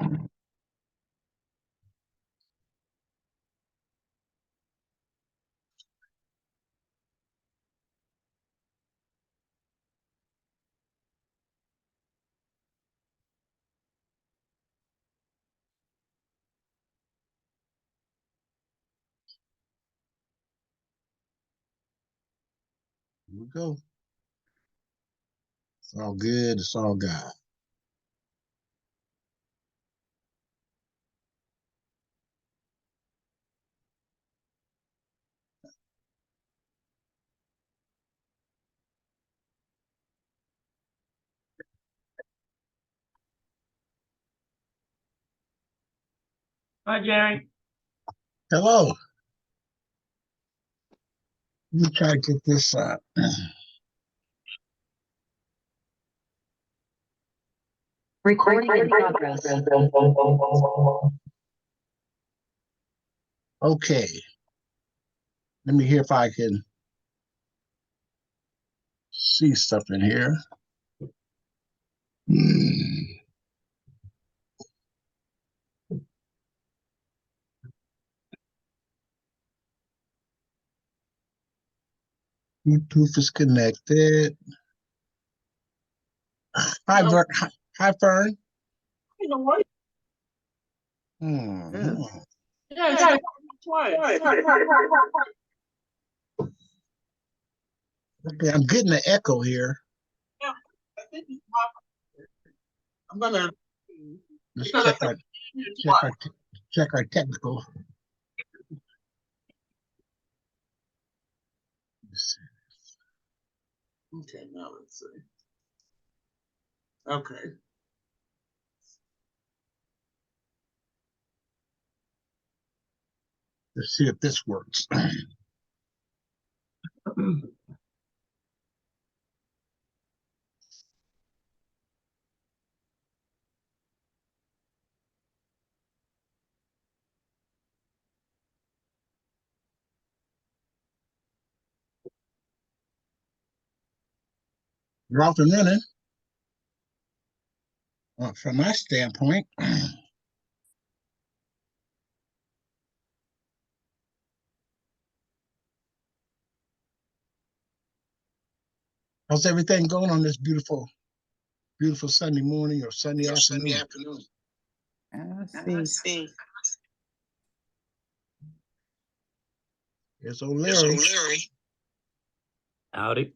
Here we go. It's all good. It's all God. Hi, Jerry. Hello. Let me try to get this Recording in progress. Okay. Let me hear if I can see something here. Bluetooth is connected. Hi, Vern. Hi, Fern. You know what? Yeah, twice. Okay, I'm getting an echo here. Yeah, I think it's I'm gonna. Let's check our technical. Okay, now let's see. Okay. Let's see if this works. We're off and running. From my standpoint. How's everything going on this beautiful Sunday morning or Sunday afternoon? Let's see. There's old Larry. Howdy.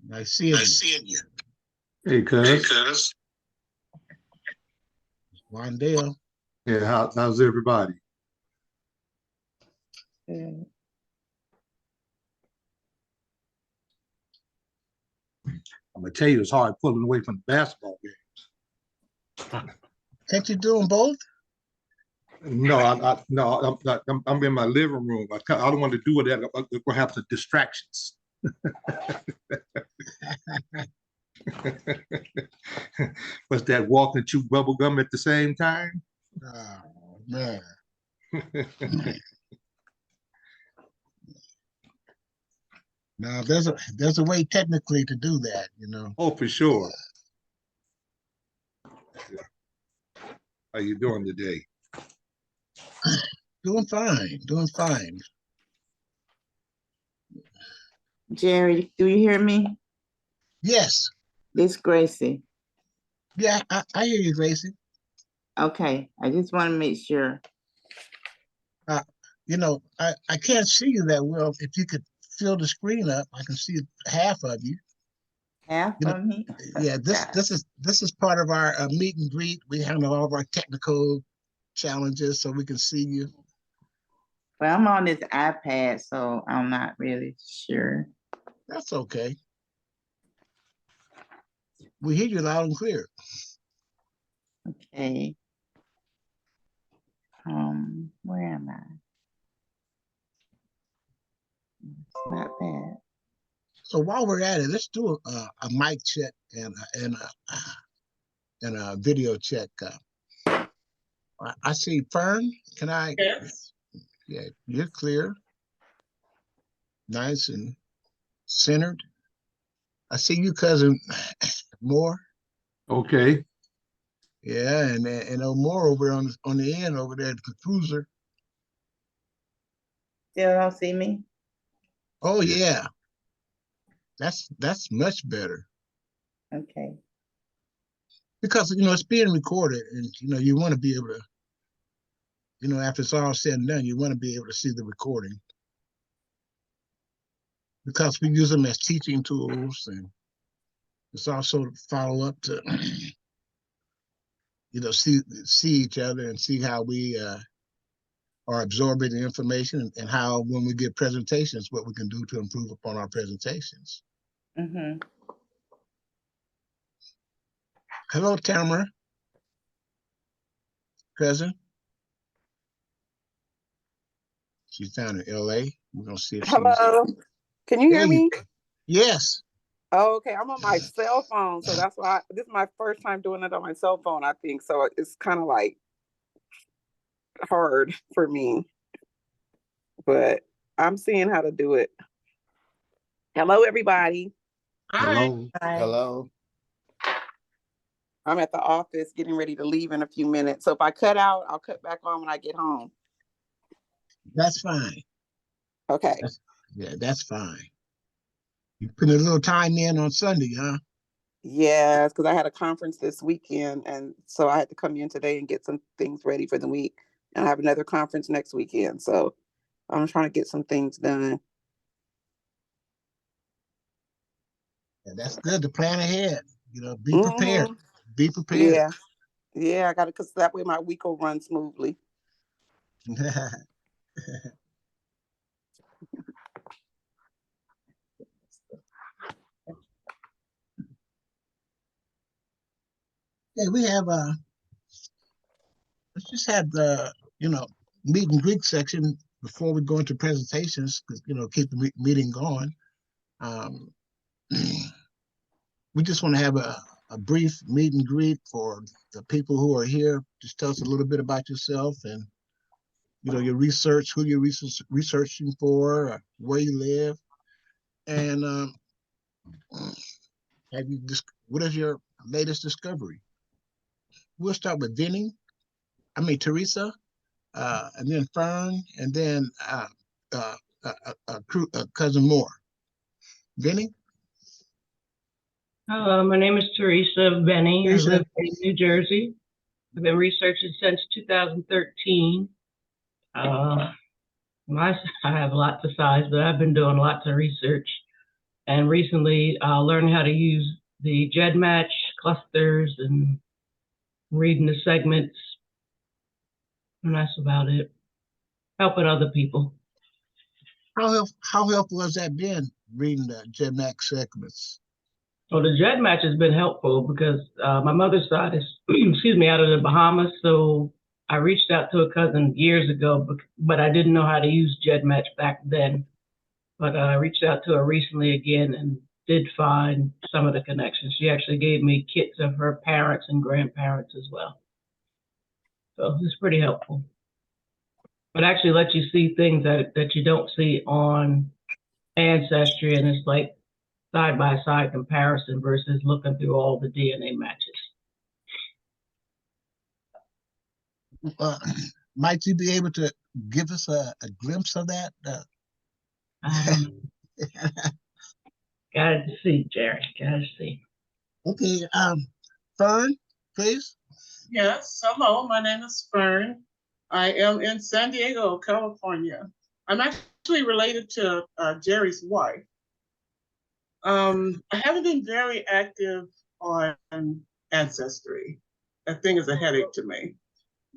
Nice seeing you. Hey, cuz. Wandale. Yeah, how's everybody? Good. I'm gonna tell you, it's hard pulling away from the basketball game. Can't you do them both? No, I'm in my living room. I don't want to do it. I'm gonna have some distractions. What's that? Walk and chew bubble gum at the same time? Oh man. Now there's a way technically to do that, you know. Oh, for sure. How you doing today? Doing fine. Jerry, do you hear me? Yes. This Gracie. Yeah, I hear you, Gracie. Okay, I just want to make sure. You know, I can't see you that well. If you could fill the screen up, I can see half of you. Half of me? Yeah, this is part of our meet and greet. We handle all of our technical challenges so we can see you. Well, I'm on this iPad, so I'm not really sure. That's okay. We hear you loud and clear. Okay. Where am I? It's not bad. So while we're at it, let's do a mic check and a video check. I see Fern. Can I? Yes. Yeah, you're clear. Nice and centered. I see you, cousin Moore. Okay. Yeah, and more over on the end over there at the Cruzer. Still don't see me? Oh yeah, that's much better Okay. because it's being recorded, and you want to be able to, after it's all said and done, you want to be able to see the recording because we use them as teaching tools, and it's also follow up to see each other and see how we are absorbing the information, and how when we give presentations, what we can do to improve upon our presentations. Mm-hmm. Hello, Tamara. Cousin. She's down in LA. We're gonna see if she's Hello, can you there. hear me? Yes. Oh, okay, I'm on my cell phone, so that's why this is my first time doing it on my cell phone, I think. So it's kind of like hard for me, but I'm seeing how to do it. Hello, everybody. Hello. Hi. Hello. I'm at the office getting ready to leave in a few minutes. So if I cut out, I'll cut back on when I get home. That's fine. Okay. That's fine. You put a little time in on Sunday, huh? Yes, because I had a conference this weekend, and so I had to come in today and get some things ready for the week. And I have another conference next weekend, so I'm trying to get some things done. Yeah, that's good to plan ahead. Be prepared. Mhm. Be prepared. Yeah, I got it, because that way my week will run smoothly. Okay, we have let's just have the meet and greet section before we go into presentations, because keep the meeting going. Um, we just want to have a brief meet and greet for the people who are here. Just tell us a little bit about yourself and your research, who you're researching for, where you live, and what is your latest discovery? We'll start with Teresa, and then Fern, and then cousin Moore. Vinny? Hello, my name is Teresa Benny. I Teresa. live in New Jersey. I've been researching since 2013. I have lots of sides, but I've been doing lots of research. And recently, learning how to use the GEDmatch clusters and reading the segments. And that's about it. Helping other people. How helpful has that been, reading the GEDmatch segments? Well, the GEDmatch has been helpful because my mother's side is, excuse me, out of the Bahamas. So I reached out to a cousin years ago, but I didn't know how to use GEDmatch back then. But I reached out to her recently again and did find some of the connections. She actually gave me kits of her parents and grandparents as well. So it's pretty helpful. But actually lets you see things that you don't see on Ancestry, and it's like side-by-side comparison versus looking through all the DNA matches. Might you be able to give us a glimpse of that? I don't know. Gotta see, Jerry. Gotta see. Okay, Fern, please. Yes, hello, my name is Fern. I am in San Diego, California. I'm actually related to Jerry's wife. I haven't been very active on Ancestry. That thing is a headache to me.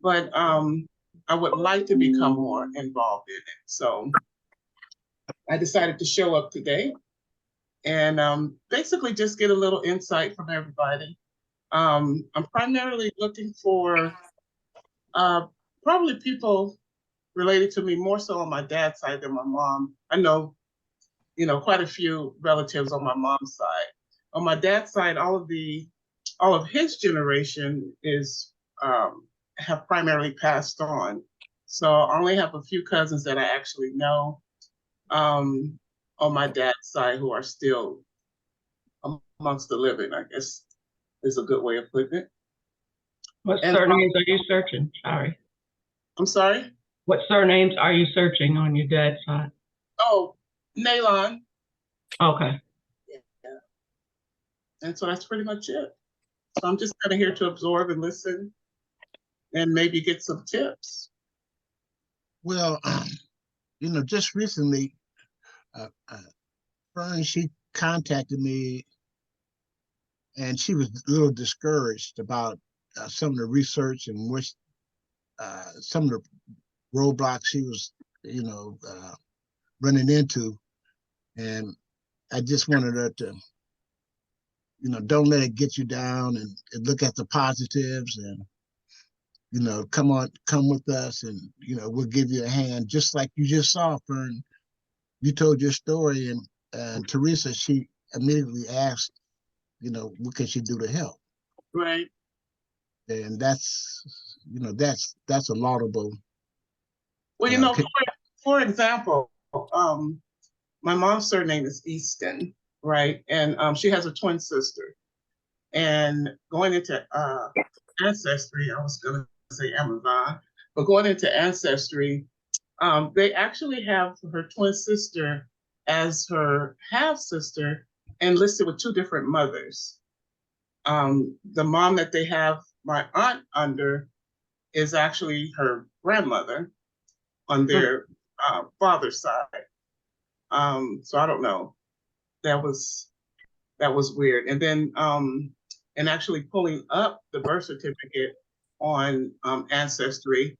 But I would like to become more involved in it. So I decided to show up today and basically just get a little insight from everybody. I'm primarily looking for probably people related to me more so on my dad's side than my mom. I know, quite a few relatives on my mom's side. On my dad's side, all of his generation is have primarily passed on. So I only have a few cousins that I actually know on my dad's side who are still amongst the living, I guess is a good way of putting it. What And surnames are you searching? Sorry. I'm sorry. What surnames are you searching on your dad's side? Oh, Nylon. Okay. Yeah. And so that's pretty much it. So I'm just kind of here to absorb and listen and maybe get some tips. Well, just recently, Fern, she contacted me and she was a little discouraged about some of the research and which some of the roadblocks she was, running into. And I just wanted her to, don't let it get you down and look at the positives and, come with us and, we'll give you a hand. Just like you just saw, Fern, you told your story and Teresa, she immediately asked, what can she do to help? Right. And that's a laudable. Well, for example, my mom's surname is Easton, right? And she has a twin sister. And going into Ancestry, I was going to say Amazon, but going into Ancestry, they actually have her twin sister as her half sister and listed with two different mothers. The mom that they have my aunt under is actually her grandmother on their father's side. So I don't know. That was weird. And then and actually pulling up the birth certificate on Ancestry,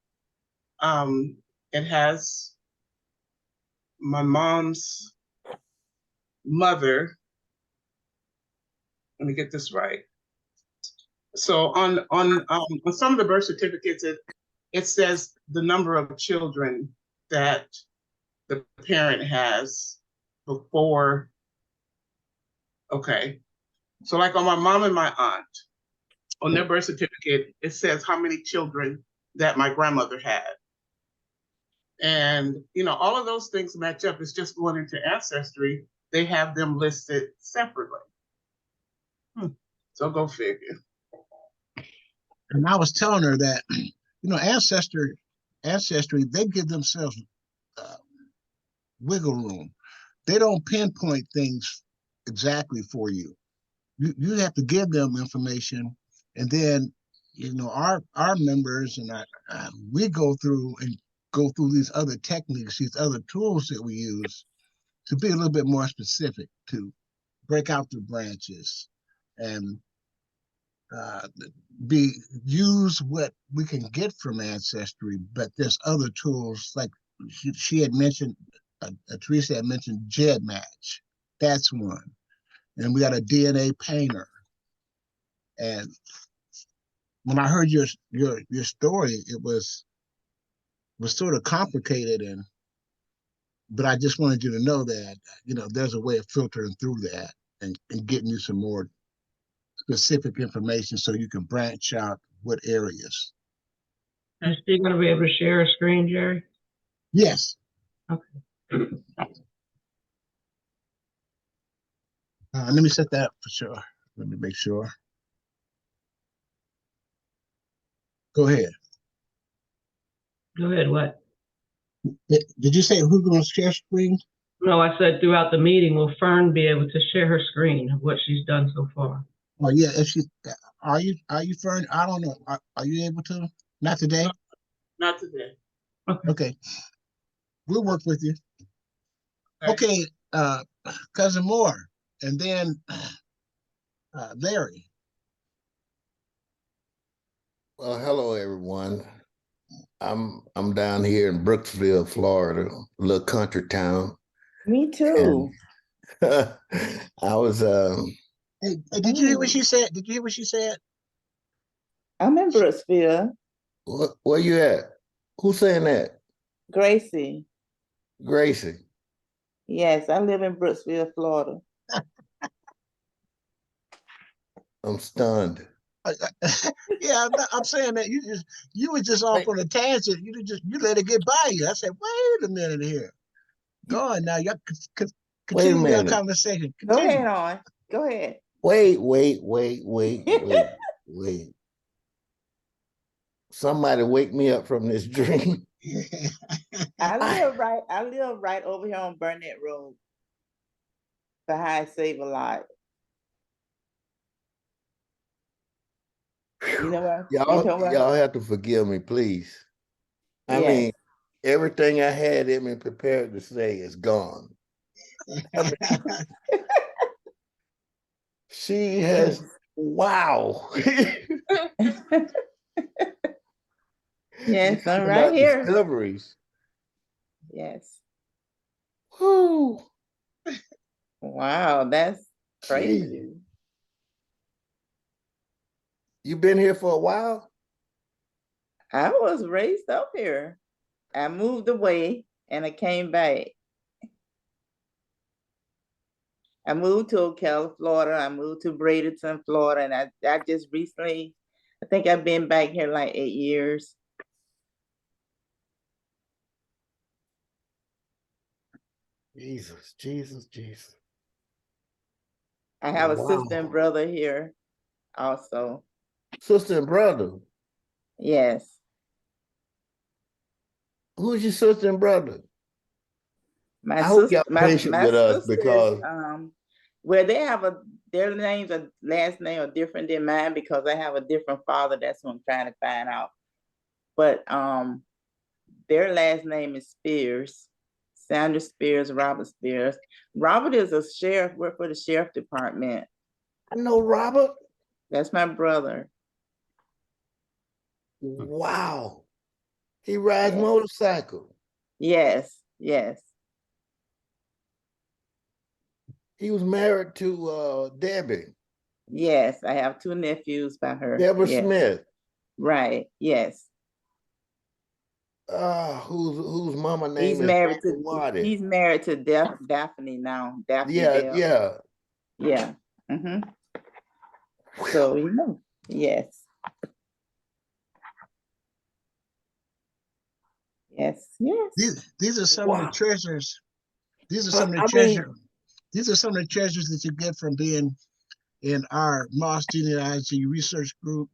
it has my mom's mother. Let me get this right. So on some of the birth certificates, it says the number of children that the parent has before. Okay. So like on my mom and my aunt, on their birth certificate, it says how many children that my grandmother had. And, all of those things match up. It's just going into Ancestry. They have them listed separately. So go figure. And I was telling her that, Ancestry, they give themselves wiggle room. They don't pinpoint things exactly for you. You have to give them information, and then our members and we go through these other techniques, these other tools that we use to be a little bit more specific, to break out the branches and use what we can get from Ancestry, but there's other tools like she had mentioned. Teresa had mentioned GEDmatch. That's one. And we got a DNA painter. And when I heard your story, it was sort of complicated, but I just wanted you to know that there's a way of filtering through that and getting you some more specific information so you can branch out what areas. Are you still going to be able to share a screen, Jerry? Yes. Okay. Let me set that up for sure. Let me make sure. Go ahead. Go ahead, what? Did you say who's going to share screen? No, I said throughout the meeting, will Fern be able to share her screen of what she's done so far? Oh yeah, if she are you Fern? I don't know. Are you able to? Not today? Not today. Okay. We'll work with you. Okay, Cousin Moore, and then Larry. Well, hello everyone. I'm down here in Brooksville, Florida, a little country town. Me too. And I was Hey, did you hear what she said? Did you hear what she said? I'm in Brooksville. where you at? Who's saying that? Gracie. Gracie. Yes, I live in Brooksville, Florida. I'm stunned. Yeah, I'm saying that you were just off on a tangent. You let it get by you. I said, wait a minute here. Go on now. Y'all continue your conversation. Continue. Go ahead on. Go ahead. Wait. somebody wake me up from this dream. I live right over here on Burnett Road. Behind Save a Lot. You know what? You talking about? Y'all have to forgive me, please. I Yes. mean, everything I had in me prepared to say is gone. I mean, she has, wow. Yes, I'm Talking right about here. discoveries. Yes. Whoo. Wow, that's Gee. crazy. You been here for a while? I was raised up here. I moved away and I came back. I moved to Ocala, Florida. I moved to Bradenton, Florida, and I just recently, I think I've been back here like 8 years. Jesus, Jesus, Jesus. I have a Wow. sister and brother here also. Sister and brother. Yes. Who's your sister and brother? My I hope sister, y'all patient with us because well, they have their names are last name are different than mine because I have a different father. That's what I'm trying to find out. But their last name is Spears, Sandra Spears, Robert Spears. Robert is a sheriff, worked for the sheriff department. I know Robert. That's my brother. Wow. He rides Yes. motorcycle. Yes, yes. He was married to Debbie. Yes, I have 2 nephews by her. Deborah Yes. Smith. Right, yes. Whose mama name He's is married to Wadi. he's married to Daphne now. Daphne Yeah, Bell. yeah. Yeah. Mm-hmm. So you know, yes. Yes, yes. These are some of the treasures. These are some of the I treasures. mean, These are some of the treasures that you get from being in our Moss Genealogy research group.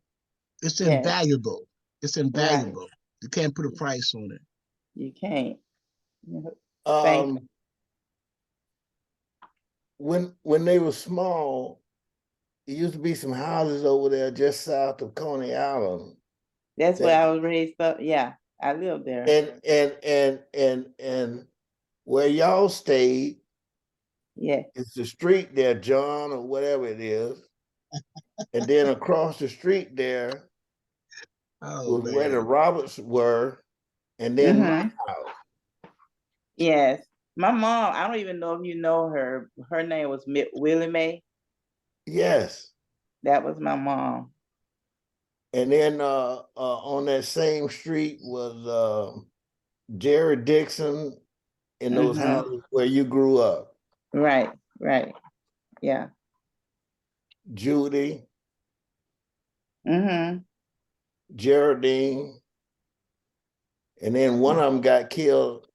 It's Yes. invaluable. It's invaluable. Right. You can't put a price on it. You can't. Thank you. when they were small, there used to be some houses over there just south of Coney Island. That's where I was raised up. Yeah, I lived there. And where y'all stayed, yeah, it's the street there, John, or whatever it is. And then across the street there was where the Roberts were, and then my house. Yes. My mom, I don't even know if you know her. Her name was Willie Mae. Yes. That was my mom. And then on that same street was Jerry Dixon in those houses where you grew up. Right, right. Yeah. Judy. Geraldine. And then one of them got killed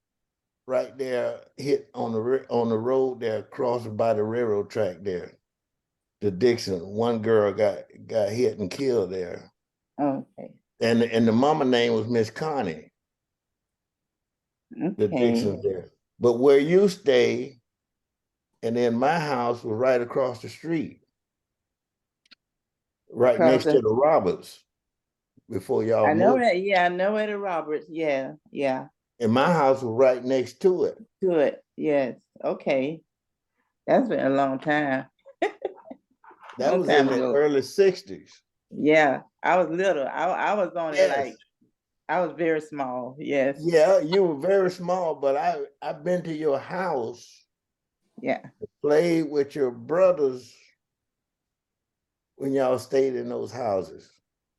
right there, hit on the road there, crossing by the railroad track there. The Dixon, one girl got hit and killed there. Okay. And the mama name was Miss Connie. Okay. The Dixons there. But where you stay, and then my house was right across the street. Right next to the Roberts. Before y'all moved. I know that, yeah, I know where the Roberts, yeah, yeah. And my house was right next to it. To it, yes, okay. That's been a long time. That was in the early 60s. Yeah, I was little. I was only like, I was very small, yes. Yeah, you were very small, but I've been to your house. Yeah. Played with your brothers when y'all stayed in those houses.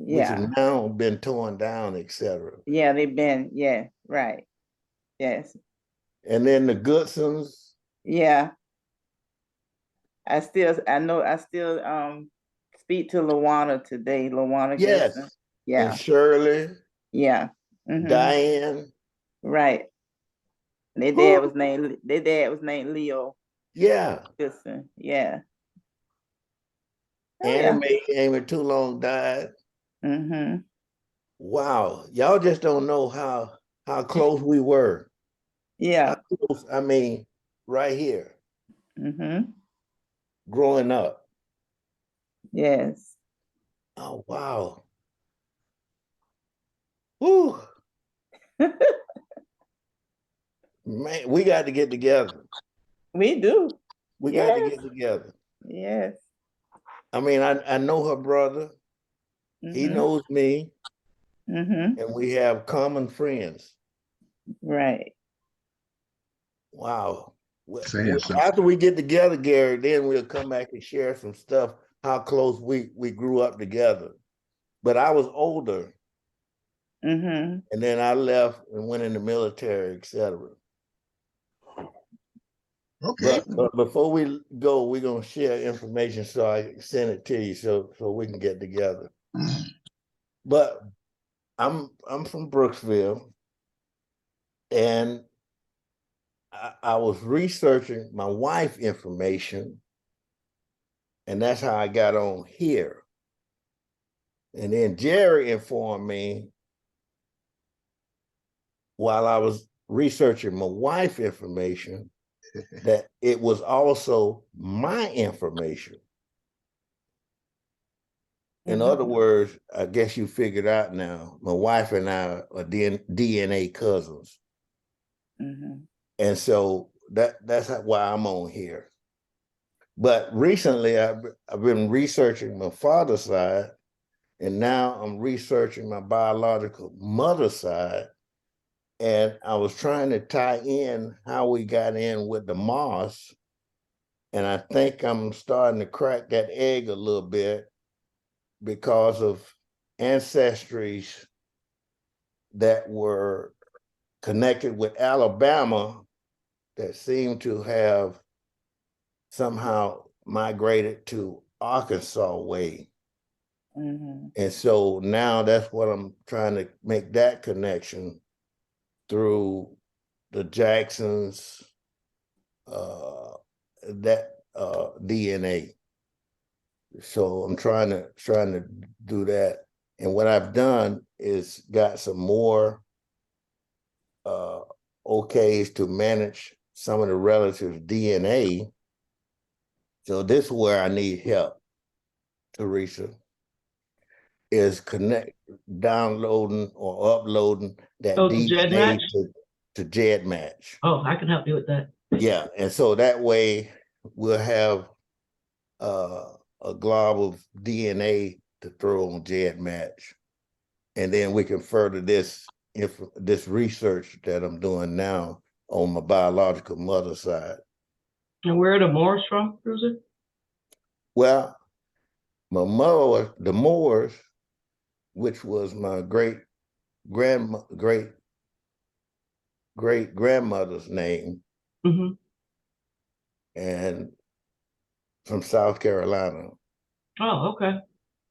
Yeah. Which have now been torn down, etc. Yeah, they've been, yeah, right. Yes. And then the Goodsons. Yeah. I still speak to Lawana today. Lawana Yes. Goodson. Yeah. And Shirley. Yeah. Diane. Right. Their dad was named Leo. Yeah. Goodson. Yeah. Annie Mae Amy Too Long died. Wow, y'all just don't know how close we were. Yeah. How close, I mean, right here, Mm-hmm. growing up. Yes. Oh, wow. Whew. Man, we got to get together. We do. We got to Yes. get together. Yes. I mean, I know her brother. He Mm-hmm. knows me, Mm-hmm. and we have common friends. Right. Wow. Saying something. After we get together, Gary, then we'll come back and share some stuff, how close we grew up together. But I was older, Mm-hmm. and then I left and went in the military, etc. Okay. But before we go, we're gonna share information so I can send it to you so we can get together. But I'm from Brooksville, and I was researching my wife information, and that's how I got on here. And then Jerry informed me while I was researching my wife information that it was also my information. In other words, I guess you figured out now, my wife and I are DNA cousins. Mm-hmm. And so that's why I'm on here. But recently, I've been researching my father's side, and now I'm researching my biological mother's side. And I was trying to tie in how we got in with the moss. And I think I'm starting to crack that egg a little bit because of ancestries that were connected with Alabama that seem to have somehow migrated to Arkansas way. Mm-hmm. And so now that's what I'm trying to make that connection through the Jacksons, DNA. So I'm trying to do that. And what I've done is got some more OKs to manage some of the relatives' DNA. So this is where I need help, Teresa, is downloading or uploading that Oh, to DNA GEDmatch? to GEDmatch. Oh, I can help you with that. Yeah, and so that way we'll have a glob of DNA to throw on GEDmatch, and then we can further this research that I'm doing now on my biological mother side. And where are the Moors from, Cruzer? Well, my mother, the Moors, which was my great grandmother's name, Mm-hmm. and from South Carolina. Oh, okay.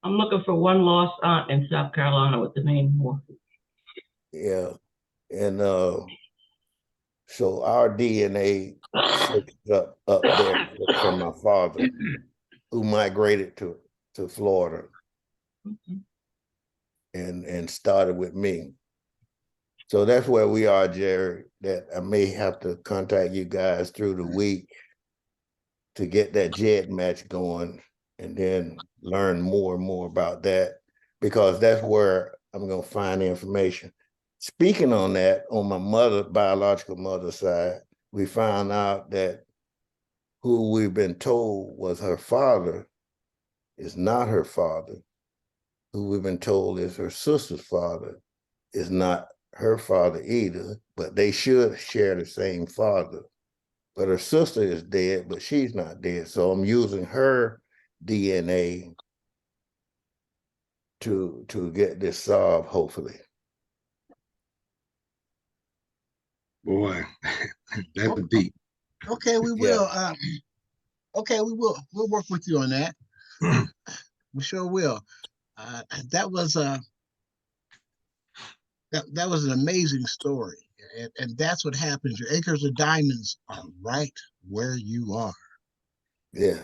I'm looking for one lost aunt in South Carolina with the name Moore. Yeah, and so our DNA searches up there from my father, who migrated to Florida and started with me. So that's where we are, Jerry, that I may have to contact you guys through the week to get that GEDmatch going and then learn more and more about that, because that's where I'm going to find the information. Speaking on that, on my biological mother's side, we found out that who we've been told was her father is not her father. Who we've been told is her sister's father is not her father either, but they should share the same father. But her sister is dead, but she's not dead. So I'm using her DNA to get this solved, hopefully. Boy, that's deep. Okay, we will. Okay, we will. We'll work with you on that. We sure will. That was that was an amazing story, and that's what happens. Your acres of diamonds are right where you are. Yeah.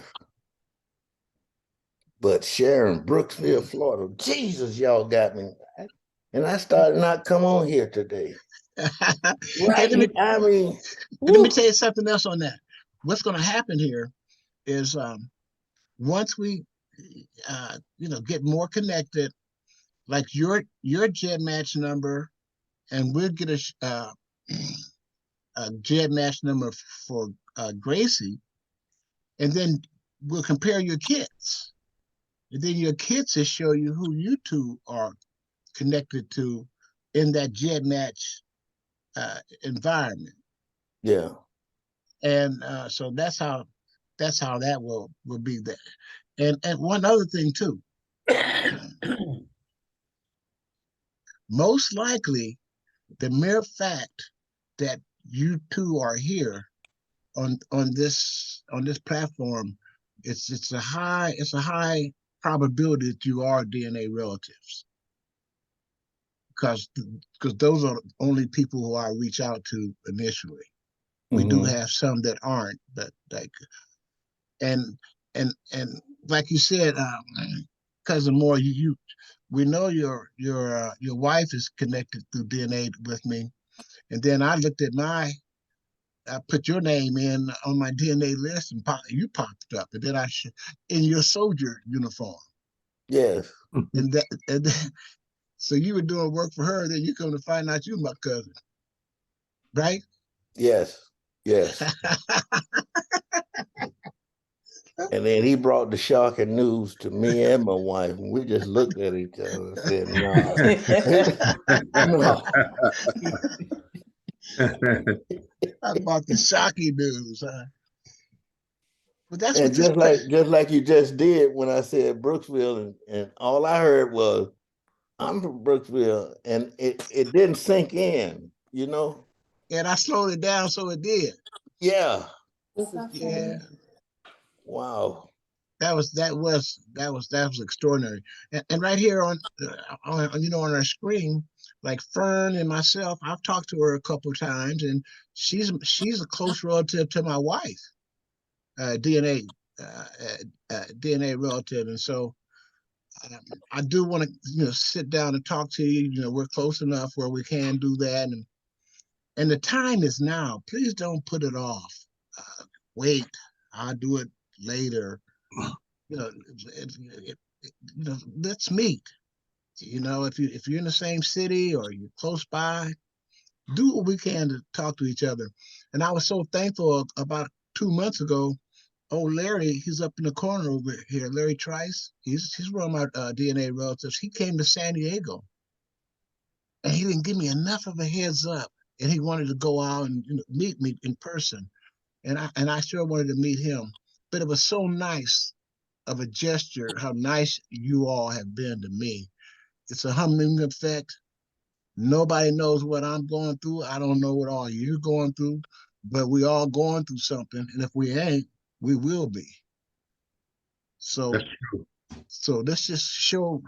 But Sharon, Brooksville, Florida, Jesus, y'all got me. and I started not come on here today. Hey, Right? I mean, let me woo. tell you something else on that. What's going to happen here is once we, get more connected, like your Jed match number, and we'll get a Jed match number for Gracie, and then we'll compare your kits, and then your kits will show you who you two are connected to in that Jed match environment. Yeah. And so that's how that will be there. And one other thing too, most likely the mere fact that you two are here on this platform, it's a high probability that you are DNA relatives, because those are the only people who I reach out to initially. We do have some that aren't, but like, and like you said, cousin Moore, we know your wife is connected through DNA with me, and then I looked at I put your name in on my DNA list, and you popped up, and then in your soldier uniform. Yes. And so you were doing work for her, then you come to find out you my cousin, right? Yes. Yes. And then he brought the shocking news to me and my wife, and we just looked at each other and said, "No, no." About the shocking news, huh? But that's and just like you just did when I said Brooksville, and all I heard was, "I'm from Brooksville," and it didn't sink in, you know. And I slowed it down so it did. Yeah. Yeah. Wow. That was extraordinary. And right here on our screen, like Fern and myself, I've talked to her a couple of times, and she's a close relative to my wife, DNA relative, and so I do want to sit down and talk to you. We're close enough where we can do that, and the time is now. Please don't put it off. Wait, I'll do it later. Let's meet. If you're in the same city or you're close by, do what we can to talk to each other. And I was so thankful about 2 months ago. Oh, Larry, he's up in the corner over here. Larry Trice, he's one of my DNA relatives. He came to San Diego, and he didn't give me enough of a heads up, and he wanted to go out and meet me in person, and I sure wanted to meet him. But it was so nice of a gesture, how nice you all have been to me. It's a humbling effect. Nobody knows what I'm going through. I don't know what all you're going through, but we all going through something. And if we ain't, we will be. So That's true. So let's just show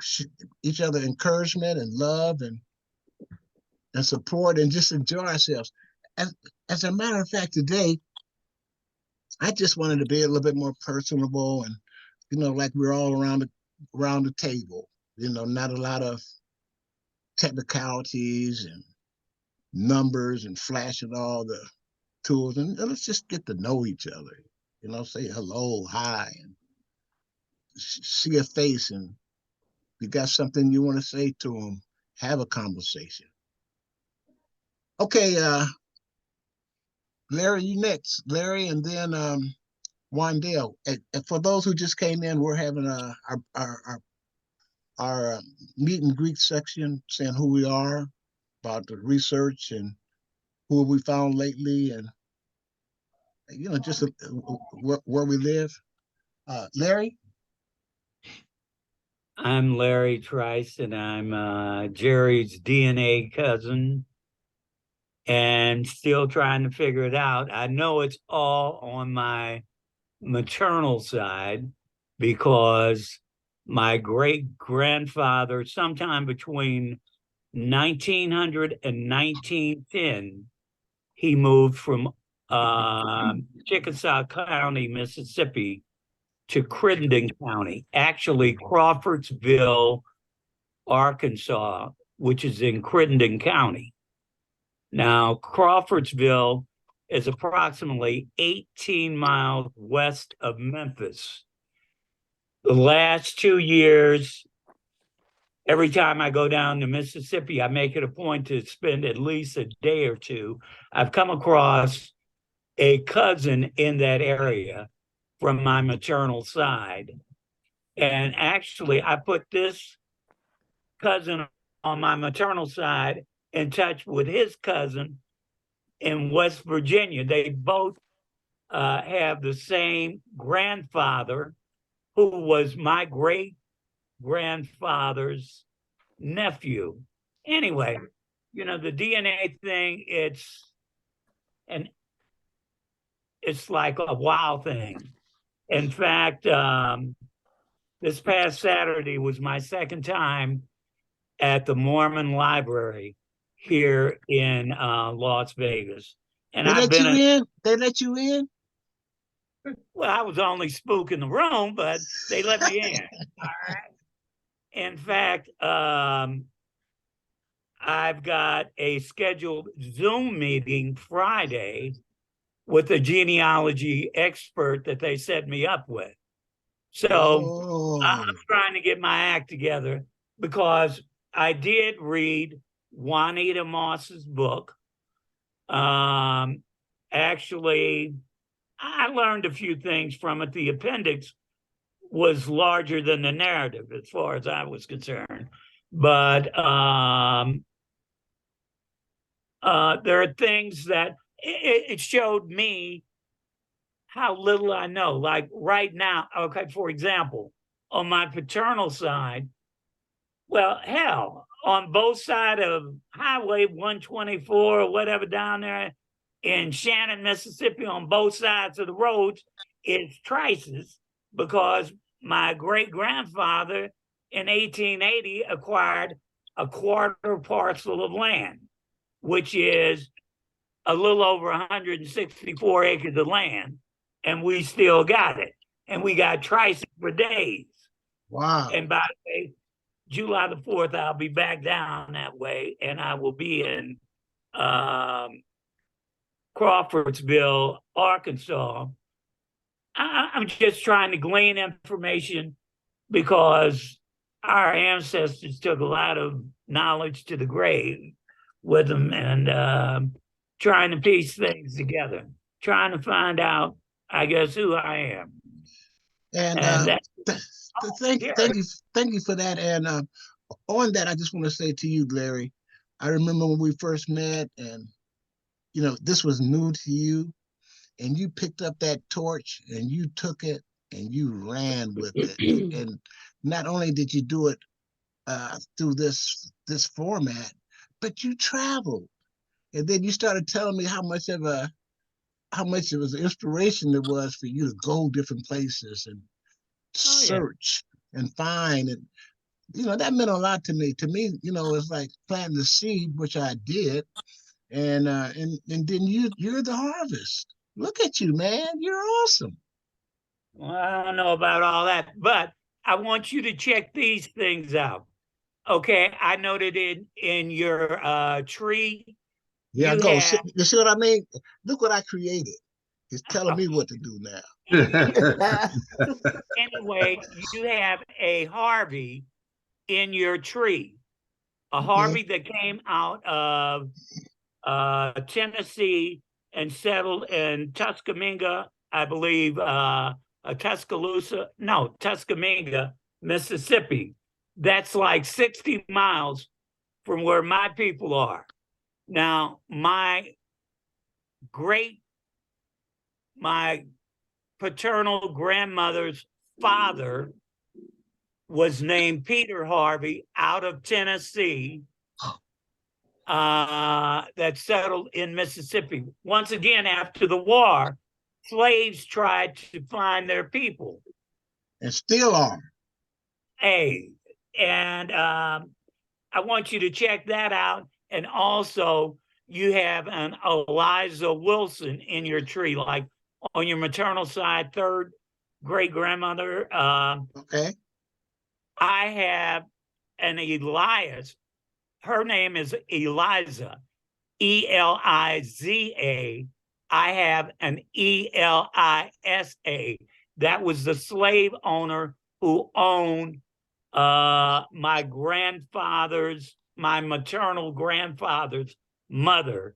each other encouragement and love and support, and just enjoy ourselves. As a matter of fact, today, I just wanted to be a little bit more personable, and like we're all around the table. Not a lot of technicalities and numbers and flashing all the tools, and let's just get to know each other. Say hello, hi, and see a face, and you got something you want to say to them, have a conversation. Okay, Larry, you next. Larry, and then Wandale. And for those who just came in, we're having our meet and greet section, saying who we are, about the research, and who we found lately, and just where we live. Larry? I'm Larry Trice, and I'm Jerry's DNA cousin, and still trying to figure it out. I know it's all on my maternal side, because my great-grandfather, sometime between 1900 and 1910, he moved from Chickasaw County, Mississippi, to Crittenden County, actually Crawfordsville, Arkansas, which is in Crittenden County. Now, Crawfordsville is approximately 18 miles west of Memphis. The last 2 years, every time I go down to Mississippi, I make it a point to spend at least a day or two. I've come across a cousin in that area from my maternal side. And actually, I put this cousin on my maternal side in touch with his cousin in West Virginia. They both have the same grandfather who was my great grandfather's nephew. Anyway, you know, the DNA thing, it's like a wow thing. In fact, this past Saturday was my second time at the Mormon Library here in Las Vegas. And They I've let been you in? They let you in? well, I was only spooking the room, but they let me in. All right. In fact, I've got a scheduled Zoom meeting Friday with a genealogy expert that they set me up with. So I'm trying to get my act together because I did read Juanita Moss's book. Actually, I learned a few things from it. The appendix was larger than the narrative as far as I was concerned. But there are things that it showed me how little I know. Like right now, okay, for example, on my paternal side, well, hell, on both sides of Highway 124 or whatever down there in Shannon, Mississippi, on both sides of the roads is Trices, because my great-grandfather in 1880 acquired a quarter parcel of land, which is a little over 164 acres of land, and we still got it. And we got Trices for days. Wow. And by the way, July the 4th, I'll be back down that way, and I will be in Crawfordsville, Arkansas. I'm just trying to glean information because our ancestors took a lot of knowledge to the grave with them, and trying to piece things together, trying to find out, I guess, who I am. And thank you for that. And on that, I just want to say to you, Larry, I remember when we first met, and you know, this was new to you, and you picked up that torch and you took it and you ran with it. And not only did you do it through this format, but you traveled. And then you started telling me how much it was an inspiration it was for you to go different places and search and find. And you know, that meant a lot to me. To me, you know, it's like planting the seed, which I did, and then you're the harvest. Look at you, man. You're awesome. Well, I don't know about all that, but I want you to check these things out. Okay, I noted in your tree. Yeah, you go. You see what I mean? Look what I created. It's telling me what to do now. Anyway, you have a Harvey in your tree, a Harvey that came out of Tennessee and settled in Tuscaloosa, I believe, Tuscaloosa, Mississippi. That's like 60 miles from where my people are. Now, my paternal grandmother's father was named Peter Harvey out of Tennessee, that settled in Mississippi. Once again, after the war, slaves tried to find their people. And still are. Hey, and I want you to check that out. And also, you have an Eliza Wilson in your tree, like on your maternal side, third great grandmother. Okay. I have an Elias. her name is Eliza, Eliza. I have an Elisa. That was the slave owner who owned my maternal grandfather's mother,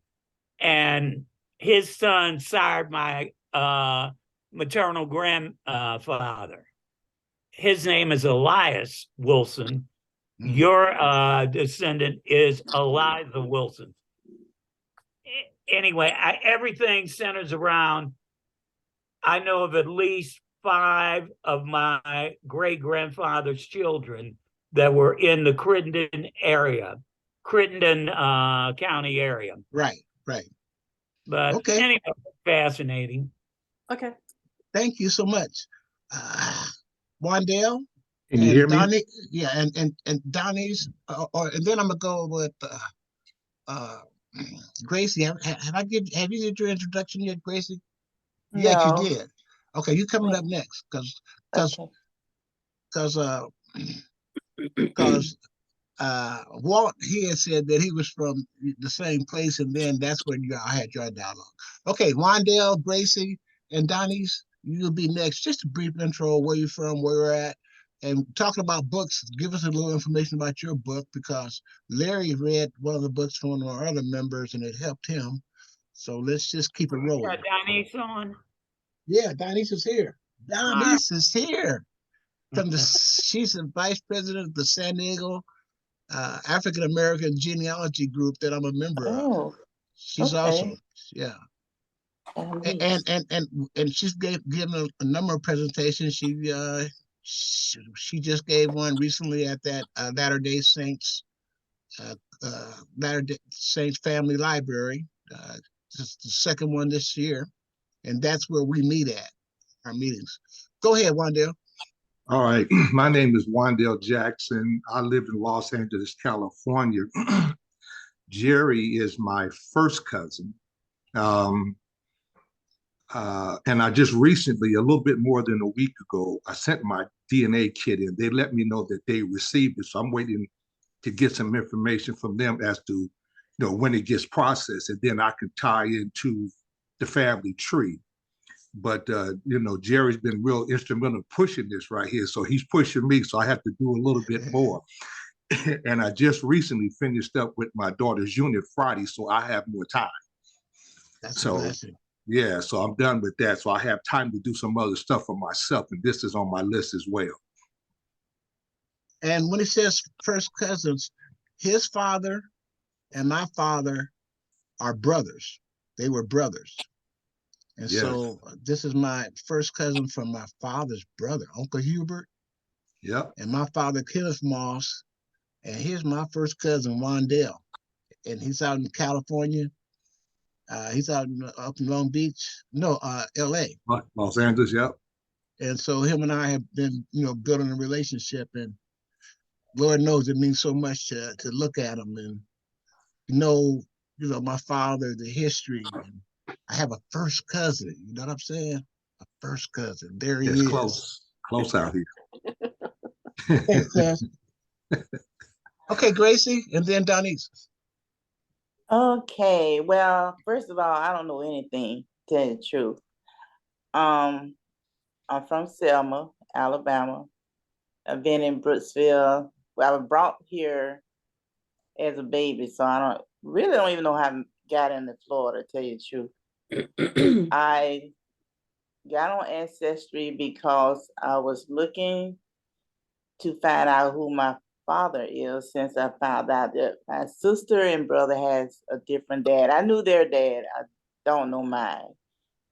and his son sired my maternal grandfather. His name is Elias Wilson. Your descendant is Eliza Wilson. Anyway, everything centers around, I know of at least 5 of my great-grandfather's children that were in the Crittenden County area. Right, right. But okay. Anyway, fascinating. Okay. Thank you so much. Wandale. Can you hear me? Yeah, and Donise, and then I'm gonna go with Gracie. Have you did your introduction yet, Gracie? No. Yes, you did. Okay, you coming up next, because Walt here said that he was from the same place, and then that's when y'all had your dialogue. Okay, Wandale, Gracie, and Donise, you'll be next. Just a brief intro, where you're from, where you're at, and talking about books. Give us a little information about your book, because Larry read one of the books from one of our other members, and it helped him. So let's just keep it rolling. Got Donise on? Yeah, Donise is here. Donise is here. She's the vice president of the San Diego African American Genealogy Group that I'm a member of. She's awesome. Yeah. And she's given a number of presentations. She just gave one recently at that Latter-day Saints Family Library. Just the second one this year, and that's where we meet at our meetings. Go ahead, Wandale. All right. My name is Wandale Jackson. I live in Los Angeles, California. Jerry is my first cousin. And I just recently, a little bit more than a week ago, I sent my DNA kit in. They let me know that they received it. So I'm waiting to get some information from them as to, when it gets processed, and then I can tie into the family tree. But, Jerry's been real instrumental in pushing this right here. So he's pushing me, so I have to do a little bit more. And I just recently finished up with my daughter's unit Friday, so I have more time. That's a blessing. Yeah, so I'm done with that. So I have time to do some other stuff for myself, and this is on my list as well. And when it says first cousins, his father and my father are brothers. They were brothers. And yes. So this is my first cousin from my father's brother, Uncle Hubert. Yep. And my father, Kenneth Moss. And here's my first cousin, Wandale. And he's out in California. He's out up in Long Beach. No, L.A. Los Angeles, yep. And so him and I have been, building a relationship. And Lord knows it means so much to look at him and my father, the history. And I have a first cousin. You know what I'm saying? A first cousin. There he is. Close out here. Thanks, okay, Gracie, and then Donise. Okay, well, first of all, I don't know anything, to tell you the truth. I'm from Selma, Alabama. I've been in Brooksville. Well, I was brought here as a baby, so I don't even know how I got into Florida, to tell you the truth. I got on Ancestry because I was looking to find out who my father is, since I found out that my sister and brother has a different dad. I knew their dad. I don't know mine.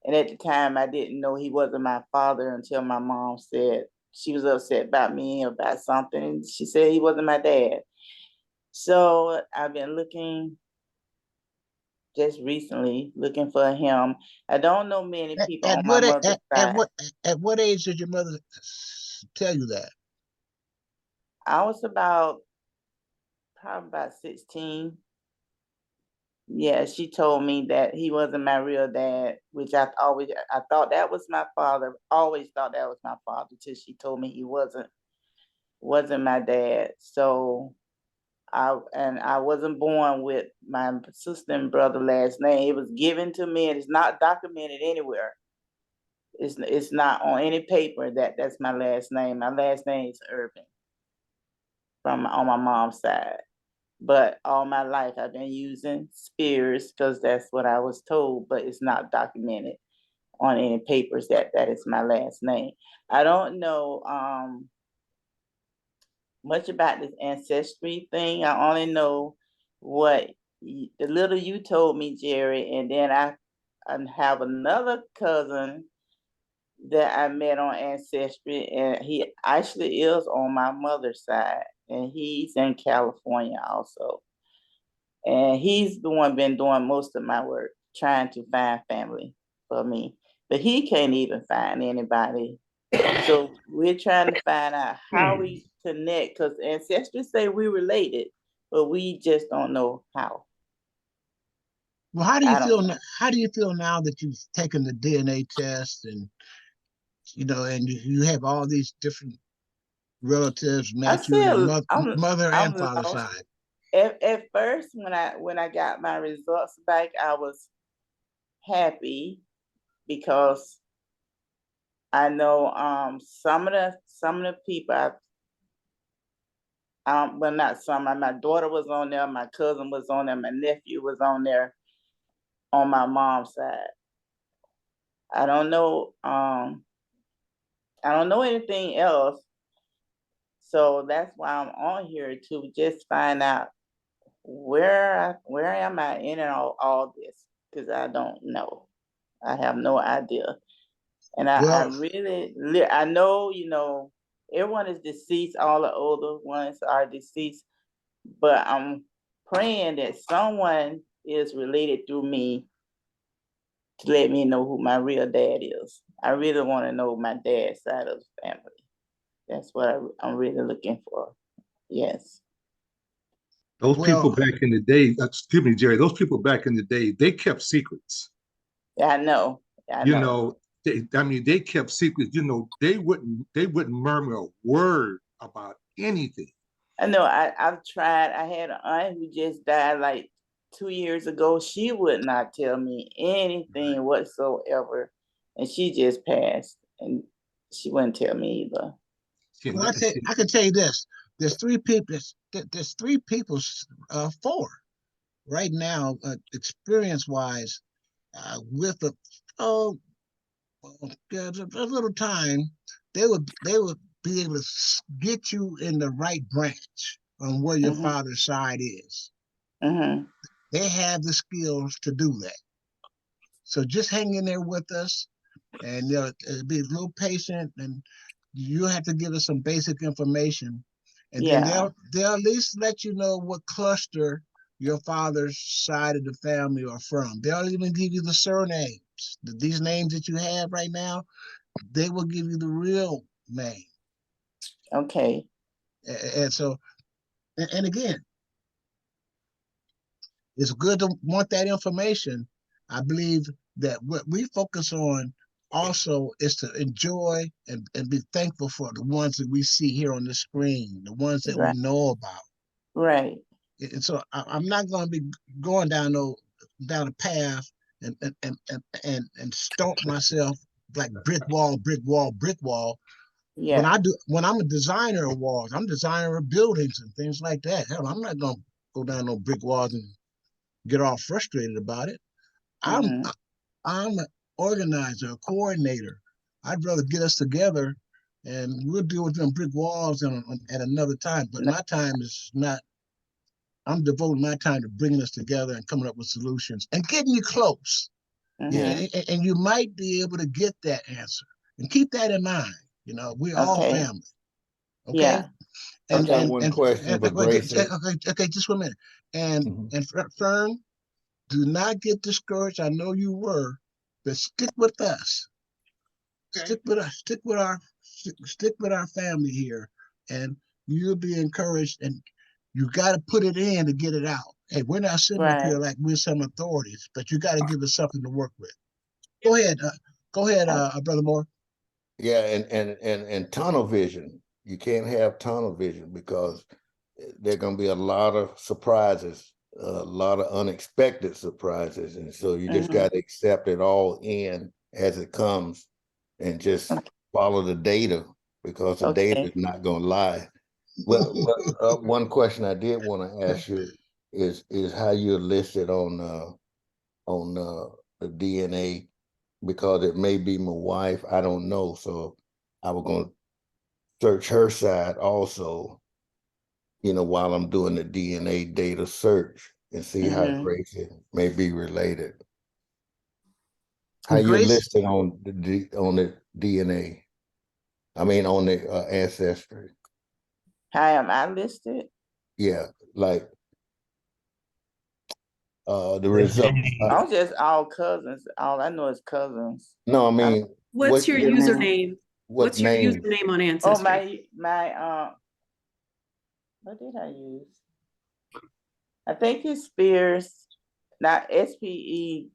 And at the time, I didn't know he wasn't my father until my mom said she was upset about me about something. And she said he wasn't my dad. So I've been looking just recently, looking for him. I don't know many people on my mother's side. At what age did your mother tell you that? I was probably about 16. Yeah, she told me that he wasn't my real dad, which I thought that was my father. Always thought that was my father till she told me he wasn't my dad. So I wasn't born with my sister and brother last name. It was given to me, and it's not documented anywhere. It's not on any paper that that's my last name. My last name is Urban on my mom's side. But all my life I've been using Spears because that's what I was told, but it's not documented on any papers that that is my last name. I don't know much about this ancestry thing. I only know what the little you told me, Jerry, and then I have another cousin that I met on Ancestry, and he actually is on my mother's side, and he's in California also. And he's the one been doing most of my work, trying to find family for me. But he can't even find anybody. So we're trying to find out how we connect, because Ancestry say we're related, but we just don't know how. Well, how do you I don't feel know. now? How do you feel now that you've taken the DNA test and and you have all these different relatives I match you on your still, mother and I'm father lost. side? At first, when I got my results back, I was happy because I know some of the people well, not some, my daughter was on there, my cousin was on there, my nephew was on there on my mom's side. I don't know anything else. So that's why I'm on here to just find out where am I in and all this, because I don't know. I have no idea. And I Well, really, I know, everyone is deceased. All the older ones are deceased, but I'm praying that someone is related through me to let me know who my real dad is. I really want to know my dad's side of the family. That's what I'm really looking for. Yes. Those people well, back in the day, excuse me, Jerry, those people back in the day, they kept secrets. Yeah, I know. I You know. know, I mean, they kept secrets. They wouldn't murmur a word about anything. I know. I've tried. I had an aunt who just died like 2 years ago. She would not tell me anything whatsoever, and she just passed, and she wouldn't tell me either. well, I can tell you this. There's three people. There's three people, four right now, experience wise, with oh, a little time, they would be able to get you in the right branch on where your Mm-hmm. father's side is. Mm-hmm. They have the skills to do that. So just hang in there with us, and be a little patient, and you have to give us some basic information, and then Yeah. they'll at least let you know what cluster your father's side of the family are from. They'll even give you the surnames. These names that you have right now, they will give you the real name. Okay. And so, and again, it's good to want that information. I believe that what we focus on also is to enjoy and be thankful for the ones that we see here on the screen, the ones that we Right. know about. Right. And so I'm not going to be going down a path and stomp myself like brick wall, brick wall, brick wall. Yeah. When I'm a designer of walls, I'm a designer of buildings and things like that. Hell, I'm not going to go down no brick walls and get all frustrated about it. I'm Mm-hmm. I'm an organizer, a coordinator. I'd rather get us together and we'll deal with them brick walls at another time. But my time is not. I'm devoting my time to bringing us together and coming up with solutions and getting you close. Yeah, Mm-hmm. and you might be able to get that answer. And keep that in mind. We're all Okay. family. Okay. Yeah. I And got Okay. one question for okay, Gracie. okay, just 1 minute. And Mhm. and Fern, do not get discouraged. I know you were, but stick with us. Okay. Stick with us. Stick with our family here, and you'll be encouraged. And you got to put it in to get it out. Hey, we're not sitting up Right. here like we're some authorities, but you got to give us something to work with. Go ahead, I, Brother Moore. Yeah, and tunnel vision. You can't have tunnel vision because there are going to be a lot of surprises, a lot of unexpected surprises. And so you just got to accept it all in as it comes and just follow the data, because the data is not going to lie. Well, one question I did want to ask you is how you're listed on the DNA, because it may be my wife. I don't know. So I was going to search her side also, while I'm doing the DNA data search, and see how Gracie may be related. How you listed on the DNA? I mean, on the ancestry. How am I listed? Yeah, like the results. I'm just all cousins. All I know is cousins. No, I mean, what's your username? What's your name? username on Ancestry? Oh, my what did I use? I think it's Spears, not SPE.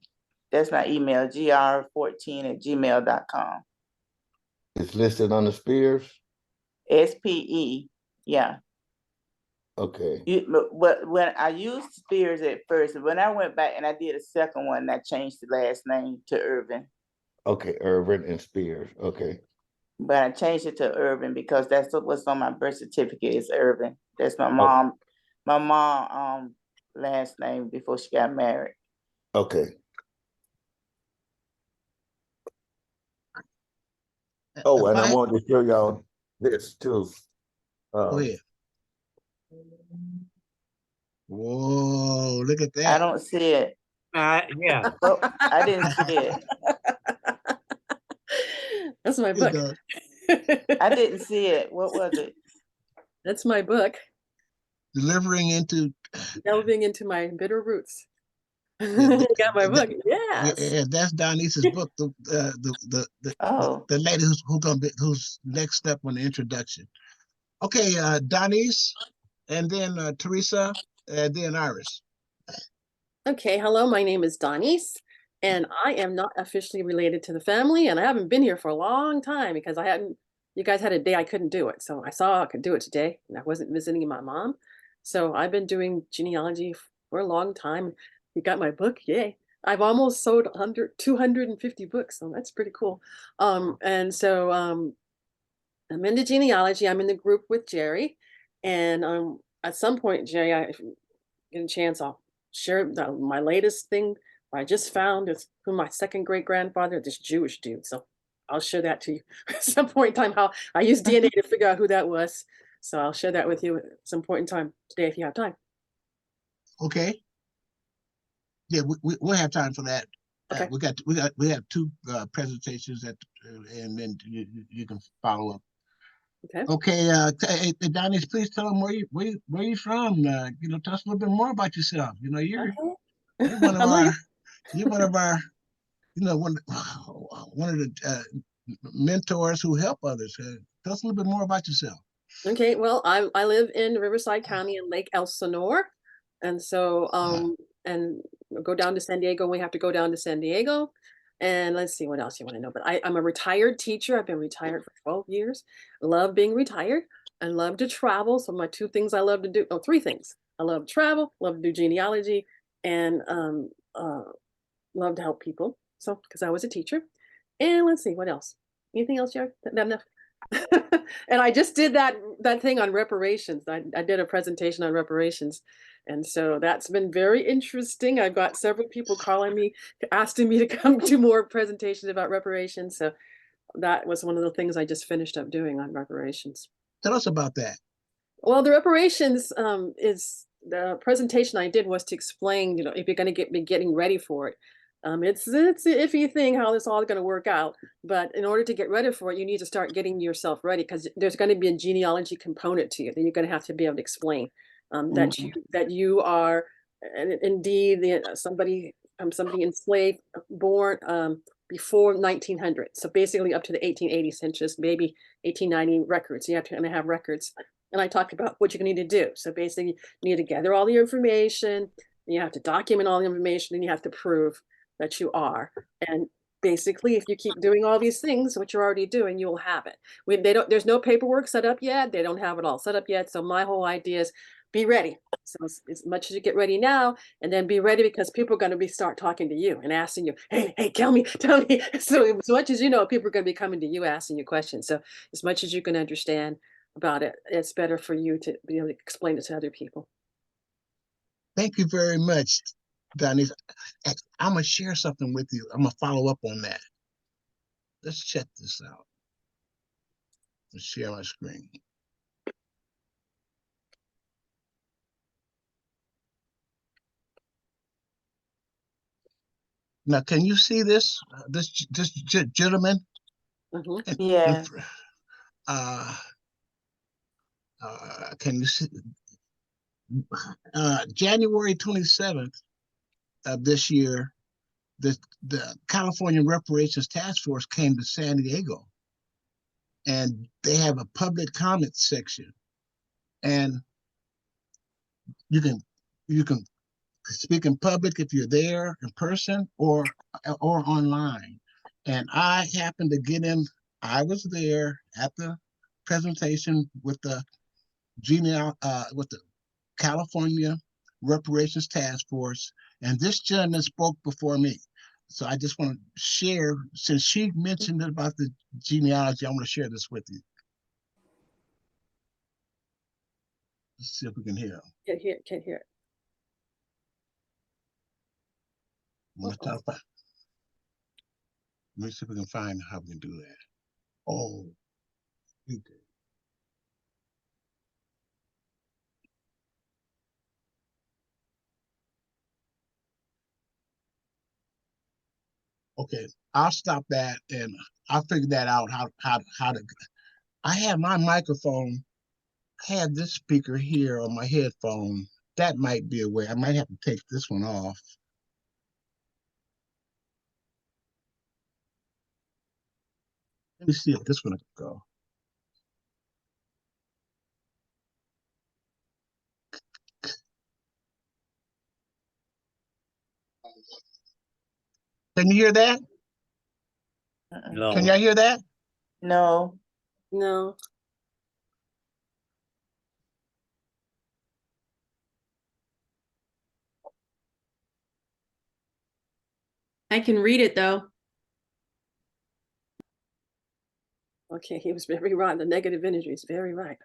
That's my email, gr14@gmail.com. It's listed on the Spears? SPE, yeah. Okay. But when I used Spears at first, when I went back and I did a second one, I changed the last name to Irvin. Okay, Irvin and Spears. Okay. But I changed it to Irvin because that's what's on my birth certificate is Irvin. That's my mom. My mom last name before she got married. Okay. Oh, and I wanted to show y'all this too. Go ahead. Whoa, look at that. I don't see it. Yeah. Well, I didn't see it. That's my book. I didn't see it. What was it? That's my book. Delving into my bitter roots. Got my book. Yes. Yeah, that's Donise's book. The lady who's next up on the introduction. Okay, Donise, and then Teresa, and then Iris. Okay, hello, my name is Donise, and I am not officially related to the family, and I haven't been here for a long time because you guys had a day I couldn't do it. So I saw I could do it today, and I wasn't visiting my mom. So I've been doing genealogy for a long time. You got my book, yay. I've almost sold 250 books, so that's pretty cool. And so I'm into genealogy. I'm in the group with Jerry, and at some point, Jerry, if you get a chance, I'll share my latest thing I just found is from my second great grandfather, this Jewish dude. So I'll share that to you at some point in time. How I used DNA to figure out who that was. So I'll share that with you at some point in time today if you have time. Okay. Yeah, we'll have time for that. Okay. We have two presentations and then you can follow up. Okay. Okay. Hey, Donise, please tell them where you from. Tell us a little bit more about yourself. You're one of our one of the mentors who help others. Tell us a little bit more about yourself. Okay. Well, I live in Riverside County in Lake Elsinore, and so and go down to San Diego. We have to go down to San Diego. And let's see what else you want to know. But I'm a retired teacher. I've been retired for 12 years. I love being retired. I love to travel. So my two things I love to do, three things. I love to travel, love to do genealogy, and love to help people. So, because I was a teacher. And let's see, what else? Anything else, Jared? Not enough. And I just did that thing on reparations. I did a presentation on reparations. And so that's been very interesting. I've got several people calling me, asking me to come to more presentations about reparations. So that was one of the things I just finished up doing on reparations. Tell us about that. Well, the reparations is the presentation I did was to explain, if you're going to be getting ready for it. It's an iffy thing how this all going to work out, but in order to get ready for it, you need to start getting yourself ready because there's going to be a genealogy component to you that you're going to have to be able to explain that you are indeed somebody enslaved, born before 1900. So basically up to the 1880 census, maybe 1890 records. You have to have records, and I talk about what you're going to need to do. So basically, you need to gather all the information. You have to document all the information, and you have to prove that you are. And basically, if you keep doing all these things, what you're already doing, you'll have it. There's no paperwork set up yet. They don't have it all set up yet. So my whole idea is be ready. So as much as you get ready now, and then be ready because people are going to start talking to you and asking you, hey, tell me. So as much as you know, people are going to be coming to you asking you questions. So as much as you can understand about it, it's better for you to be able to explain it to other people. Thank you very much, Donise. I'm gonna share something with you. I'm gonna follow up on that. Let's check this out. Let's share my screen. Now, can you see this? This gentleman? Mhm. Yeah. Can you see? January 27th of this year, the California Reparations Task Force came to San Diego, and they have a public comment section, and you can speak in public if you're there in person or online. And I happened to get in. I was there at the presentation with the with the California Reparations Task Force, and this gentleman spoke before me. So I just want to share, since she mentioned about the genealogy, I want to share this with you. Let's see if we can hear him. Can't hear it. Let me see if we can find how we can do that. Oh, okay. Okay, I'll stop that and I'll figure that out how to. I have my microphone, I have this speaker here on my headphone. That might be a way. I might have to take this one off. Let me see if this one will go. Can you hear that? Uh-uh. Can y'all hear that? No. No. I can read it though. Okay, he was very right. The negative energy is very right.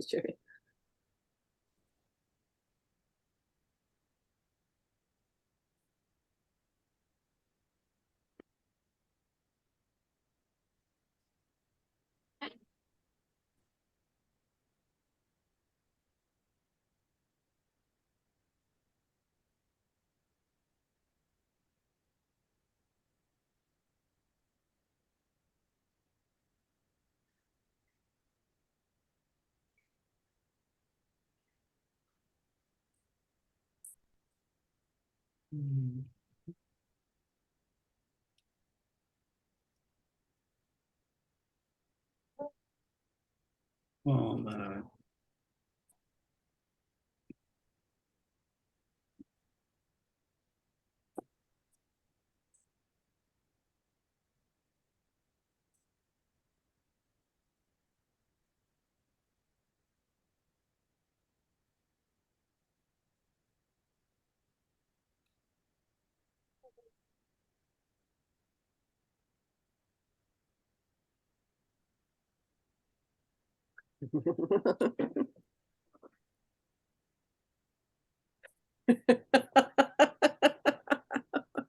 Jerry. Oh, man.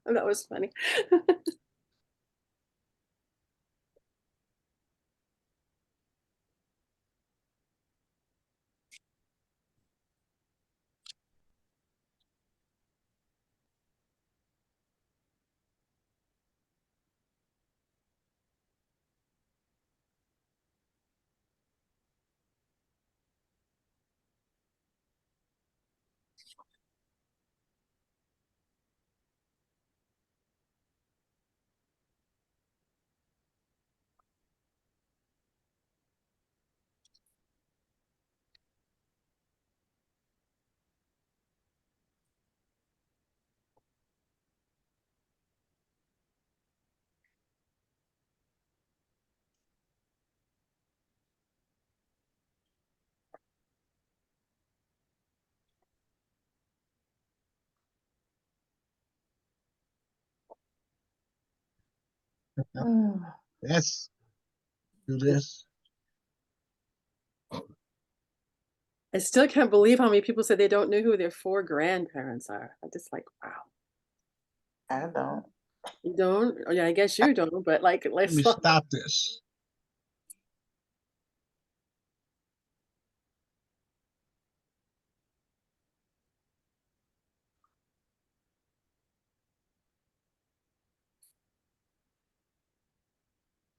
That was funny. Let's do this. I still can't believe how many people say they don't know who their 4 grandparents are. I'm just like, wow. I don't. You don't? Oh, yeah, I guess you don't, but like, Let let's me stop this.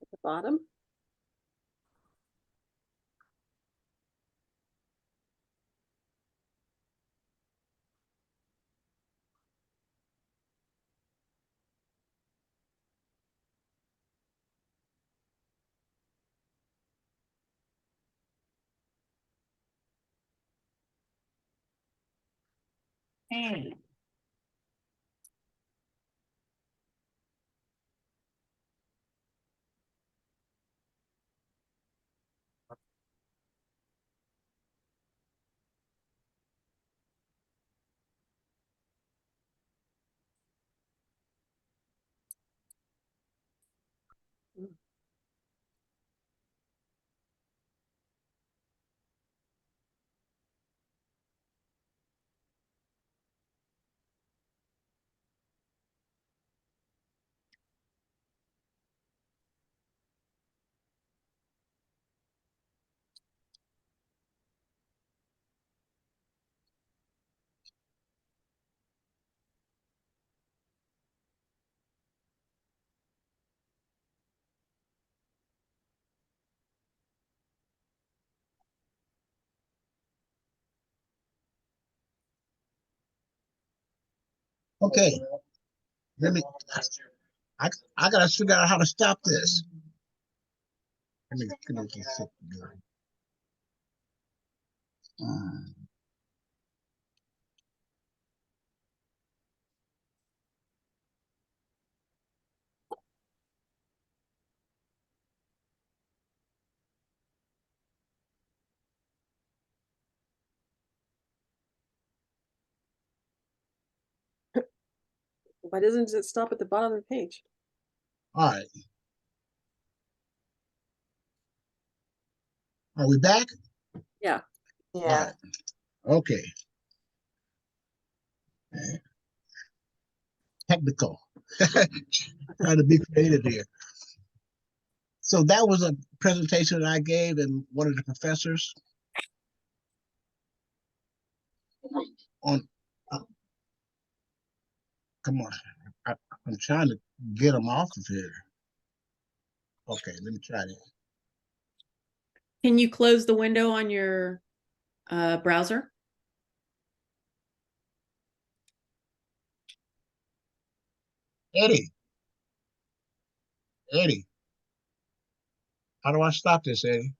at the bottom. Hey. Okay, let me. I gotta figure out how to stop this. Let me just sit there. Why doesn't it stop at the bottom of the page? All right. Are we back? Yeah. All Yeah. right. Okay. Technical. Trying to be creative here. So that was a presentation that I gave and one of the professors on. Come on, I'm trying to get them off of here. Okay, let me try this. Can you close the window on your browser? Eddie, how do I stop this, Eddie?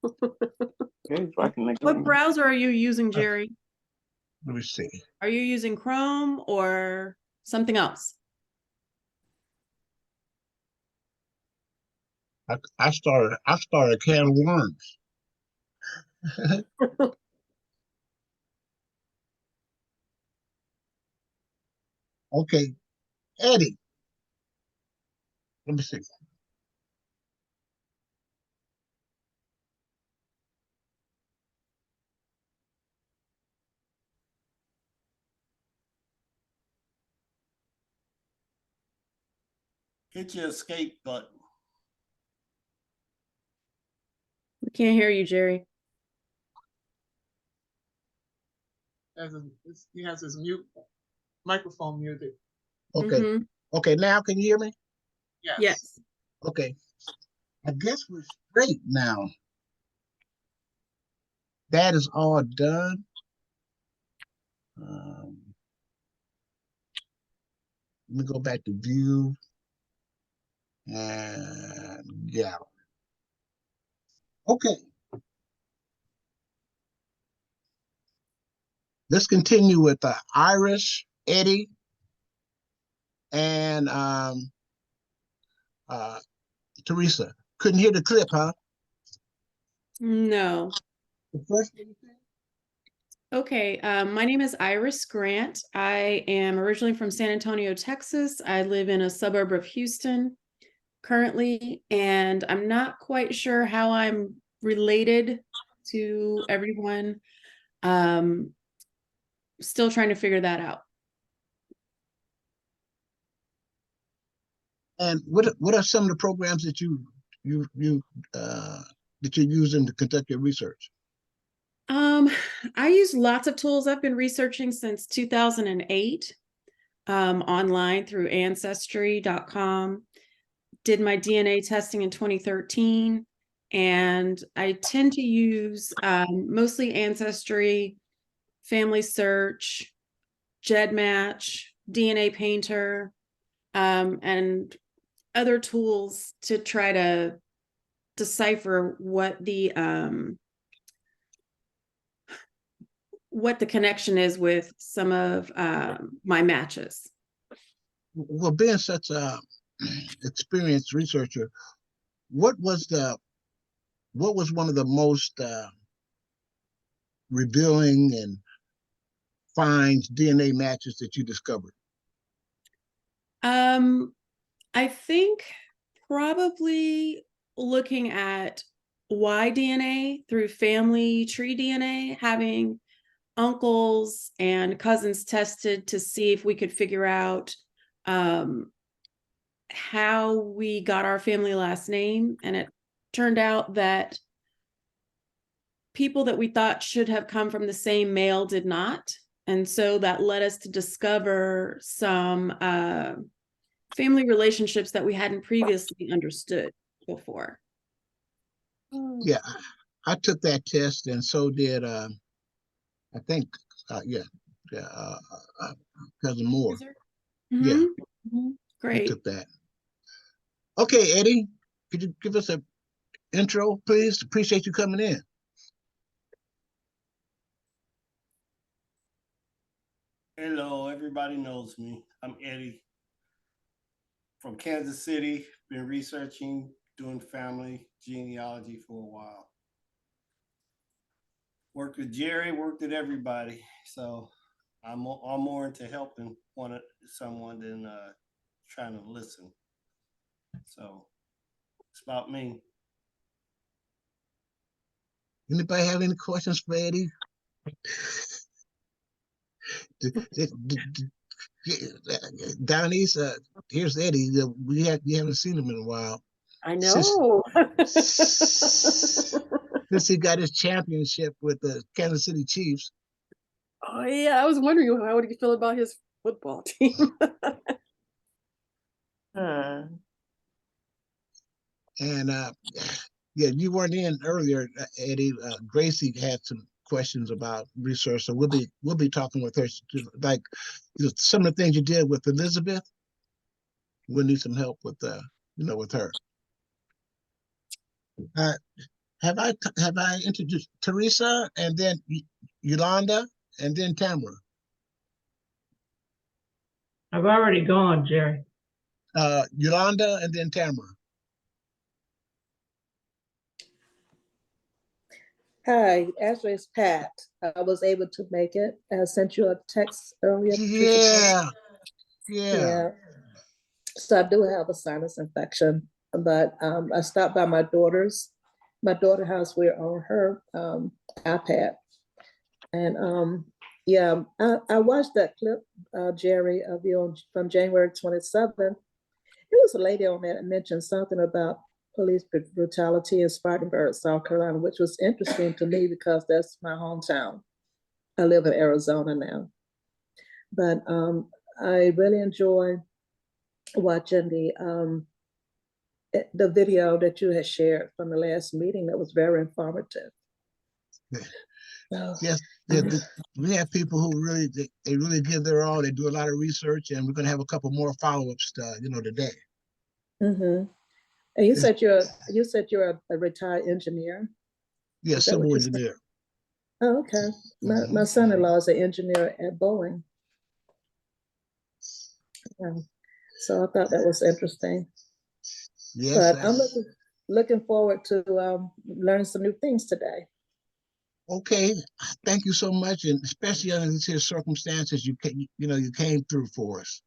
Okay, so I can make What browser are you using, Jerry? Let me see. Are you using Chrome or something else? I started a can of worms. Okay, Eddie. Let me see. Hit your escape button. We can't hear you, Jerry. He has his microphone muted. Okay. Mhm. Okay, now can you hear me? Yes. Yes. Okay. I guess we're straight now. That is all done. Let me go back to view and yeah. Okay. Let's continue with Iris, Eddie, and Teresa. Couldn't hear the clip, huh? No. The first one you said? Okay, my name is Iris Grant. I am originally from San Antonio, Texas. I live in a suburb of Houston currently, and I'm not quite sure how I'm related to everyone. Still trying to figure that out. And what are some of the programs that you that you're using to conduct your research? I use lots of tools. I've been researching since 2008, online through ancestry.com. Did my DNA testing in 2013, and I tend to use mostly Ancestry, Family Search, GEDmatch, DNA Painter, and other tools to try to decipher what the connection is with some of my matches. Well, being such a experienced researcher, what was one of the most revealing and finds DNA matches that you discovered? I think probably looking at Y DNA through family tree DNA, having uncles and cousins tested to see if we could figure out how we got our family last name. And it turned out that people that we thought should have come from the same male did not. And so that led us to discover some family relationships that we hadn't previously understood before. Yeah, I took that test, and so did I think cousin Moore. Mm-hmm. Yeah, mm-hmm. Great. he took that. Okay, Eddie, could you give us an intro, please? Appreciate you coming in. Hello, everybody knows me. I'm Eddie from Kansas City. Been researching, doing family genealogy for a while. Worked with Jerry, worked with everybody. So I'm more into helping someone than trying to listen. So it's about me. Anybody have any questions for Eddie? Donise, here's Eddie. We haven't seen him in a while. I know. Since he got his championship with the Kansas City Chiefs. Oh yeah, I was wondering how would he feel about his football team. And yeah, you weren't in earlier, Eddie. Gracie had some questions about research, so we'll be talking with her. Like some of the things you did with Elizabeth, we'll need some help with with her. Have I introduced Teresa and then Yolanda and then Tamara? I've already gone, Jerry. Yolanda and then Tamara. Hi, actually it's Pat. I was able to make it. I sent you a text earlier. Yeah. So I do have a sinus infection, but I stopped by my daughter's house. We're on her iPad. And yeah, I watched that clip, Jerry, of you from January 27th. There was a lady on there that mentioned something about police brutality in Spartanburg, South Carolina, which was interesting to me because that's my hometown. I live in Arizona now. But I really enjoy watching the video that you had shared from the last meeting. That was very informative. Yes, we have people who really they really give their all. They do a lot of research, and we're going to have a couple more follow-ups, today. Mm-hmm. And you said you're a retired engineer. Yeah, civil engineer. Oh, okay. My son-in-law is an engineer at Boeing. Yeah. So I thought that was interesting. Yes, but I'm looking forward to learning some new things today. Okay, thank you so much, and especially under these here circumstances, you came through for us.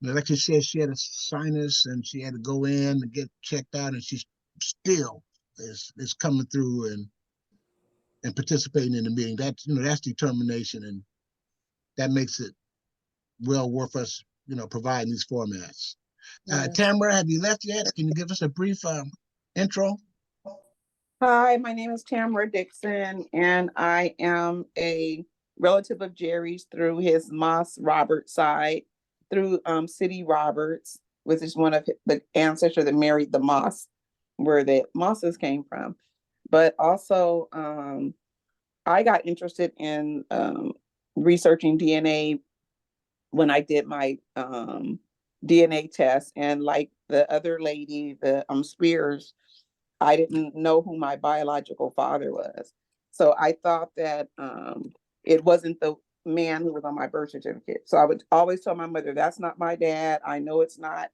Like you said, she had a sinus and she had to go in and get checked out, and she still is coming through and participating in the meeting. That's determination, and that makes it well worth us, providing these formats. Yes. Tamara, have you left yet? Can you give us a brief intro? Hi, my name is Tamara Dixon, and I am a relative of Jerry's through his Moss Roberts side, through City Roberts, which is one of the ancestors that married the Moss, where the Mosses came from. But also, I got interested in researching DNA when I did my DNA test, and like the other lady, the Spears, I didn't know who my biological father was. So I thought that it wasn't the man who was on my birth certificate. So I would always tell my mother, that's not my dad. I know it's not.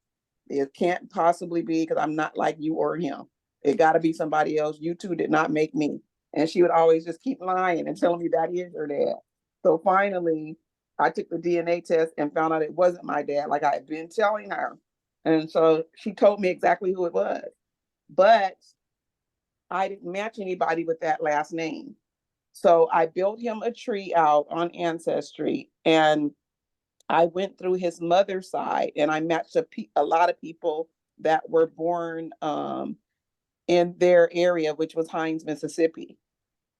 It can't possibly be, because I'm not like you or him. It got to be somebody else. You two did not make me. And she would always just keep lying and telling me that is her dad. So finally, I took the DNA test and found out it wasn't my dad, like I had been telling her. And so she told me exactly who it was. But I didn't match anybody with that last name. So I built him a tree out on Ancestry, and I went through his mother's side, and I matched a lot of people that were born in their area, which was Hines, Mississippi.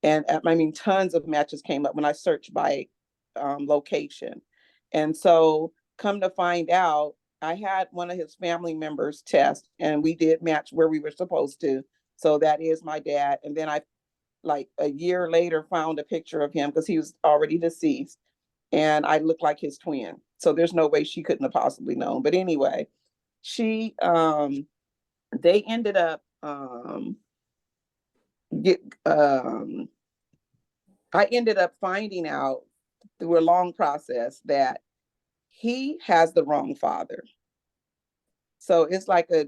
And I mean, tons of matches came up when I searched by location. And so come to find out, I had one of his family members test, and we did match where we were supposed to. So that is my dad. And then I, like a year later, found a picture of him because he was already deceased, and I looked like his twin. So there's no way she couldn't have possibly known. But anyway, they ended up I ended up finding out through a long process that he has the wrong father. So it's like a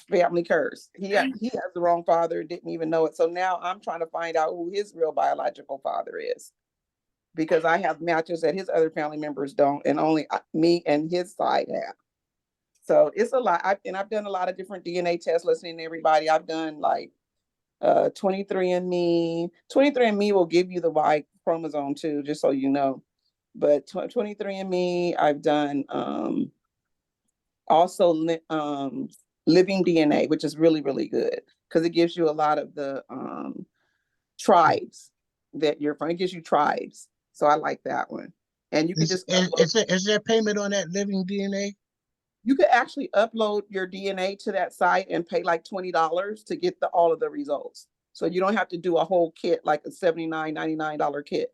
family curse. He has the wrong father, didn't even know it. So now I'm trying to find out who his real biological father is, because I have matches that his other family members don't, and only me and his side have. So it's a lot. I've done a lot of different DNA tests, listening to everybody. I've done like 23andMe. 23andMe will give you the Y chromosome too, just so you know. But 23andMe, I've done also living DNA, which is really, really good because it gives you a lot of the tribes that you're from. It gives you tribes. So I like that one. And you can just is there payment on that living DNA? You could actually upload your DNA to that site and pay like $20 to get all of the results. So you don't have to do a whole kit, like a $79, $99 kit.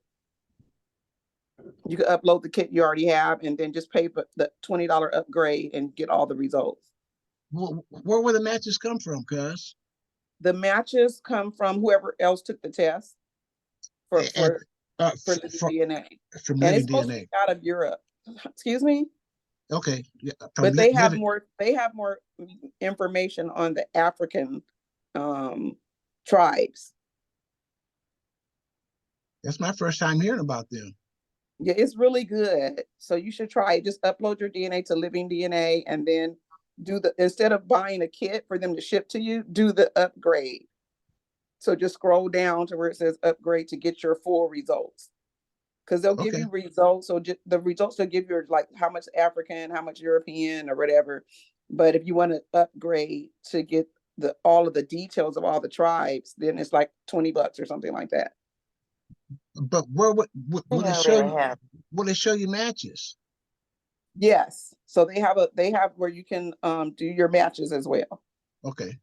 You can upload the kit you already have and then just pay the $20 upgrade and get all the results. Where will the matches come from, cuz? The matches come from whoever else took the test for living DNA. From and it's living supposed DNA. to be out of Europe. Excuse me? Okay. Yeah, but they have more information on the African tribes. That's my first time hearing about them. Yeah, it's really good. So you should try it. Just upload your DNA to Living DNA, and then instead of buying a kit for them to ship to you, do the upgrade. So just scroll down to where it says upgrade to get your full results. Because they'll give you results. So the results they'll give you are like how much African, how much European, or whatever. But if you want to upgrade to get all of the details of all the tribes, then it's like $20 or something like that. But where will it show you? Will it show you matches? Yes. So they have where you can do your matches as well. Okay.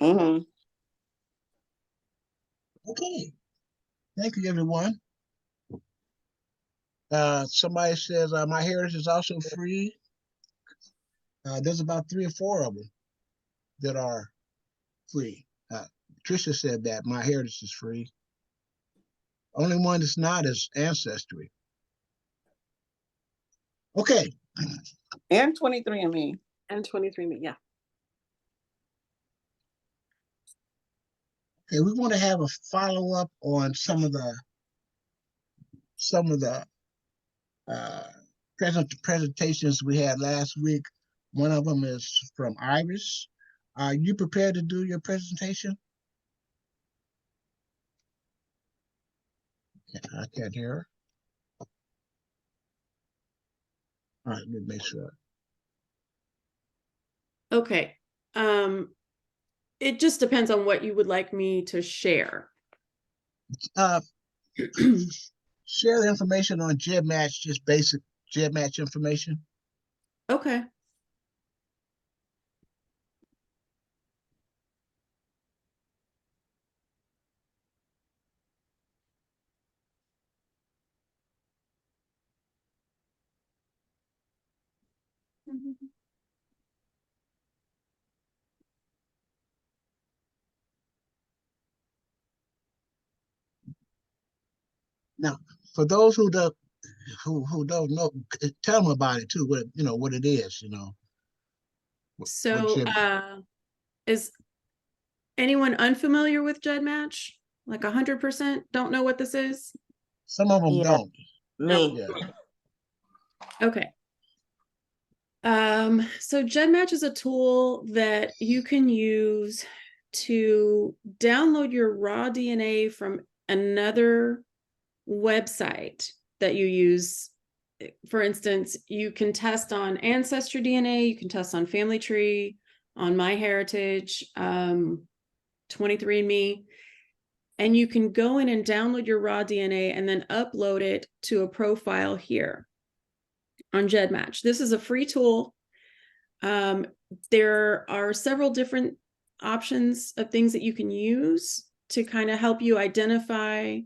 Mm-hmm. Okay. Thank you, everyone. Somebody says my heritage is also free. There's about 3 or 4 of them that are free. Tricia said that my heritage is free. Only one that's not is Ancestry. Okay. And 23andMe. And 23andMe, yeah. Okay, we want to have a follow-up on some of the presentations we had last week. One of them is from Iris. Are you prepared to do your presentation? I can't hear her. All right, let me make sure. Okay. It just depends on what you would like me to share. Share the information on GEDmatch, just basic GEDmatch information. Okay. Now, for those who don't know, tell them about it too. What it is. So, is anyone unfamiliar with GEDmatch? Like 100% don't know what this is? Some of them don't. Me. Yeah. Okay. So GEDmatch is a tool that you can use to download your raw DNA from another website that you use. For instance, you can test on Ancestry DNA, you can test on Family Tree, on MyHeritage, 23andMe, and you can go in and download your raw DNA and then upload it to a profile here on GEDmatch. This is a free tool. There are several different options of things that you can use to kind of help you identify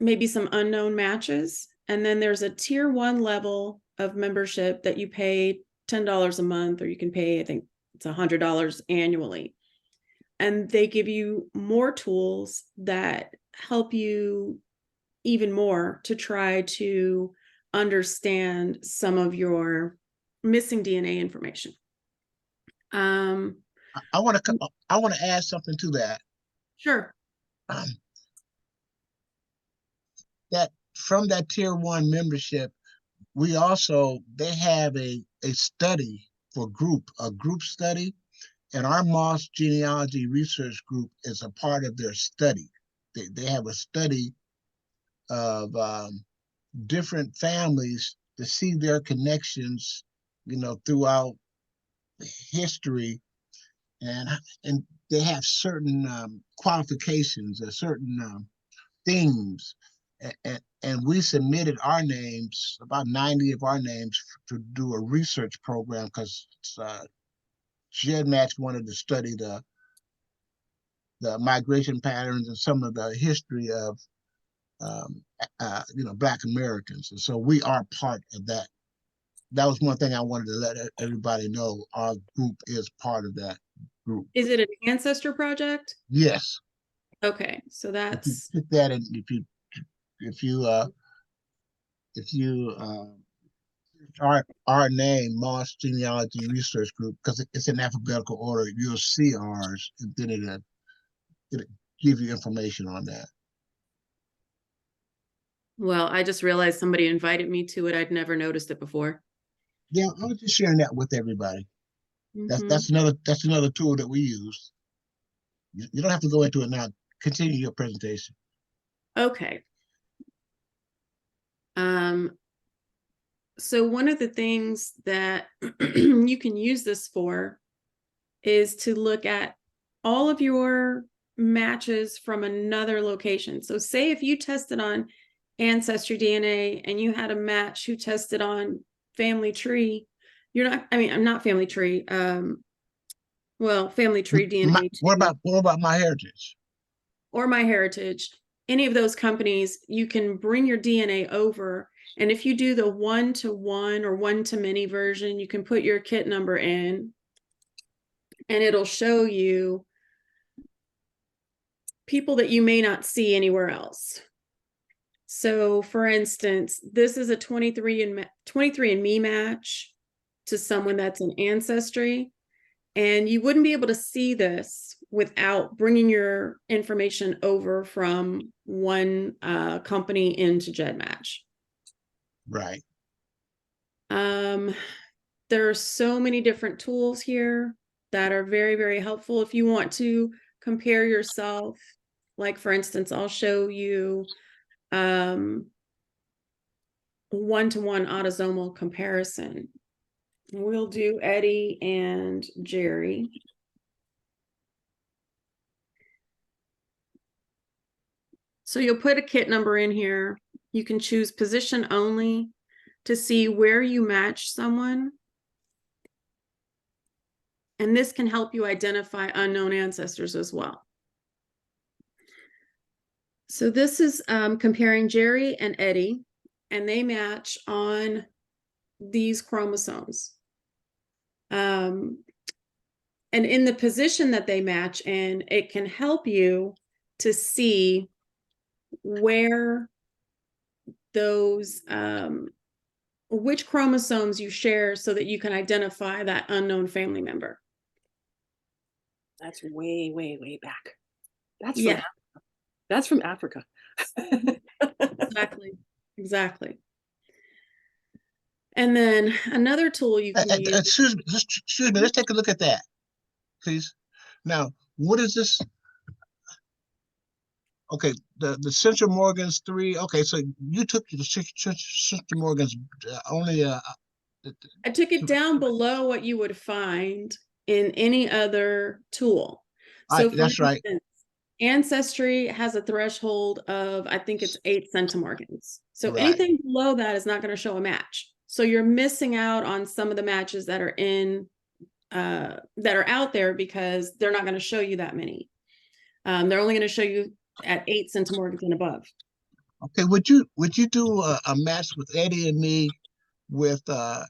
maybe some unknown matches. And then there's a tier 1 level of membership that you pay $10 a month, or you can pay, I think it's $100 annually. And they give you more tools that help you even more to try to understand some of your missing DNA information. I want to add something to that. Sure. That from that tier 1 membership, they have a study for a group study, and our Moss Genealogy Research Group is a part of their study. They have a study of different families to see their connections, throughout history, and they have certain qualifications or certain themes, and we submitted our names, about 90 of our names, to do a research program because GEDmatch wanted to study the migration patterns and some of the history of Black Americans, and so we are part of that. That was one thing I wanted to let everybody know. Our group is part of that group. Is it an ancestor project? Yes. Okay, so that's put that in. If you our name, Moss Genealogy Research Group, because it's in alphabetical order, you'll see ours, and then it'll give you information on that. Well, I just realized somebody invited me to it. I'd never noticed it before. Yeah, I was just sharing that with everybody. That's another tool that we use. You don't have to go into it now. Continue your presentation. Okay. So one of the things that you can use this for is to look at all of your matches from another location. So say if you tested on Ancestry DNA and you had a match who tested on Family Tree, I'm not Family Tree, Family Tree DNA. What about MyHeritage? Or MyHeritage. Any of those companies, you can bring your DNA over, and if you do the 1-to-1 or 1-to-many version, you can put your kit number in, and it'll show you people that you may not see anywhere else. So for instance, this is a 23andMe match to someone that's an Ancestry, and you wouldn't be able to see this without bringing your information over from one company into GEDmatch. Right. There are so many different tools here that are very, very helpful if you want to compare yourself. Like, for instance, I'll show you one-to-one autosomal comparison. We'll do Eddie and Jerry. So you'll put a kit number in here. You can choose position only to see where you match someone. And this can help you identify unknown ancestors as well. So this is comparing Jerry and Eddie, and they match on these chromosomes. And in the position that they match in, it can help you to see where those, which chromosomes you share so that you can identify that unknown family member. That's way, way, way back. That's Yeah. That's from Africa. Exactly. And then another tool you can use. Excuse me, let's take a look at that, please. Now, what is this? Okay, the Central Morgan's 3. Okay, so you took the Central Morgan's only. I took it down below what you would find in any other tool. So that's right. Ancestry has a threshold of, I think it's 8 centimorgans. So Right. anything below that is not going to show a match. So you're missing out on some of the matches that are that are out there because they're not going to show you that many. They're only going to show you at 8 centimorgans and above. Okay, would you do a match with Eddie and me with 8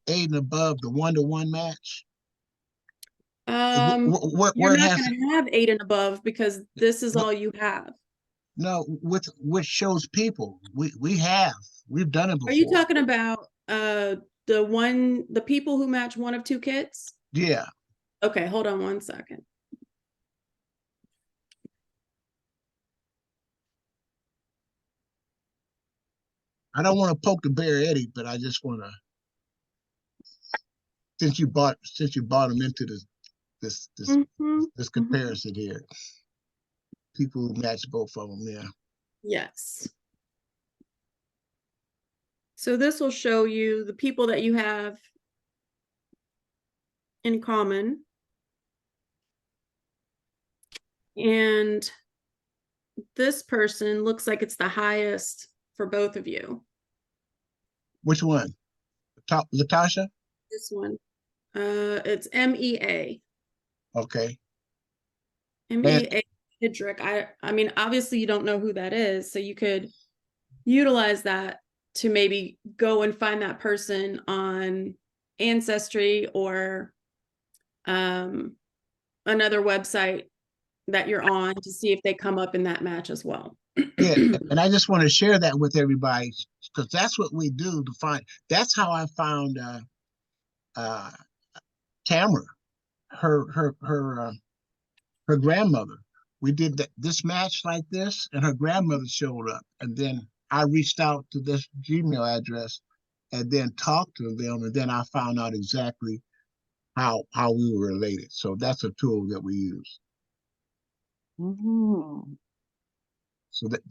and above, the 1-to-1 match? You're Where not going to have 8 and above because this is all you have. No, with which shows people we've done it before. Are you talking about the people who match one of 2 kits? Yeah. Okay, hold on one second. I don't want to poke the bear, Eddie, but I just want to, since you bought him into this comparison here, people who match both of them, yeah. Yes. So this will show you the people that you have in common. And this person looks like it's the highest for both of you. Which one? Latasha? This one. It's MEA. Okay. MEA Hidrick. I mean, obviously you don't know who that is, so you could utilize that to maybe go and find that person on Ancestry or another website that you're on to see if they come up in that match as well. Yeah, and I just want to share that with everybody because that's what we do to find. That's how I found Tamara, her grandmother. We did this match like this, and her grandmother showed up, and then I reached out to this Gmail address, and then talked to them, and then I found out exactly how we were related. So that's a tool that we use. Mm-hmm.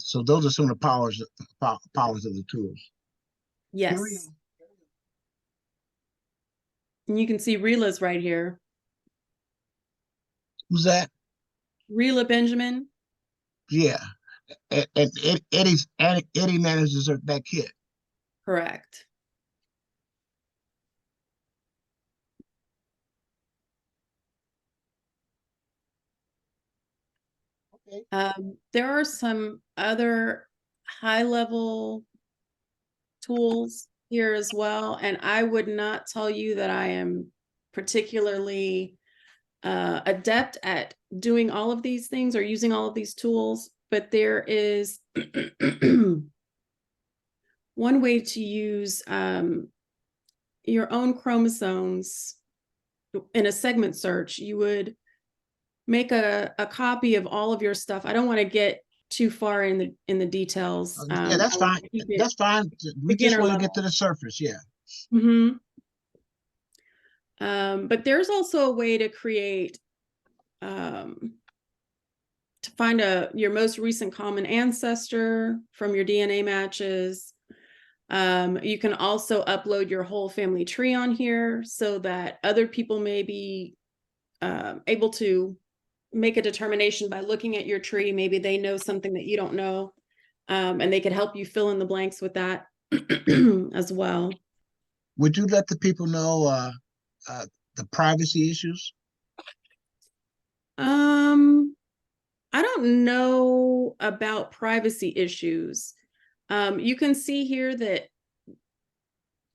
So those are some of the powers of the tools. Yes. And you can see Rila's right here. Who's that? Rila Benjamin. Yeah, and Eddie manages that kit. Correct. Okay. There are some other high-level tools here as well, and I would not tell you that I am particularly adept at doing all of these things or using all of these tools, but there is one way to use your own chromosomes in a segment search. You would make a copy of all of your stuff. I don't want to get too far in the details. Yeah, that's I wanna fine. keep it That's fine. We just beginner want to level. get to the surface. Yeah. Mm-hmm. But there's also a way to create, to find your most recent common ancestor from your DNA matches. You can also upload your whole family tree on here so that other people may be able to make a determination by looking at your tree. Maybe they know something that you don't know, and they could help you fill in the blanks with that as well. Would you let the people know the privacy issues? I don't know about privacy issues. You can see here that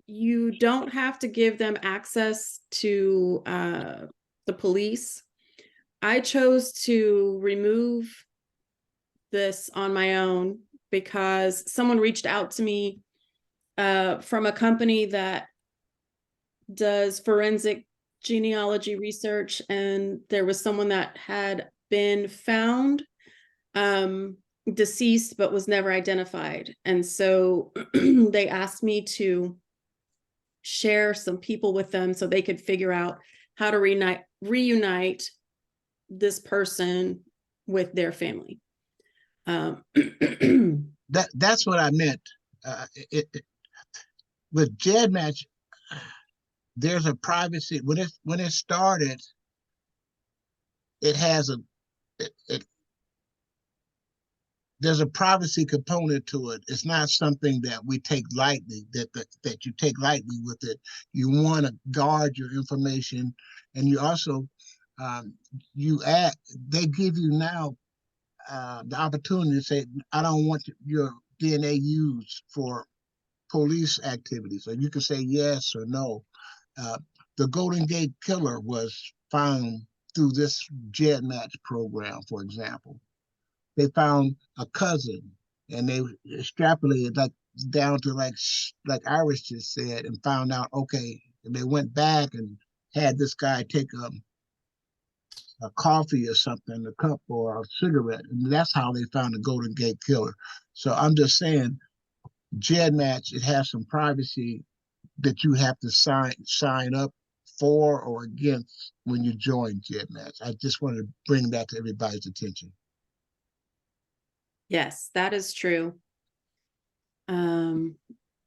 you don't have to give them access to the police. I chose to remove this on my own because someone reached out to me from a company that does forensic genealogy research, and there was someone that had been found deceased but was never identified. And so they asked me to share some people with them so they could figure out how to reunite this person with their family. That's what I meant. With GEDmatch, there's a privacy when it started. It has there's a privacy component to it. It's not something that we take lightly. That you take lightly with it. You want to guard your information, and you also They give you now the opportunity to say, I don't want your DNA used for police activities, or you can say yes or no. The Golden Gate Killer was found through this GEDmatch program, for example. They found a cousin, and they extrapolated like down to like Iris just said, and found out, okay, and they went back and had this guy take a coffee or something, a cup or a cigarette, and that's how they found the Golden Gate Killer. So I'm just saying, GEDmatch, it has some privacy that you have to sign up for or against when you join GEDmatch. I just wanted to bring that to everybody's attention. Yes, that is true. Iris,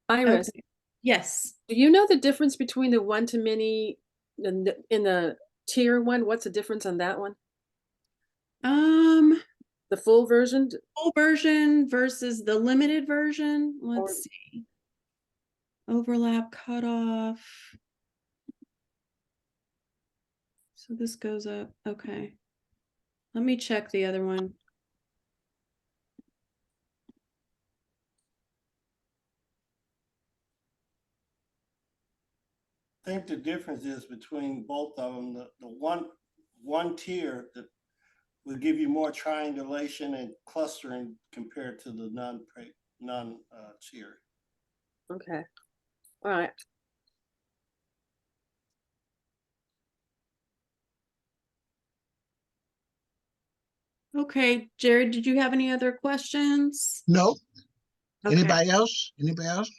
Okay. Yes. do you know the difference between the one-to-many in the tier one? What's the difference on that one? The full version? Full version versus the limited version. Let's see. Overlap cutoff. So this goes up. Okay. Let me check the other one. I think the difference is between both of them. The one tier that will give you more triangulation and clustering compared to the non tier. Okay. All right. Okay, Jared, did you have any other questions? No. Okay. Anybody else? Anybody else?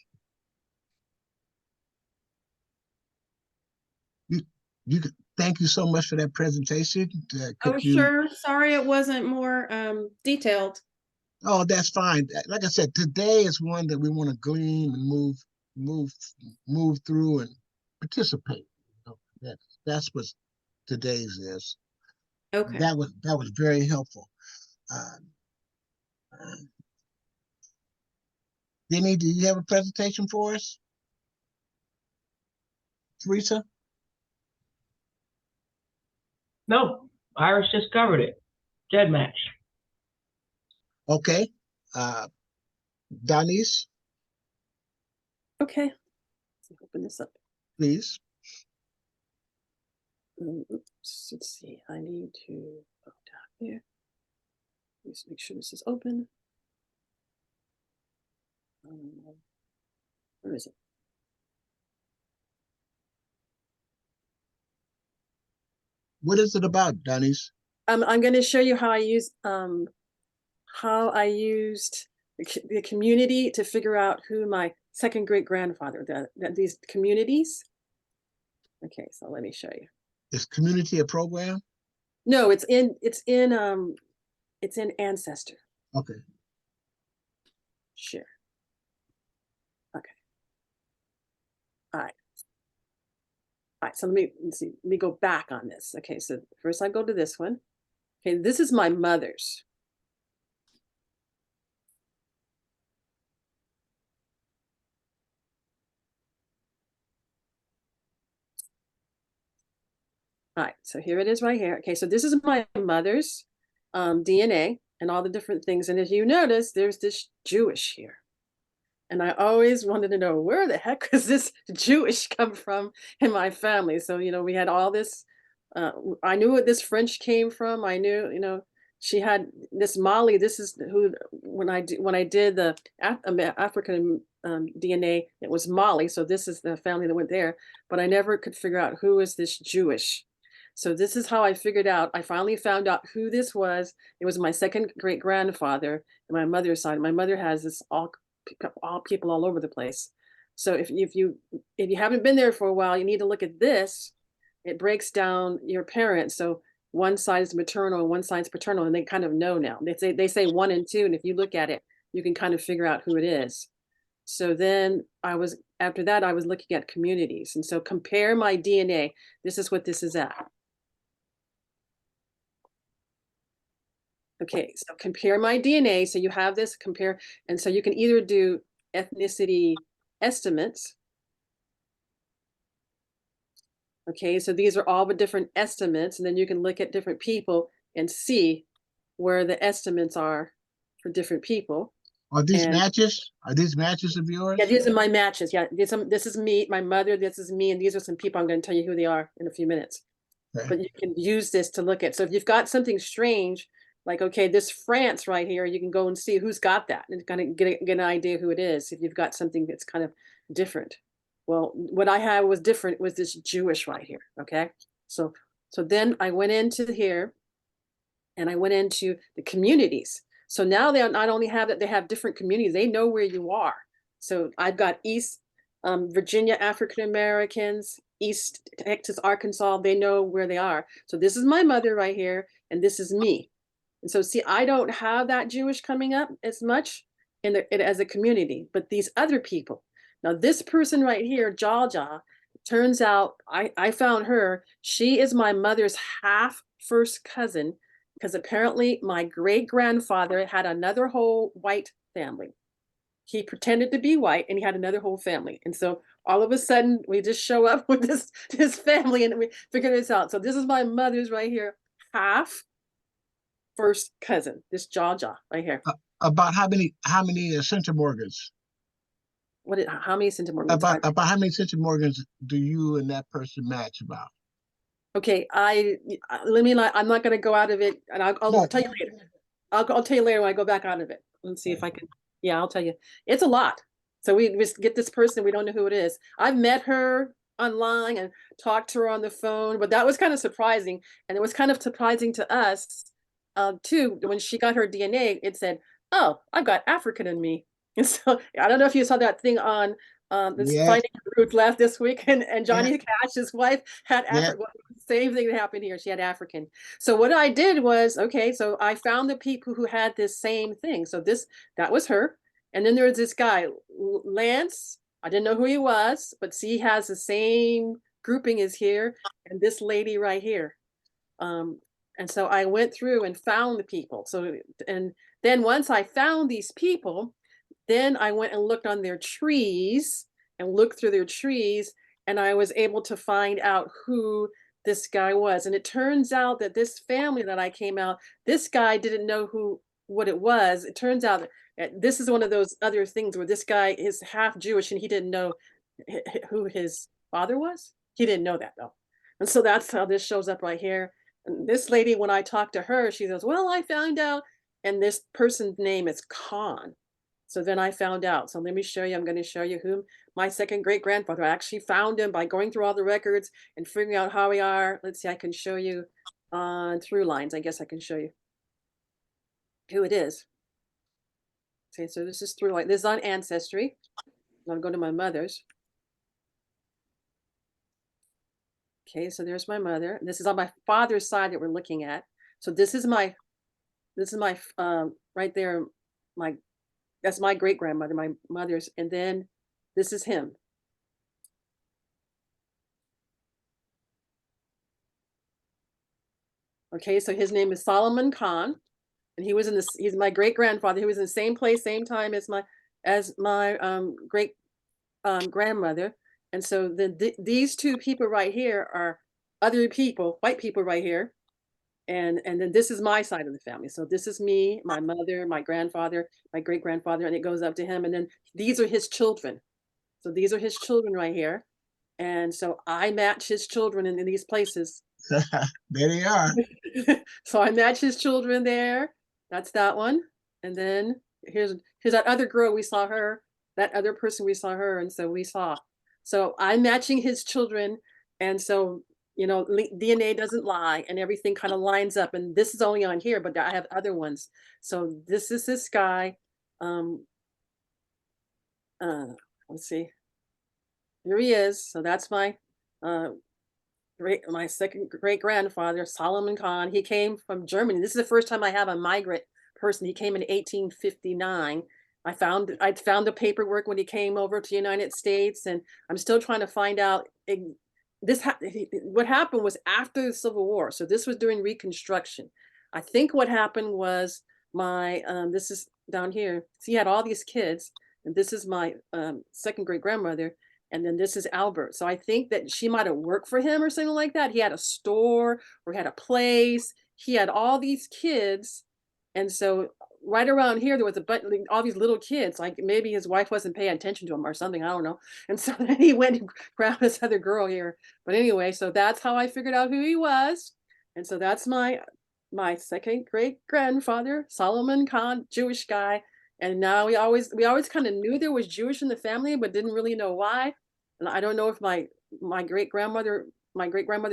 You thank you so much for that presentation. Oh, sure. Sorry it wasn't more detailed. Oh, that's fine. Like I said, today is one that we want to glean and move through and participate. That's what today's is. Okay. That was very helpful. Denny, do you have a presentation for us? Teresa? No, Iris just covered it. GEDmatch. Okay. Donise, Okay. Let's open this up. please. Oops, let's see. I need to go down here. Let's make sure this is open. Where is it? What is it about, Donise? I'm going to show you how I used the community to figure out who my second great grandfather, these communities. Okay, so let me show you. Is community a program? No, it's in Ancestor. Okay. Share. Okay. All right. All right, so let me go back on this. Okay, so first I go to this one. Okay, this is my mother's. All right, so here it is right here. Okay, so this is my mother's DNA and all the different things. And as you notice, there's this Jewish here. And I always wanted to know, where the heck does this Jewish come from in my family? So, you know, we had all this, I knew what this French came from. I knew, you know, she had this Mali. This is who, when I did the African DNA, it was Mali. So this is the family that went there, but I never could figure out who is this Jewish. So this is how I figured out. I finally found out who this was. It was my second great grandfather on my mother's side. My mother has this all people all over the place. So if you haven't been there for a while, you need to look at this. It breaks down your parents. So one side is maternal, one side is paternal, and they kind of know now. They say 1 and 2, and if you look at it, you can kind of figure out who it is. So then after that, I was looking at communities. And so compare my DNA. This is what this is at. Okay, so compare my DNA. So you have this compare, and so you can either do ethnicity estimates. Okay, so these are all the different estimates, and then you can look at different people and see where the estimates are for different people. Are these matches? Are these matches of yours? Yeah, these are my matches. Yeah, this is me, my mother, this is me, and these are some people. I'm going to tell you who they are in a few minutes. Okay. But you can use this to look at. So if you've got something strange, like, okay, this France right here, you can go and see who's got that and kind of get an idea who it is if you've got something that's kind of different. Well, what I had was different was this Jewish right here, okay? So then I went into here and I went into the communities. So now they not only have that, they have different communities. They know where you are. So I've got East Virginia African Americans, East Texas, Arkansas, they know where they are. So this is my mother right here, and this is me. And so see, I don't have that Jewish coming up as much as a community, but these other people. Now this person right here, Jaja, turns out I found her. She is my mother's half first cousin, because apparently my great grandfather had another whole white family. He pretended to be white and he had another whole family. And so all of a sudden we just show up with this family and we figure this out. So this is my mother's right here, half first cousin, this Jaja right here. About how many centimorgans? How many centimorgans? About how many centimorgans do you and that person match about? Okay, I'm not going to go out of it, and I'll tell you later. I'll tell you later when I go back out of it. Let's see if I can. Yeah, I'll tell you. It's a lot. So we just get this person, we don't know who it is. I've met her online and talked to her on the phone, but that was kind of surprising. And it was kind of surprising to us too. When she got her DNA, it said, "Oh, I've got African in me." And so I don't know if you saw that thing on this Finding Ruth last this week, and Johnny Cash, his wife, had African. Same thing that happened here. She had African. So what I did was, okay, so I found the people who had this same thing. So that was her. And then there was this guy, Lance. I didn't know who he was, but see, he has the same grouping as here, and this lady right here. And so I went through and found the people. So, and then once I found these people, then I went and looked on their trees and looked through their trees, and I was able to find out who this guy was. And it turns out that this family that I came out, this guy didn't know what it was. It turns out that this is one of those other things where this guy is half Jewish and he didn't know who his father was. He didn't know that though. And so that's how this shows up right here. And this lady, when I talked to her, she goes, "Well, I found out," and this person's name is Khan. So then I found out. So let me show you. I'm going to show you who my second great grandfather. I actually found him by going through all the records and figuring out how we are. Let's see, I can show you through lines. I guess I can show you who it is. Okay, so this is through line. This is on Ancestry. I'm gonna go to my mother's. Okay, so there's my mother. This is on my father's side that we're looking at. So this is my right there, that's my great grandmother, my mother's, and then this is him. Okay, so his name is Solomon Khan, and he was in this. He's my great grandfather. He was in the same place, same time as my great grandmother. And so these two people right here are other people, white people right here. And then this is my side of the family. So this is me, my mother, my grandfather, my great grandfather, and it goes up to him. And then these are his children. So these are his children right here. And so I match his children in these places. There they are. So I match his children there. That's that one. And then here's that other girl, we saw her, that other person, we saw her. And so we saw. So I'm matching his children. And so, you know, DNA doesn't lie and everything kind of lines up. And this is only on here, but I have other ones. So this is this guy. Let's see. Here he is. So that's my my second great grandfather, Solomon Khan. He came from Germany. This is the first time I have a migrant person. He came in 1859. I found the paperwork when he came over to the United States, and I'm still trying to find out what happened was after the Civil War. So this was during Reconstruction. I think what happened was this is down here. So he had all these kids, and this is my second great grandmother. And then this is Albert. So I think that she might have worked for him or something like that. He had a store or had a place. He had all these kids. And so right around here, there was all these little kids, like maybe his wife wasn't paying attention to him or something. I don't know. And so then he went and grabbed this other girl here. But anyway, so that's how I figured out who he was. And so that's my second great grandfather, Solomon Khan, Jewish guy. And now we always kind of knew there was Jewish in the family, but didn't really know why. And I don't know if my great grandmother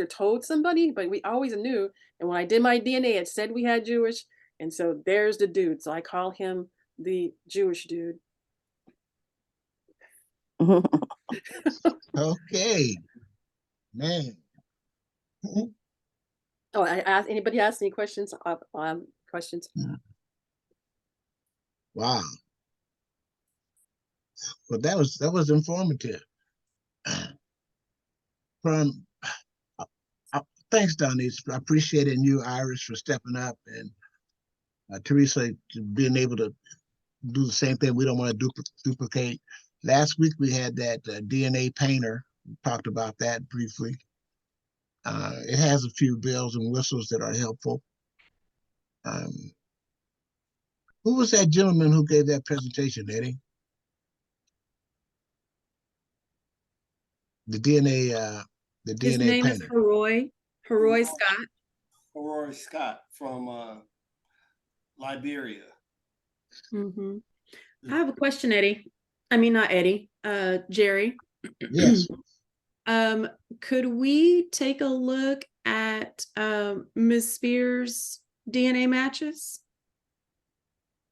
told somebody, but we always knew. And when I did my DNA, it said we had Jewish. And so there's the dude. So I call him the Jewish dude. Okay, man. Oh, anybody ask any questions? Questions? Wow. Well, that was informative. Thanks, Donise. I appreciate it, and you, Iris, for stepping up, and Teresa being able to do the same thing. We don't want to duplicate. Last week we had that DNA painter. We talked about that briefly. It has a few bells and whistles that are helpful. Who was that gentleman who gave that presentation, Eddie? The DNA His name painter. is Haroy Scott. Haroy Scott from Liberia. Mm-hmm. I have a question, Eddie. I mean, not Eddie, Jerry. Yes. Could we take a look at Ms. Spears' DNA matches?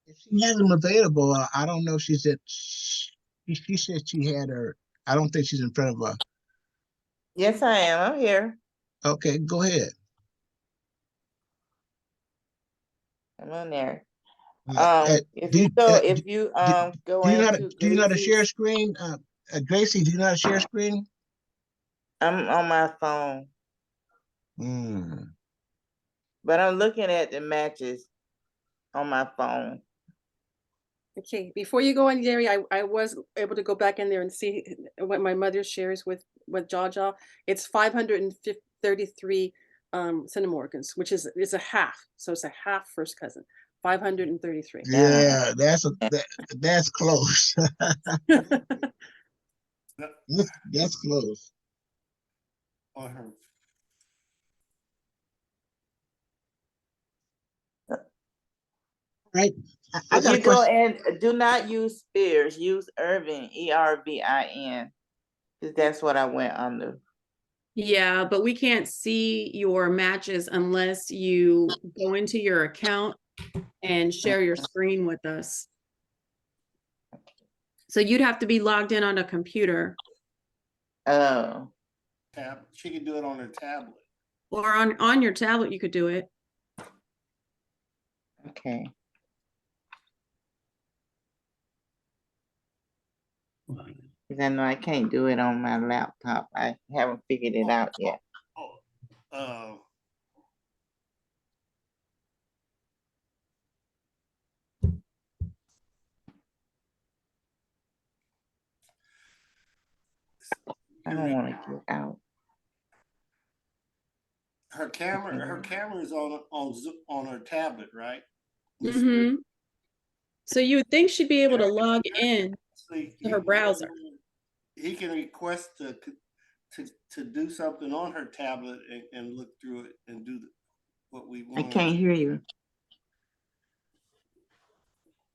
If she has them available, I don't know if she's at. She said she had her. I don't think she's in front of her. Yes, I am. I'm here. Okay, go ahead. I'm on there. Do you know how to share screen? Gracie, do you know how to share screen? I'm on my phone. But I'm looking at the matches on my phone. Okay, before you go on, Jerry, I was able to go back in there and see what my mother shares with Jaja. It's 533 centimorgans, which is a half. So it's a half first cousin. 533. Yeah, that's close. That's close. Right. If you go and do not use Spears, use Irvin, Ervin, because that's what I went under. Yeah, but we can't see your matches unless you go into your account and share your screen with us. So you'd have to be logged in on a computer Oh, She could do it on her tablet. or on your tablet, you could do it. okay. Because I know I can't do it on my laptop. I haven't figured it out yet. Oh, I don't want to get out. her camera is on her tablet, right? Mm-hmm. So you would think she'd be able to log in to her browser. He can request to do something on her tablet and look through it and do what we I want. can't hear you.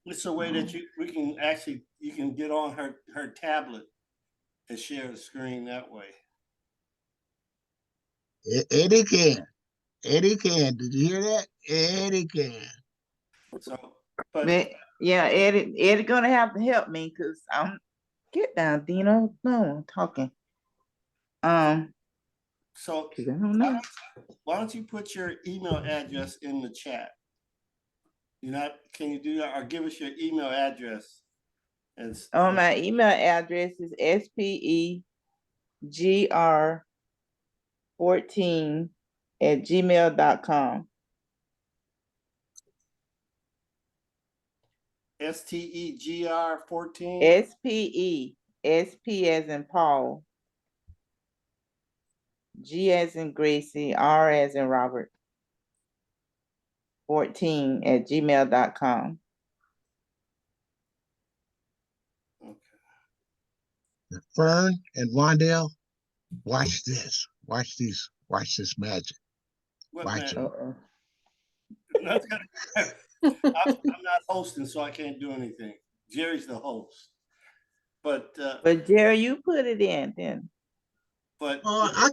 It's a way that you can get on her tablet and share the screen that way. Eddie can. Eddie can. Did you hear that? Eddie can. So, but yeah, Eddie gonna have to help me because I'm get down, Dino. No, I'm talking. So I don't know. why don't you put your email address in the chat? Can you do that or give us your email address? My email address is spegr14@gmail.com. STEGR14? SP as in Paul, G as in Gracie, R as in Robert, 14@gmail.com. Fern and Wandale, watch this. Watch these. Watch this magic. Watch it. I'm not hosting, so I can't do anything. Jerry's the host. But Jerry, you put it in then. But I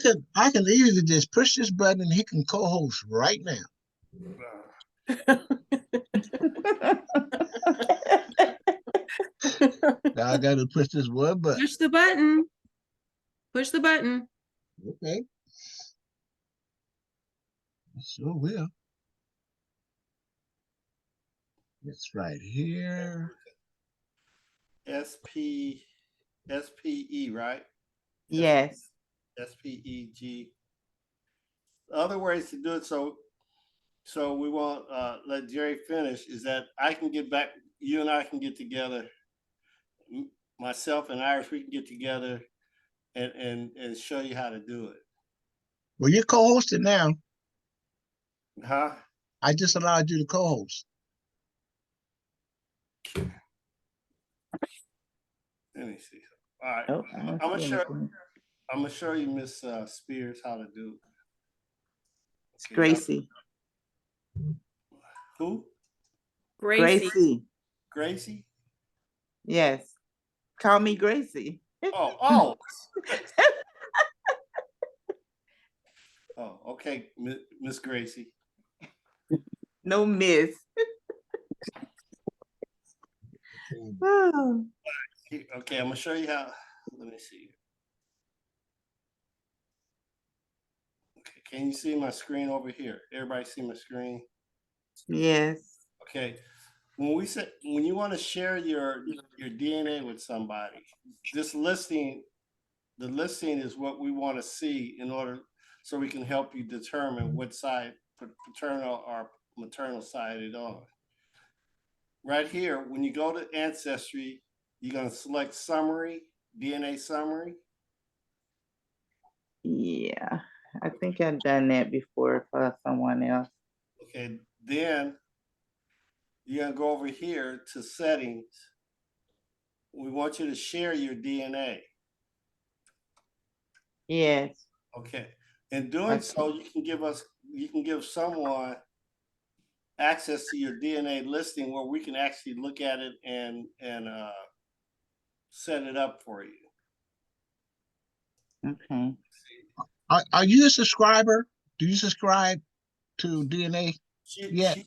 can easily just push this button and he can co-host right now. Now I got to push this one button. Push the button. Push the button. Okay. Sure will. It's right here. SPE, right? Yes. SPEG. Other ways to do it, so we won't let Jerry finish, is that I can get back, you and I can get together, myself and Iris, we can get together and show you how to do it. Well, you're co-hosting now. Huh? I just allowed you to co-host. Let me see. All right. Oh, I'm gonna show you Miss Spears how to do it. It's Gracie. Who? Gracie. Gracie? Yes. Call me Gracie. Oh. Oh, okay, Miss Gracie. No miss. Oh. Okay, I'm gonna show you how. Let me see. Okay, can you see my screen over here? Everybody see my screen? Yes. Okay. When you want to share your DNA with somebody, the listing is what we want to see in order so we can help you determine what side, paternal or maternal side it on. Right here, when you go to Ancestry, you're going to select Summary, DNA Summary. Yeah, I think I've done that before for someone else. Okay, then you're going to go over here to Settings. We want you to share your DNA. Yes. Okay. In doing so, you can give someone access to your DNA listing where we can actually look at it and set it up for you. Okay. Are you a subscriber? Do you subscribe to DNA yet? All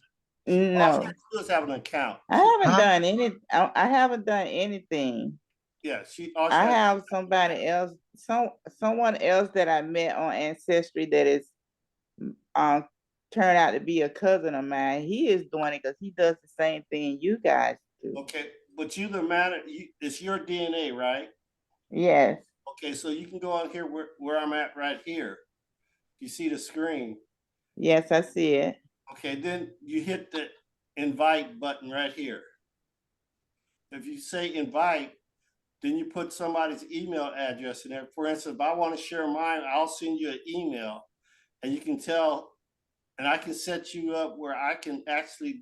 she No, has to do is have an account. I haven't Huh? done any. I haven't done anything. Yeah, all she I has have somebody else, someone else that I met on Ancestry that is turned out to be a cousin of mine. He is doing it because he does the same thing you guys do. okay, but you the man, it's your DNA, right? Yes. Okay, so you can go on here where I'm at right here. You see the screen. Yes, I see it. Okay, then you hit the invite button right here. If you say invite, then you put somebody's email address in there. For instance, if I want to share mine, I'll send you an email and you can tell, and I can set you up where I can actually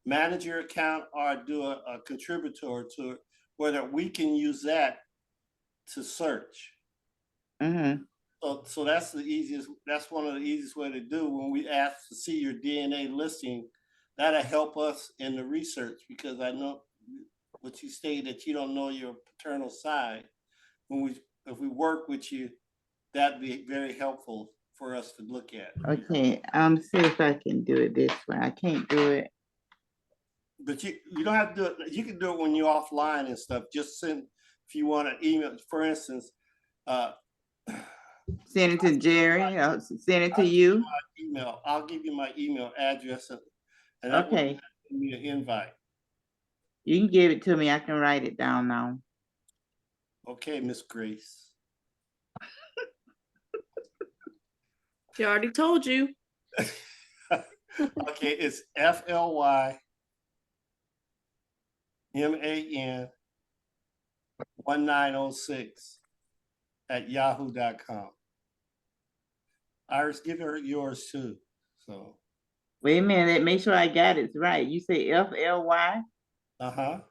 manage your account or do a contributor to it, whether we can use that to search. Mm-hmm. So that's one of the easiest way to do when we ask to see your DNA listing. That'll help us in the research because I know what you stated that you don't know your paternal side. If we work with you, that'd be very helpful for us to look at. Okay, see if I can do it this way. I can't do it. But you don't have to do it. You can do it when you're offline and stuff. Just send if you want to email. For instance, send it to Jerry. Or send it to you. Email. I'll give you my email address, and that Okay. will send me an invite. You can give it to me. I can write it down now. Okay, Miss Grace. She already told you. Okay, it's FLYMAN1906 @yahoo.com. Iris, give her yours too. So. Wait a minute. Make sure I got it right. You say FLY? MAN.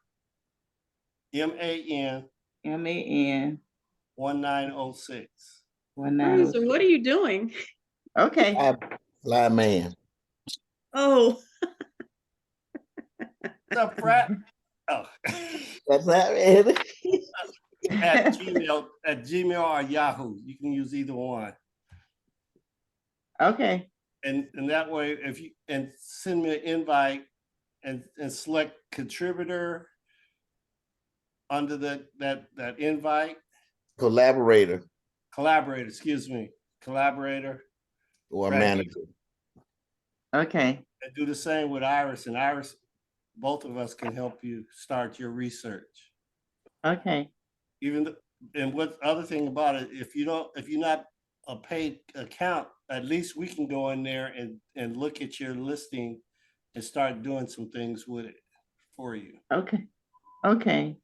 1906. 1906. So what are you doing? Okay. Fly man. Oh. What's up, Pratt? Oh. That's not really. At Gmail or Yahoo. You can use either one. Okay. And that way, if you send me an invite and select contributor under that invite. Collaborator. Excuse me. Collaborator. Or manager. Okay. And do the same with Iris. And Iris, both of us can help you start your research. Okay. And what other thing about it, if you're not a paid account, at least we can go in there and look at your listing and start doing some things with it for you. Okay. Okay.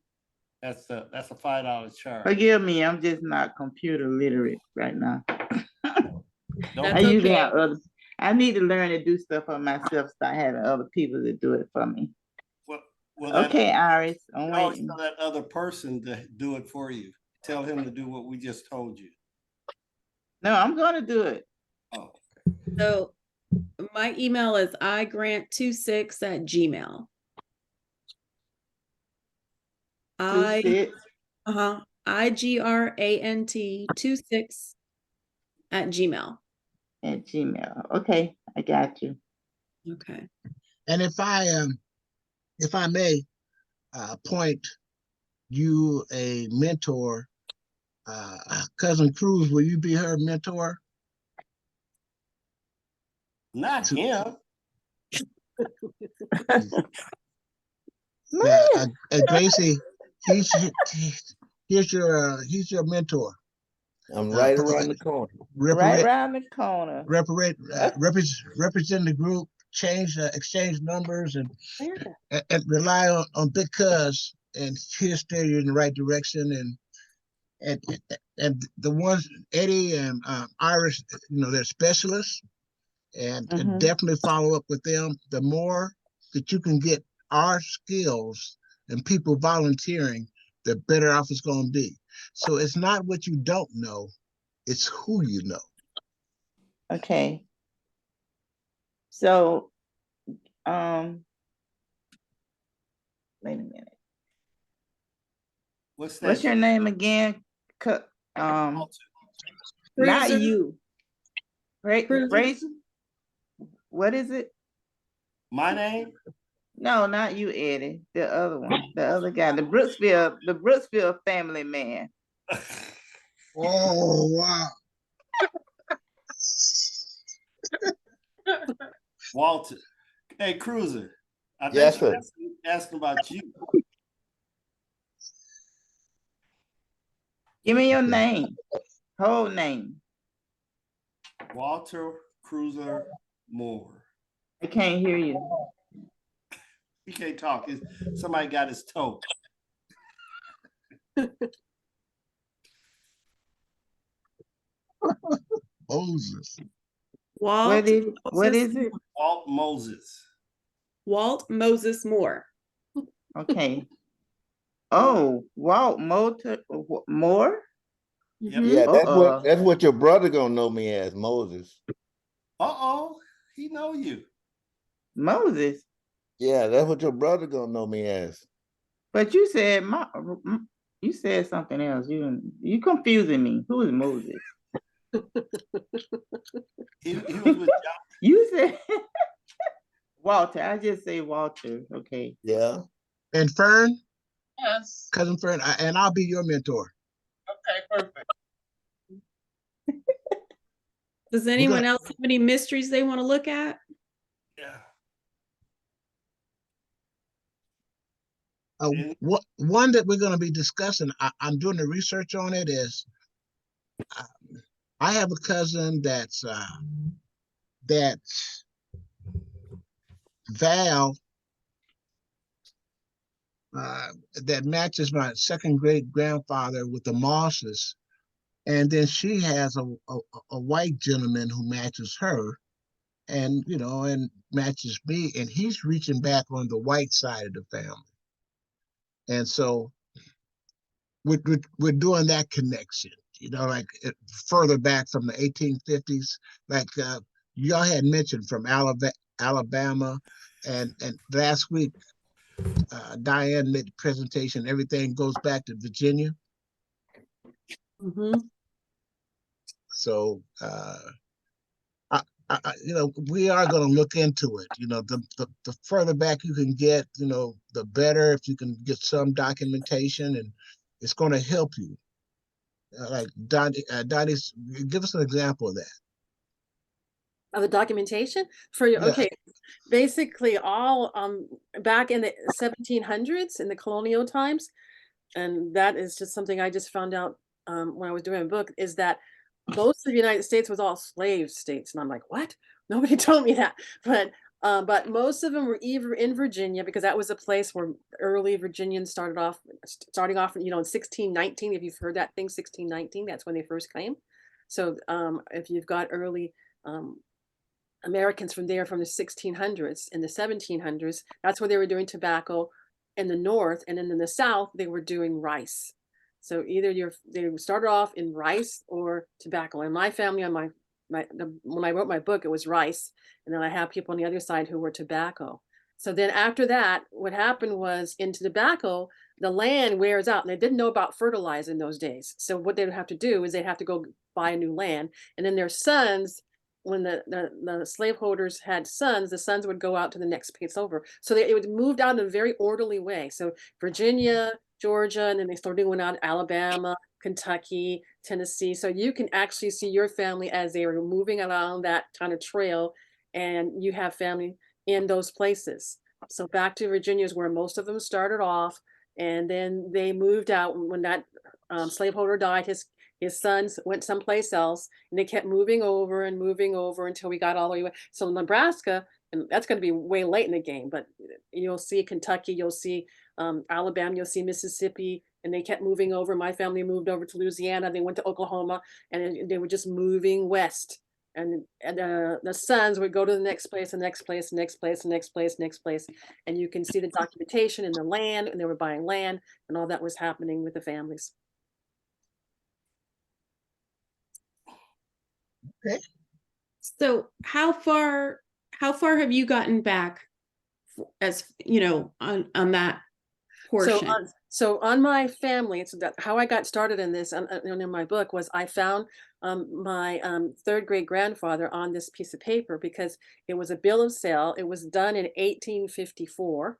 That's a $5 charge. Forgive me, I'm just not computer literate right now. I usually have I need to learn to do stuff for myself, start having other people to do it for me. Well, okay, Iris, I'm waiting. waiting. Tell that other person to do it for you. Tell him to do what we just told you. No, I'm going to do it. Oh. So my email is igrant26@gmail. IGRANT26@gmail. At Gmail. Okay, I got you. Okay. And if I may appoint you a mentor, Cousin Cruz, will you be her mentor? Not him. Gracie, he's your mentor. I'm right around the corner. Right around the corner. Represent the group, exchange numbers, and rely on Big Cuz, and he'll steer you in the right direction. And the ones Eddie and Iris, they're specialists, and definitely follow up with them. The more that you can get our skills and people volunteering, the better off it's going to be. So it's not what you don't know, it's who you know. Okay. So, wait a minute. What's that? What's your name again? Not Cruzer. you. Right, Cruzer. Gracie? What is it? My name? No, not you, Eddie. The other one. The other guy. The Brooksville family man. Oh, wow. Walter. Hey, Cruzer. I think Yes, she's sir. asking about you. Give me your name. Whole name. Walter Cruzer Moore. I can't hear you. He can't talk. Somebody got his toe. Moses. Walt. What is it? Walt Moses. Walt Moses Moore. Okay. Oh, Walt Moore? Yep. Yeah, Uh-oh. that's what your brother gonna know me as, Moses. Uh-oh. He know you. Moses. Yeah, that's what your brother gonna know me as. But you said you said something else. You confusing me. Who is Moses? He was with John. You said Walter. I just say Walter. Okay. Yeah. And Fern, Yes. cousin Fern, and I'll be your mentor. Okay, perfect. Does anyone else have any mysteries they want to look at? Yeah. One that we're going to be discussing, I'm doing the research on it, is I have a cousin that's Val, that matches my second great grandfather with the Mosses. And then she has a white gentleman who matches her, and and matches me, and he's reaching back on the white side of the family. And so we're doing that connection, like further back from the 1850s, like y'all had mentioned from Alabama, and last week Diane made the presentation. Everything goes back to Virginia. Mm-hmm. So we are going to look into it. The further back you can get, the better. If you can get some documentation, and it's going to help you. Like Donise, give us an example of that. Of the documentation for you. Yeah. Okay, basically all back in the 1700s, in the colonial times, and that is just something I just found out when I was doing a book, is that most of the United States was all slave states, and I'm like, what? Nobody told me that. But most of them were either in Virginia, because that was a place where early Virginians starting off, in 1619. If you've heard that thing, 1619, that's when they first came. So if you've got early Americans from there, from the 1600s and the 1700s, that's where they were doing tobacco in the north, and then in the south they were doing rice. So either they started off in rice or tobacco. In my family, when I wrote my book, it was rice, and then I have people on the other side who were tobacco. So then after that, what happened was, into tobacco, the land wears out, and they didn't know about fertilizer in those days. So what they would have to do is they'd have to go buy a new land, and then their sons, when the slaveholders had sons, the sons would go out to the next place over. So it would moved out in a very orderly way. So Virginia, Georgia, and then they started going out Alabama, Kentucky, Tennessee. So you can actually see your family as they were moving along that kind of trail, and you have family in those places. So back to Virginia is where most of them started off, and then they moved out when that slaveholder died. His sons went someplace else, and they kept moving over until we got all the way. So Nebraska, and that's going to be way late in the game, but you'll see Kentucky, you'll see Alabama, you'll see Mississippi, and they kept moving over. My family moved over to Louisiana, they went to Oklahoma, and they were just moving west. And the sons would go to the next place, the next place, the next place, the next place, next place. And you can see the documentation in the land, and they were buying land, and all that was happening with the families. Okay. So how far have you gotten back, as on that portion. So on my family, it's that how I got started in this in my book was I found my third great grandfather on this piece of paper because it was a bill of sale. It was done in 1854.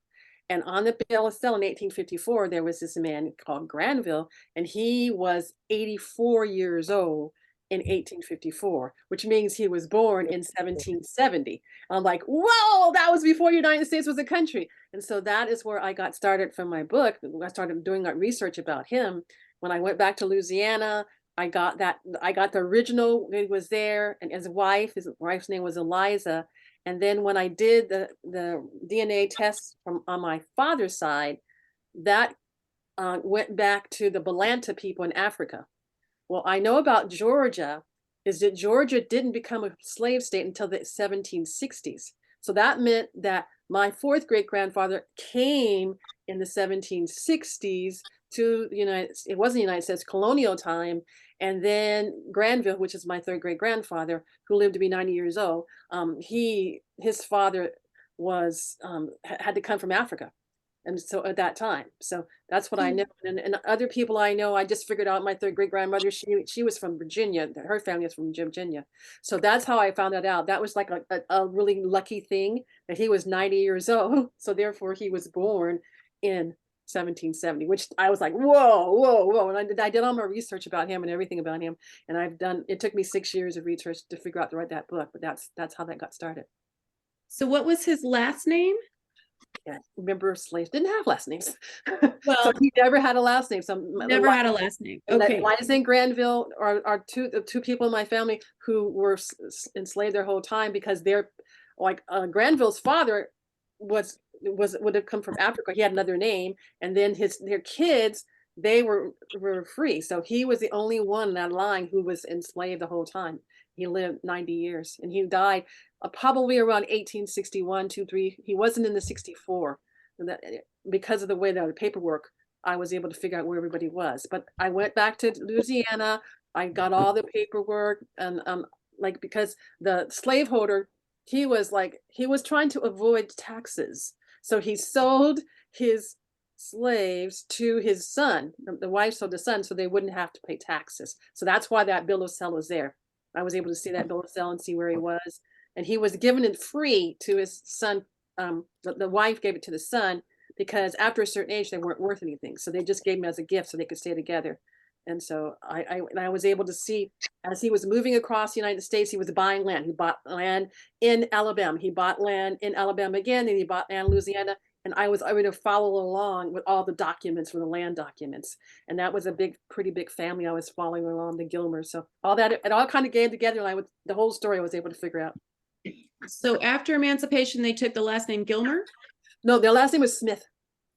And on the bill of sale in 1854, there was this man called Granville, and he was 84 years old in 1854, which means he was born in 1770. I'm like, whoa, that was before the United States was a country. And so that is where I got started from my book. I started doing that research about him. When I went back to Louisiana, I got the original, it was there, and his wife's name was Eliza. And then when I did the DNA test on my father's side, that went back to the Balanta people in Africa. Well, I know about Georgia is that Georgia didn't become a slave state until the 1760s. So that meant that my fourth great grandfather came in the 1760s to the it wasn't the United States, colonial time. And then Granville, which is my third great grandfather, who lived to be 90 years old, his father was had to come from Africa. And so at that time, so that's what I know. And other people I know, I just figured out my third great grandmother, she was from Virginia. Her family is from Virginia. So that's how I found that out. That was like a really lucky thing that he was 90 years old. So therefore he was born in 1770, which I was like, whoa. And I did all my research about him and everything about him. And it took me 6 years of research to figure out to write that book, but that's how that got started. So what was his last name? Yeah, remember slaves didn't have last names. Well, so he never had a last name. So never had a last name. Okay. Eliza and Granville are two people in my family who were enslaved their whole time because they're like Granville's father would have come from Africa. He had another name, and then their kids, they were free. So he was the only one in that line who was enslaved the whole time. He lived 90 years, and he died probably around 1861, 2, 3. He wasn't in the 64. Because of the way that the paperwork, I was able to figure out where everybody was. But I went back to Louisiana. I got all the paperwork, and because the slaveholder, he was trying to avoid taxes. So he sold his slaves to his son. The wife sold the son so they wouldn't have to pay taxes. So that's why that bill of sale was there. I was able to see that bill of sale and see where he was. And he was given it free to his son. The wife gave it to the son because after a certain age, they weren't worth anything. So they just gave him as a gift so they could stay together. And so I was able to see as he was moving across the United States, he was buying land. He bought land in Alabama. He bought land in Alabama again, and he bought land in Louisiana. And I was able to follow along with all the documents for the land documents. And that was a pretty big family I was following along, the Gilmers. So all that, it all kind of came together, and the whole story I was able to figure out. So after emancipation, they took the last name Gilmer? No, their last name was Smith.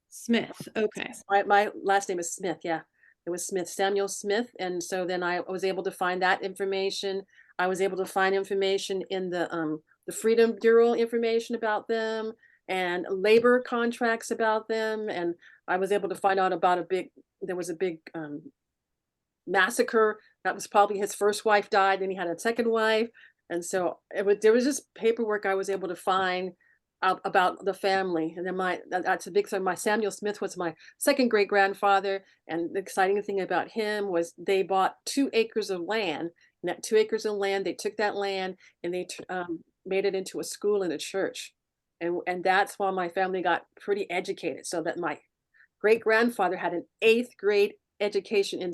Smith, okay. My last name is Smith, yeah. It was Smith, Samuel Smith. And so then I was able to find that information. I was able to find information in the Freedom Bureau information about them, and labor contracts about them. And I was able to find out about there was a big massacre. That was probably his first wife died, then he had a second wife. And so there was just paperwork I was able to find about the family. And then that's a big thing. My Samuel Smith was my second great grandfather. And the exciting thing about him was they bought 2 acres of land. And that 2 acres of land, they took that land and they made it into a school and a church. And that's why my family got pretty educated. So that my great grandfather had an 8th grade education in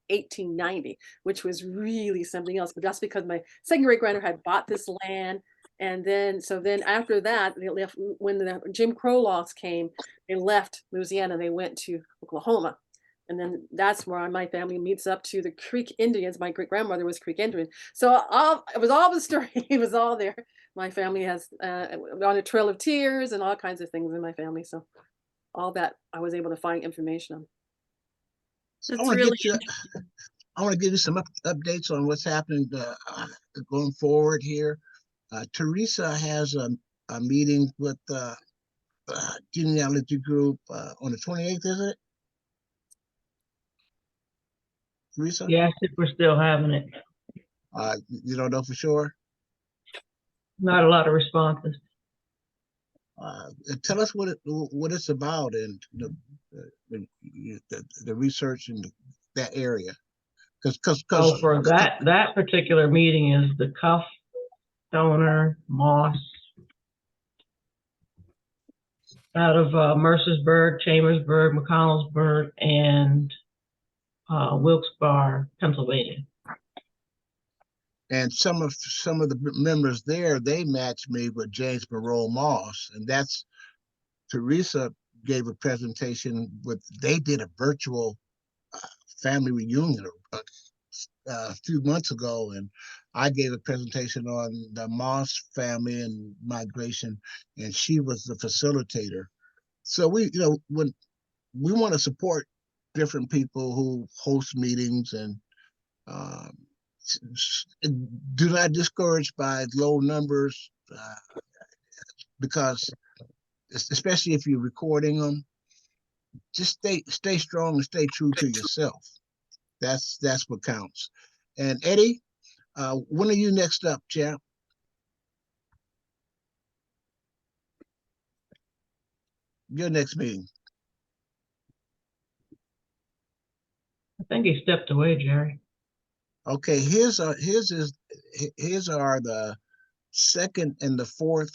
1890, which was really something else. But that's because my second great grandfather had bought this land. And then after that, they left when the Jim Crow laws came. They left Louisiana. They went to Oklahoma. And then that's where my family meets up to the Creek Indians. My great grandmother was Creek Indian. So it was all the story. It was all there. My family has on a Trail of Tears and all kinds of things in my family. So all that I was able to find information on. I want to give you some updates on what's happening going forward here. Teresa has a meeting with the genealogy group on the 28th, is it? Teresa? Yes, if we're still having it. You don't know for sure? Not a lot of responses. Tell us what it's about and the research in that area. So for that particular meeting is the Cuff, Stoner, Moss, out of Mercersburg, Chambersburg, McConnellsburg, and Wilkes-Barre, Pennsylvania. And some of the members there, they matched me with James Monroe Moss, and that's Teresa gave a presentation they did a virtual family reunion a few months ago, and I gave a presentation on the Moss family and migration, and she was the facilitator. So when we want to support different people who host meetings, and do not discourage by low numbers, because especially if you're recording them, just stay strong and stay true to yourself. That's what counts. And Eddie, when are you next up, champ? Your next meeting. I think he stepped away, Jerry. Okay, his are the second and the fourth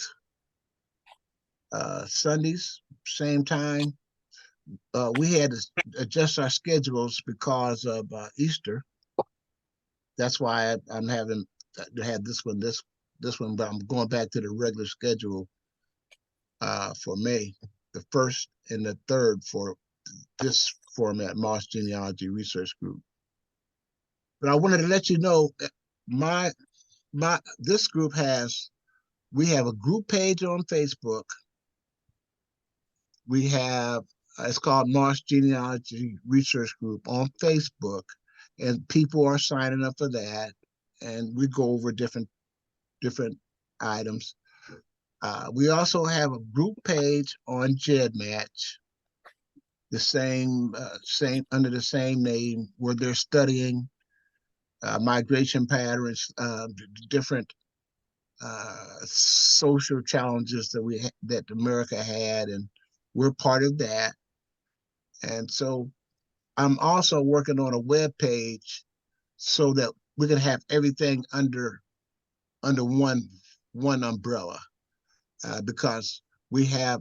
Sundays, same time. We had to adjust our schedules because of Easter. That's why I'm having to have this one, but I'm going back to the regular schedule for May, the 1st and the 3rd for this format, Moss Genealogy Research Group. But I wanted to let you know this group we have a group page on Facebook. We have it's called Moss Genealogy Research Group on Facebook, and people are signing up for that, and we go over different items. We also have a group page on GEDmatch, the same under the same name, where they're studying migration patterns, different social challenges that America had, and we're part of that. And so I'm also working on a web page so that we can have everything under one umbrella, because we have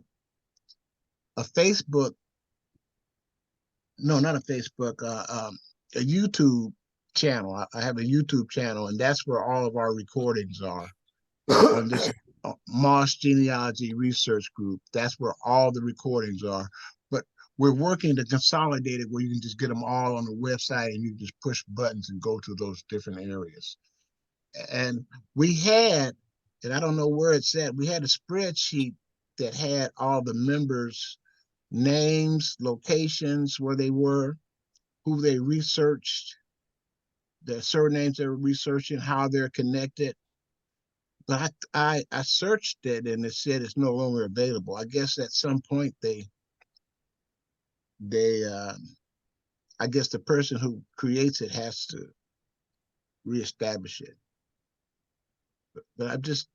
a Facebook, no, not a Facebook, a YouTube channel. I have a YouTube channel, and that's where all of our recordings are on this Moss Genealogy Research Group. That's where all the recordings are. But we're working to consolidate it where you can just get them all on the website, and you just push buttons and go to those different areas. And we had, and I don't know where it's at, we had a spreadsheet that had all the members' names, locations, where they were, who they researched, the surnames they were researching, how they're connected. But I searched it, and it said it's no longer available. I guess at some point I guess the person who creates it has to reestablish it. But I'm just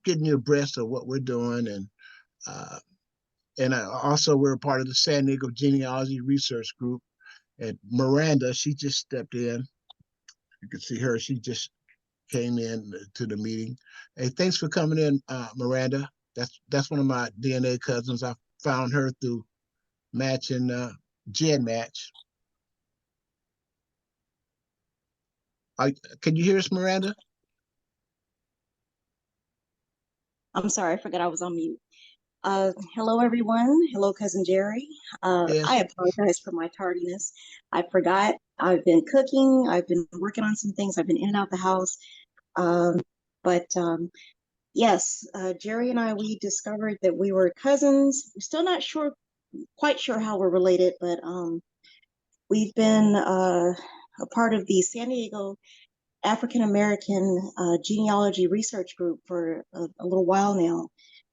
getting you abreast of what we're doing, and also we're a part of the San Diego Genealogy Research Group. And Miranda, she just stepped in. You can see her. She just came in to the meeting. Hey, thanks for coming in, Miranda. That's one of my DNA cousins. I found her through matching GEDmatch. Can you hear us, Miranda? I'm sorry, I forgot I was on mute. Hello, everyone. Hello, Cousin Jerry. Yes. I apologize for my tardiness. I forgot. I've been cooking. I've been working on some things. I've been in and out the house. But yes, Jerry and I, we discovered that we were cousins. We're still not quite sure how we're related, but we've been a part of the San Diego African American Genealogy Research Group for a little while now.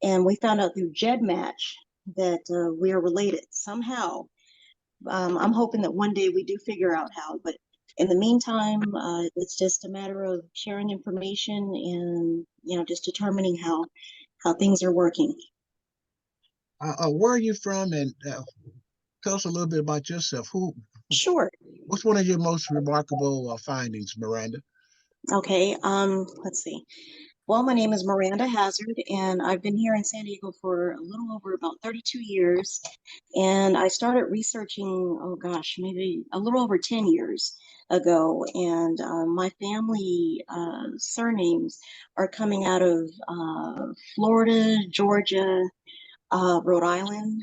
And we found out through GEDmatch that we are related somehow. I'm hoping that one day we do figure out how, but in the meantime, it's just a matter of sharing information and, just determining how things are working. Where are you from, and tell us a little bit about yourself. Sure. What's one of your most remarkable findings, Miranda? Okay. Let's see. Well, my name is Miranda Hazard, and I've been here in San Diego for a little over about 32 years. And I started researching, oh gosh, maybe a little over 10 years ago. And my family surnames are coming out of Florida, Georgia, Rhode Island,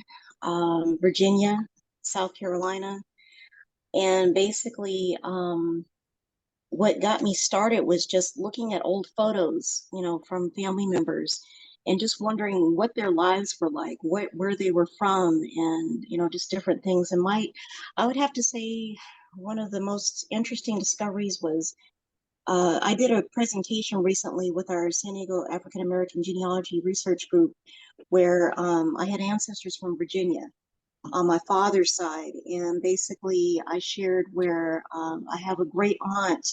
Virginia, South Carolina. And basically, what got me started was just looking at old photos, from family members and just wondering what their lives were like, where they were from, and, just different things. And I would have to say one of the most interesting discoveries was I did a presentation recently with our San Diego African American Genealogy Research Group where I had ancestors from Virginia on my father's side. And basically I shared where I have a great aunt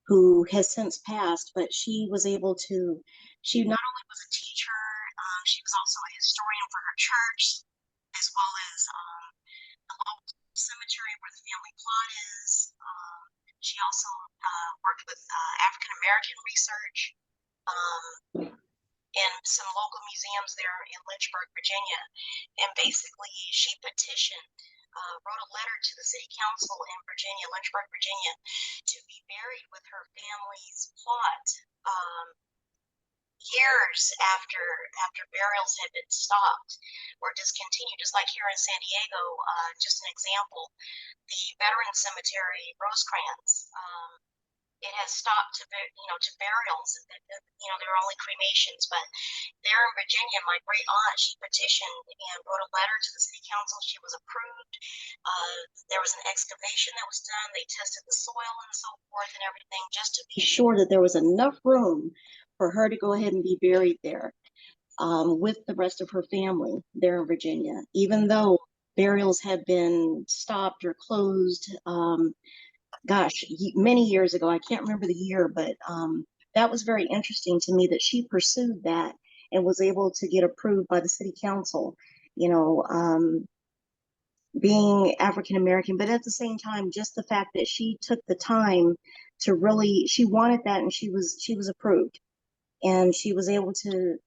who has since passed, but she was able to, she not only was a teacher, she was also a historian for her church, as well as the local cemetery where the family plot is. She also worked with African American research in some local museums there in Lynchburg, Virginia. And basically, she petitioned, wrote a letter to the city council in Virginia, Lynchburg, Virginia, to be buried with her family's plot years after burials had been stopped or discontinued. Just like here in San Diego, just an example, the Veterans Cemetery, Rosecrans, it has stopped to burials. There are only cremations, but there in Virginia, my great aunt, she petitioned and wrote a letter to the city council. She was approved. There was an excavation that was done. They tested the soil and so forth and everything just to be sure that there was enough room for her to go ahead and be buried there with the rest of her family there in Virginia, even though burials had been stopped or closed. Many years ago. I can't remember the year, but that was very interesting to me that she pursued that and was able to get approved by the city council, being African American, but at the same time, just the fact that she took the time to really, she wanted that, and she was approved, and she was able to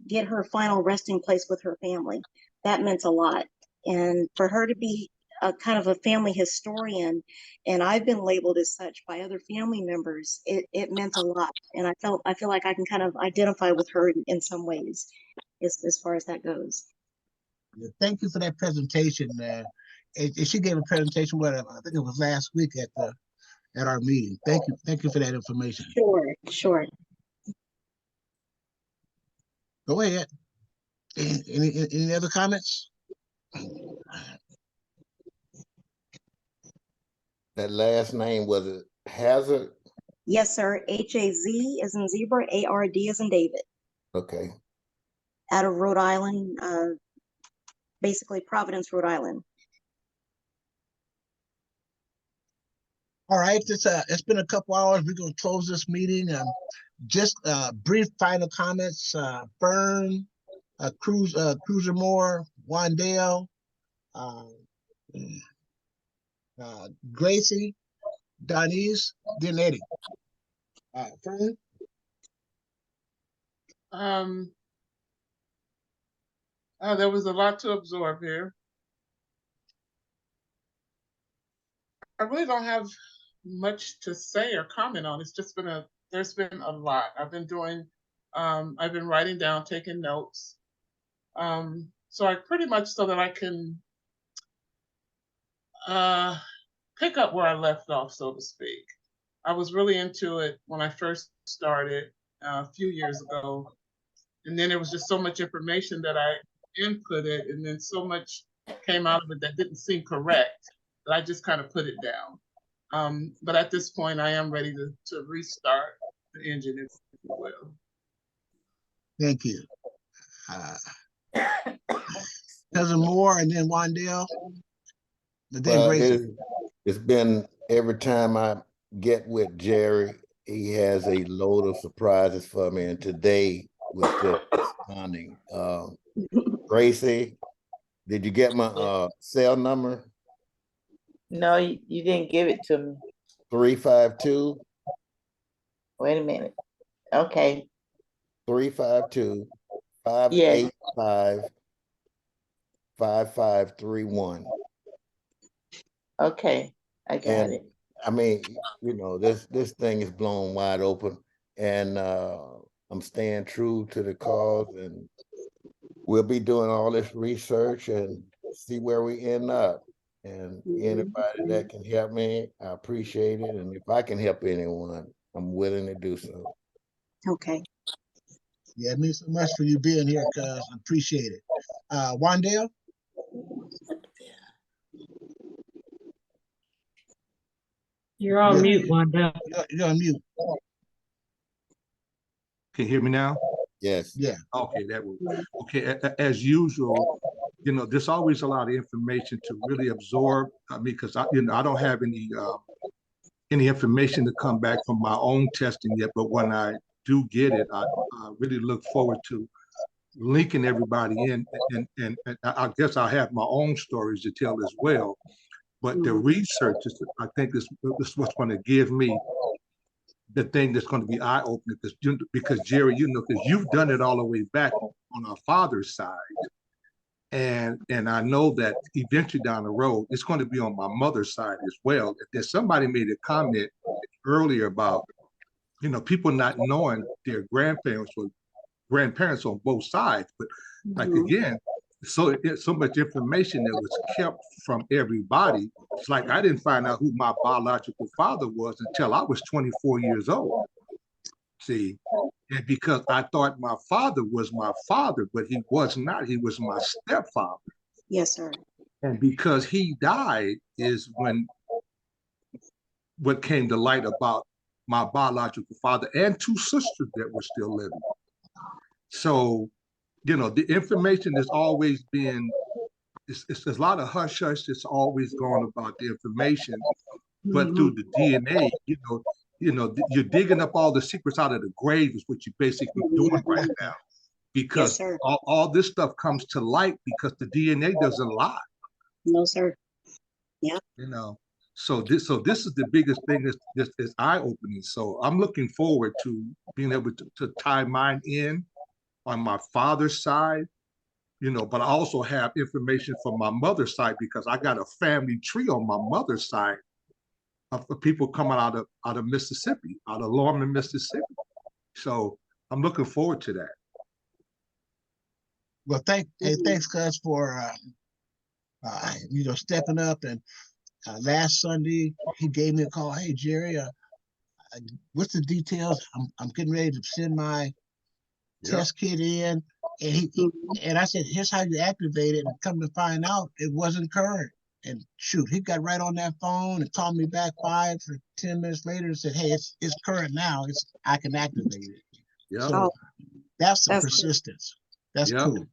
get her final resting place with her family. That meant a lot. And for her to be a kind of a family historian, and I've been labeled as such by other family members, it meant a lot. And I feel like I can kind of identify with her in some ways as far as that goes. Thank you for that presentation. And she gave a presentation, I think it was last week at our meeting. Thank you for that information. Sure. Go ahead. Any other comments? That last name, was it Hazard? Yes, sir. H-A-Z as in zebra, A-R-D as in David. Okay. Out of Rhode Island, basically Providence, Rhode Island. All right, it's been a couple hours. We're going to close this meeting. Just brief final comments. Fern, Cruzer Moore, Wandale, Gracie, Donise, then Eddie. Fern? There was a lot to absorb here. I really don't have much to say or comment on. It's just there's been a lot. I've been writing down, taking notes. So I pretty much, so that I can pick up where I left off, so to speak. I was really into it when I first started a few years ago. And then there was just so much information that I inputted, and then so much came out of it that didn't seem correct that I just kind of put it down. But at this point, I am ready to restart the engine, if you will. Thank you. Cousin Moore and then Wandale. Then Gracie. It's been, every time I get with Jerry, he has a load of surprises for me, and today was just stunning. Gracie, did you get my cell number? No, you didn't give it to me. 352 Wait a minute. Okay. 352 Yes. 585 5531. Okay. I got And it. I mean, you know, this thing is blown wide open, and I'm staying true to the cause, and we'll be doing all this research and see where we end up. And anybody that can help me, I appreciate it. And if I can help anyone, I'm willing to do so. Okay. Yeah, it means so much for you being here, cuz I appreciate it. Wandale? You're on mute, Wanda. You're on mute. Can you hear me now? Yes. Yeah. Okay, that was okay. As usual, you know, there's always a lot of information to really absorb. I mean, because I don't have any information to come back from my own testing yet. But when I do get it, I really look forward to linking everybody in, and I guess I have my own stories to tell as well. But the research is, I think, is what's going to give me the thing that's going to be eye-opening, because Jerry, you know, because you've done it all the way back on our father's side, and I know that eventually down the road it's going to be on my mother's side as well. If somebody made a comment earlier about, you know, people not knowing their grandparents on both sides, but like again, so much information that was kept from everybody. It's like I didn't find out who my biological father was until I was 24 years old. See, and because I thought my father was my father, but he was not. He was my stepfather. Yes, sir. And because he died is when what came to light about my biological father and two sisters that were still living. So, you know, the information has always been, it's a lot of hush hush that's always gone about the information, but through the DNA, you're digging up all the secrets out of the grave is what you're basically doing right now, because Yes, all this stuff comes to light because the DNA doesn't lie. No, sir. Yeah. You know, so this is the biggest thing is eye opening. So I'm looking forward to being able to tie mine in on my father's side, you know, but I also have information from my mother's side because I got a family tree on my mother's side of people coming out of Mississippi, out of Lorman, Mississippi. So I'm looking forward to that. Well, thanks, cuz, for stepping up. And last Sunday he gave me a call. Hey, Jerry, what's the details? I'm getting ready to send my test kit in, and I said, here's how you activate it. And come to find out, it wasn't current. And shoot, he got right on that phone and called me back 5 or 10 minutes later and said, hey, it's current now. I can activate it. Yeah. So that's the persistence. That's cool.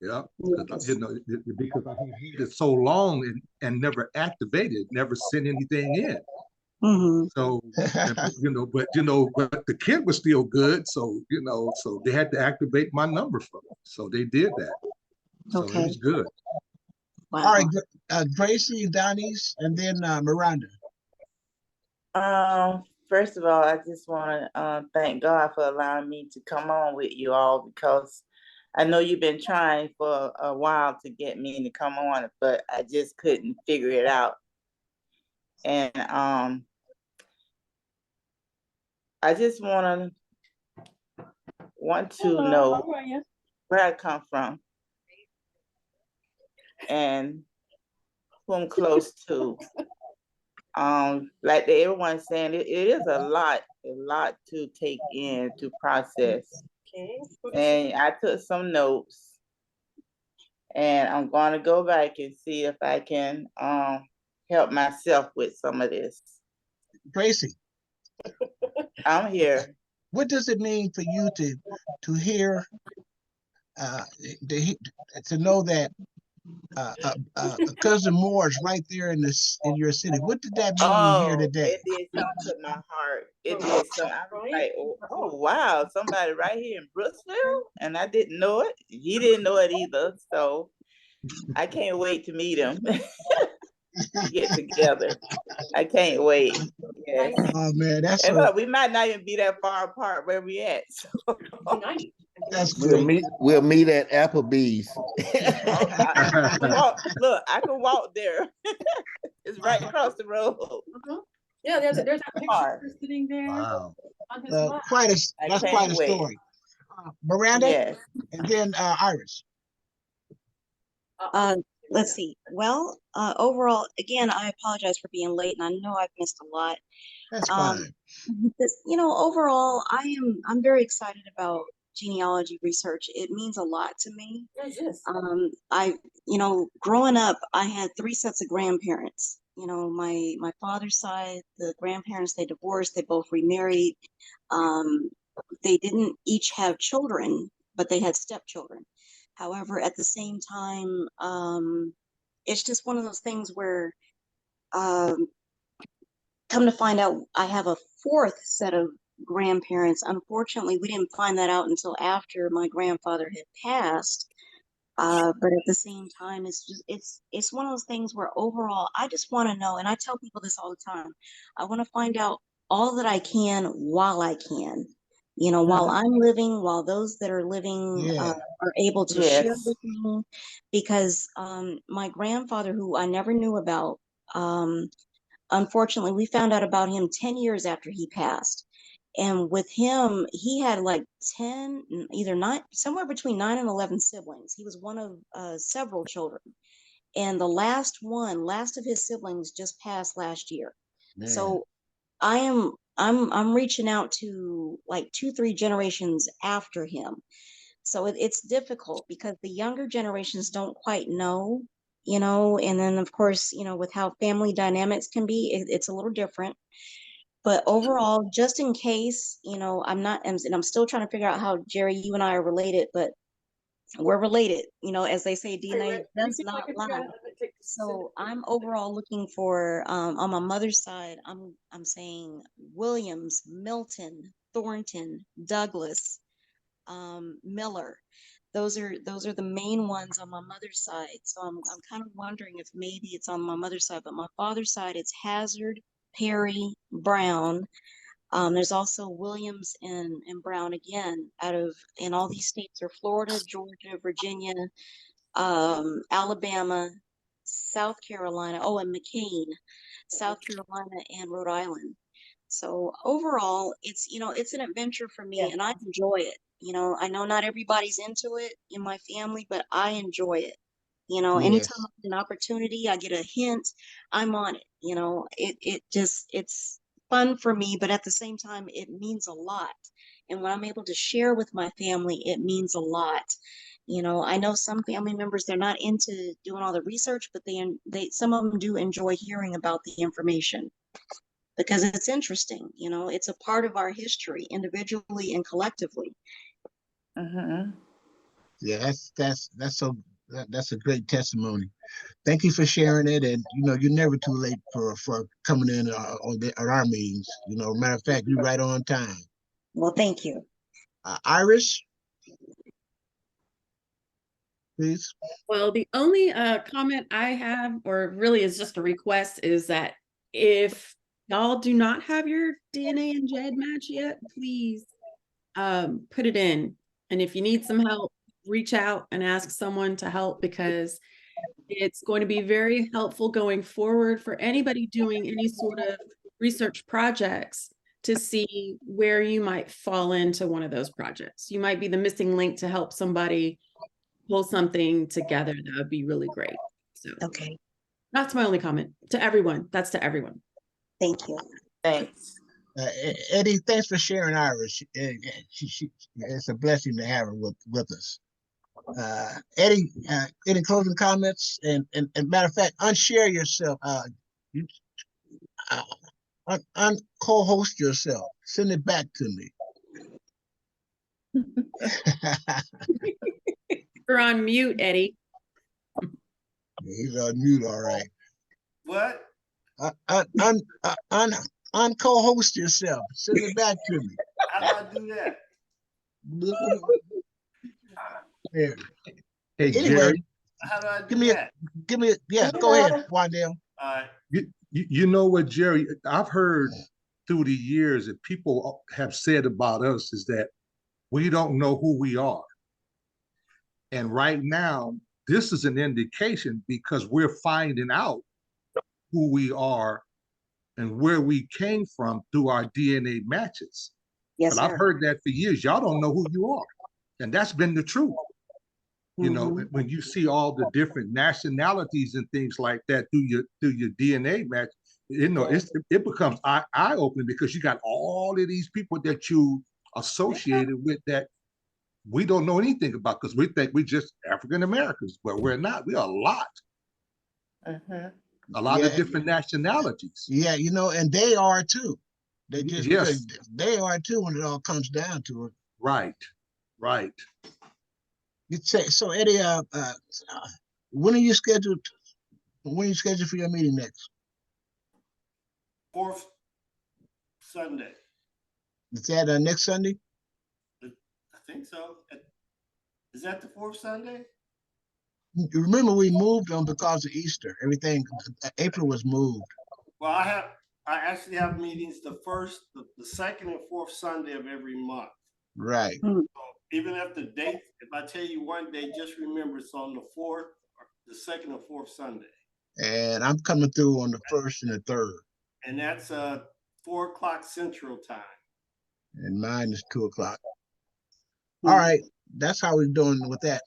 Yeah, because I had it so long and never activated, never sent anything in. So but the kid was still good. So so they had to activate my number from it. So they did that. So it was good. Wow. All right, Gracie, Donise, and then Miranda. First of all, I just want to thank God for allowing me to come on with you all, because I know you've been trying for a while to get me to come on, but I just couldn't figure it out. And I just want to know where I come from and who I'm close to. Like everyone's saying, it is a lot to take in, to process. And I took some notes, and I'm going to go back and see if I can help myself with some of this. Gracie, I'm here. what does it mean for you to hear, to know that Cousin Moore's right there in your city. What did that mean here Oh, today? it did something to my heart. It did something. I was like, oh wow, somebody right here in Brooksville, and I didn't know it. He didn't know it either. So I can't wait to meet him. To get together. I can't wait. Yes. Oh man, that's And so. look, we might not even be that far apart where we at. So. That's We'll great. meet at Applebee's. I can walk, look, I can walk there. It's right across the road. Yeah, there's that picture sitting there. Wow. On his lap. That's quite a story. Miranda, Yes. and then Iris. Let's see. Well, overall, again, I apologize for being late, and I know I've missed a lot. That's fine. Overall, I'm very excited about genealogy research. It means a lot to me. What is this? Growing up, I had 3 sets of grandparents. My father's side, the grandparents, they divorced, they both remarried. They didn't each have children, but they had stepchildren. However, at the same time, it's just one of those things where, come to find out, I have a 4th set of grandparents. Unfortunately, we didn't find that out until after my grandfather had passed. But at the same time, it's one of those things where overall, I just want to know, and I tell people this all the time, I want to find out all that I can while I can. While I'm living, while those that are living are able to share with me, because my grandfather, who I never knew about, unfortunately, we found out about him 10 years after he passed. And with him, he had like 10, either 9, somewhere between 9 and 11 siblings. He was one of several children. And the last of his siblings just passed last year. Man. So I'm reaching out to like 2-3 generations after him. So it's difficult because the younger generations don't quite know, and then of course, with how family dynamics can be, it's a little different. But overall, just in case, I'm still trying to figure out how, Jerry, you and I are related, but we're related, as they say, DNA does not lie. So I'm overall looking for, on my mother's side, I'm saying Williams, Milton, Thornton, Douglas, Miller. Those are the main ones on my mother's side. So I'm kind of wondering if maybe it's on my mother's side, but my father's side, it's Hazard, Perry, Brown. There's also Williams and Brown again and all these states are Florida, Georgia, Virginia, Alabama, South Carolina, and McCain, South Carolina and Rhode Island. So overall, it's an adventure for me, and I enjoy it. I know not everybody's into it in my family, but I enjoy it. Anytime I get an opportunity, I get a hint, I'm on it. It's fun for me, but at the same time, it means a lot. And when I'm able to share with my family, it means a lot. I know some family members, they're not into doing all the research, but some of them do enjoy hearing about the information because it's interesting. It's a part of our history, individually and collectively. Yeah, that's a great testimony. Thank you for sharing it, and you're never too late for coming in on our meetings. Matter of fact, you're right on time. Well, thank you. Iris, please. Well, the only comment I have, or really is just a request, is that if y'all do not have your DNA and GED match yet, please put it in. And if you need some help, reach out and ask someone to help, because it's going to be very helpful going forward for anybody doing any sort of research projects to see where you might fall into one of those projects. You might be the missing link to help somebody pull something together. That would be really great. So okay, that's my only comment to everyone. That's to everyone. Thank you. Thanks. Eddie, thanks for sharing Iris. It's a blessing to have her with us. Eddie, any closing comments? And matter of fact, unshare yourself. Co-host yourself. Send it back to me. You're on mute, Eddie. He's on mute, all right. What? Co-host yourself. Send it back to me. How do I do that? There. Hey, Anyway, Jerry, How do I do give me that? yeah, go ahead, Wandale. All right. you know what, Jerry? I've heard through the years that people have said about us is that we don't know who we are. And right now, this is an indication because we're finding out who we are and where we came from through our DNA matches. Yes, But I've sir. heard that for years. Y'all don't know who you are. And that's been the truth. You know, when you see all the different nationalities and things like that through your DNA match, you know, it becomes eye-opening because you got all of these people that you associated with that we don't know anything about because we think we just African Americans, but we're not. We are a lot. A lot of different nationalities. Yeah, you know, and they are too. They just Yes. they are too when it all comes down to it. Right. You say so, Eddie. When are you scheduled? When are you scheduled for your meeting next? 4th Sunday. Is that next Sunday? I think so. Is that the 4th Sunday? Remember, we moved them because of Easter. Everything. April was moved. Well, I actually have meetings the 1st, the 2nd, and 4th Sunday of every month. Right. So even if the date, if I tell you one day, just remember it's on the 4th, or the 2nd or 4th Sunday. And I'm coming through on the 1st and the 3rd. And that's 4 o'clock Central Time. And mine is 2 o'clock. All right, that's how we're doing with that.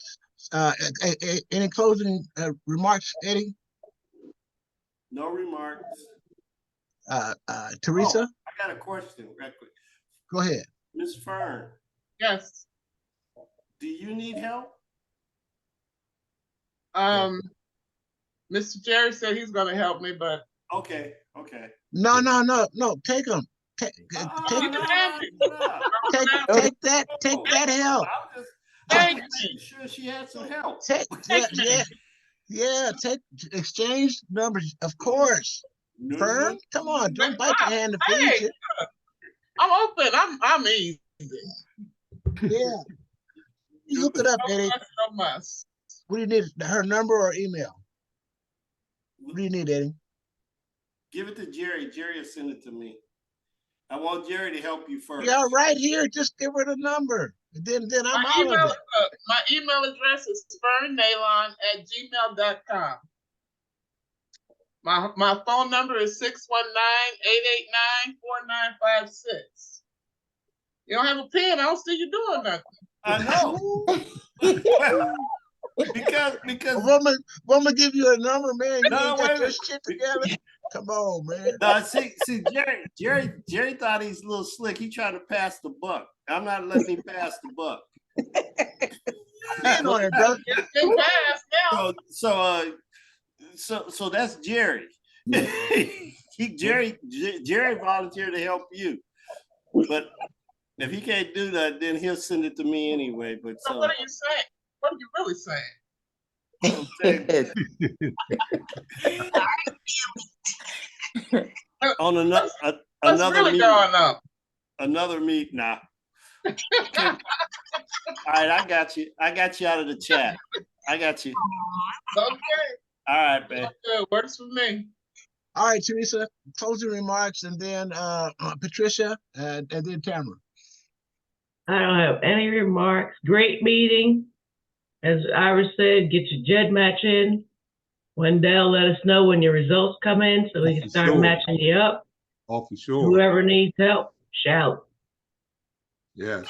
Any closing remarks, Eddie? No remarks. Teresa? I got a question real quick. Go ahead. Ms. Fern. Yes. Do you need help? Mr. Jerry said he's gonna help me, but Okay. No. Take them. Take that help. I'm just making sure she had some help. Take exchange numbers, of course. Fern, come on, don't bite your hand to feed you. I'm open. I'm easy. Yeah. You look it up, Eddie. What do you need? Her number or email? What do you need, Eddie? Give it to Jerry. Jerry will send it to me. I want Jerry to help you first. Yeah, right here. Just give her the number. Then I'm out of it. My email address is fernnalon@gmail.com. My phone number is 619-889-4956. You don't have a pen. I don't see you doing nothing. I know. because woman give you a number, man. You no, got your shit together. Come on, man. No, see, Jerry thought he's a little slick. He tried to pass the buck. I'm not letting him pass the buck. On it, brother. So that's Jerry. Jerry volunteered to help you, but if he can't do that, then he'll send it to me anyway. But so what are you saying? What are you really saying? On another really meet, going on? Another meet now. All right, I got you out of the chat. I got you. Okay. All right, man. Okay, works for me. All right, Teresa, closing remarks, and then Patricia, and then Tamara. I don't have any remarks. Great meeting. As Iris said, get your JED match in. Wendell, let us know when your results come in so we can start matching you up. Oh, for sure. Whoever needs help, shout. Yes.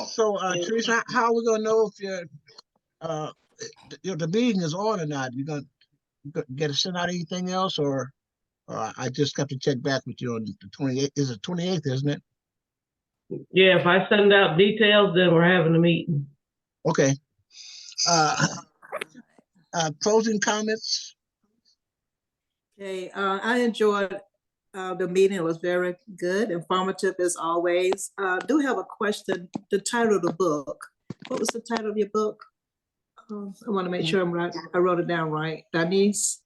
So, Teresa, how are we gonna know if the meeting is on or not? You gonna get to send out anything else, or I just got to check back with you on the 28th? Is it 28th, isn't it? Yeah, if I send out details, then we're having a meeting. Okay. Closing comments. Okay, I enjoyed the meeting. It was very good, informative as always. Do have a question. The title of the book. What was the title of your book? I want to make sure I'm right. I wrote it down right. Donise?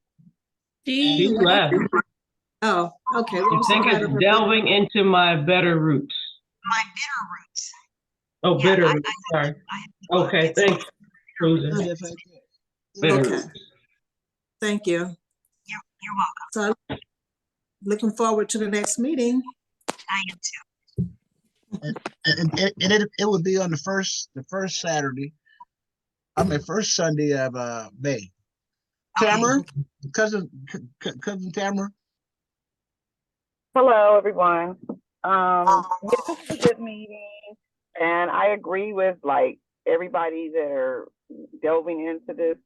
She left. Oh, okay. I What was the think title of it's her Delving into My Better Roots. My Bitter Roots. Oh, Yeah, Bitter I- Roots, I- sorry. I- Okay, it's thanks, Cruzer. book? If I could. Bitter Okay, Roots. thank you. You're welcome. So looking forward to the next meeting. I am too. And it would be on the first Saturday. First Sunday of May. Tamara, cousin Tamara. Hello, everyone. This is a good meeting, and I agree with like everybody that are delving into this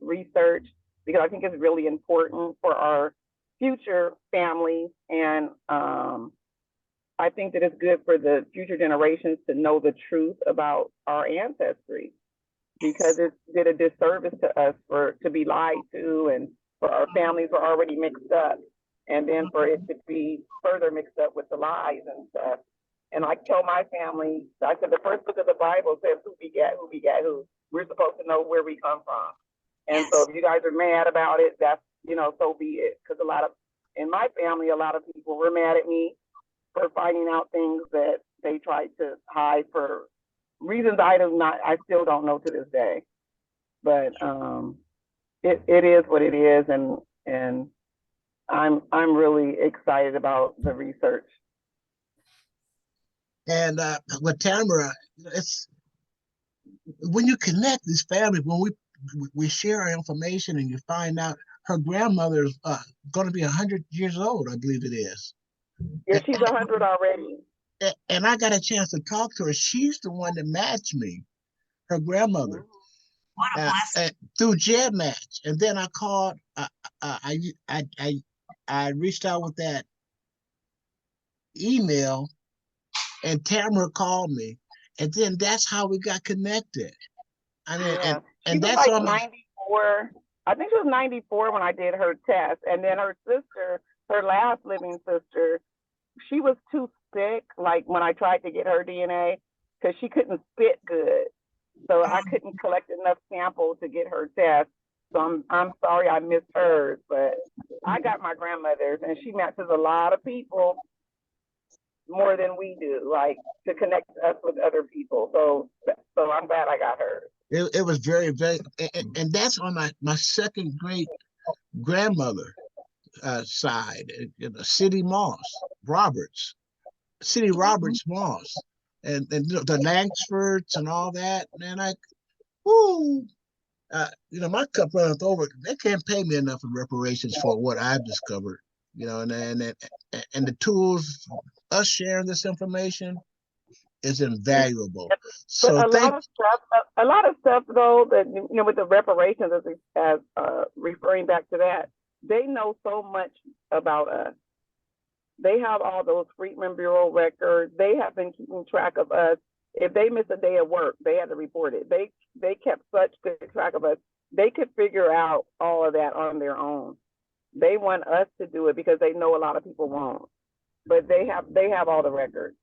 research because I think it's really important for our future families, and I think that it's good for the future generations to know the truth about our ancestry because it did a disservice to us to be lied to, and for our families were already mixed up. And then for it to be further mixed up with the lies and stuff. And I tell my family, I said the first book of the Bible says who begat who. We're supposed to know where we come from. And so if you guys are mad about it, that's, so be it. Because in my family, a lot of people were mad at me for finding out things that they tried to hide for reasons I still don't know to this day. But it is what it is, and I'm really excited about the research. And with Tamara, it's when you connect these families, when we share our information, and you find out her grandmother is going to be 100 years old, I believe it is. Yeah, she's 100 already. And I got a chance to talk to her. She's the one that matched me, her grandmother. What a blessing. Through GEDmatch, and then I called. I reached out with that email, and Tamara called me, and then that's how we got connected. I mean, Yeah. and she was that's like on my 94. I think she was 94 when I did her test, and then her sister, her last living sister, she was too sick. Like when I tried to get her DNA, because she couldn't spit good. So I couldn't collect enough samples to get her test. So I'm sorry I missed hers, but I got my grandmother's, and she matches a lot of people more than we do, like to connect us with other people. So I'm glad I got hers. it was very, very, and that's on my second great grandmother side, City Roberts Moss, and the Langsfords and all that. Man, my cup runneth over. They can't pay me enough in reparations for what I've discovered. And the tools, us sharing this information is invaluable. But So a lot of stuff though that with the reparations, as referring back to that, they know so much about us. They have all those Freedmen Bureau records. They have been keeping track of us. If they miss a day of work, they had to report it. They kept such good track of us. They could figure out all of that on their own. They want us to do it because they know a lot of people won't. But they have all the records.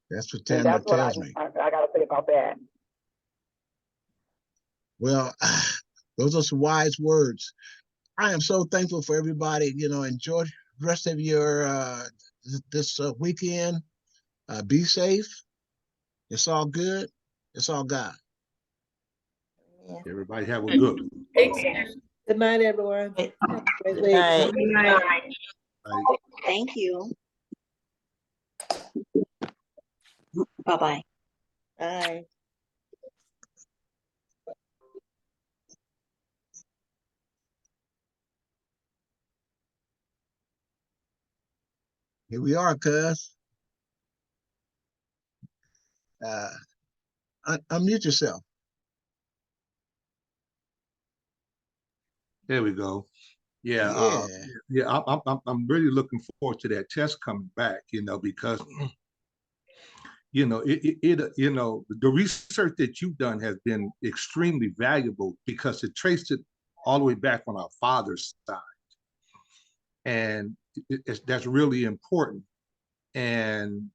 That's what Tamara tells me. I got to say about that. Well, those are some wise words. I am so thankful for everybody. Enjoy the rest of your this weekend. Be safe. It's all good. It's all God. Everybody have a good one. Good night, everyone. Have a great week. Night. Good night. Thank you. Bye-bye. Bye. Here we are, cuz. Unmute yourself. There we go. Yeah. I'm really looking forward to that test coming back, because the research that you've done has been extremely valuable because it traced it all the way back on our father's side. And that's really important. And,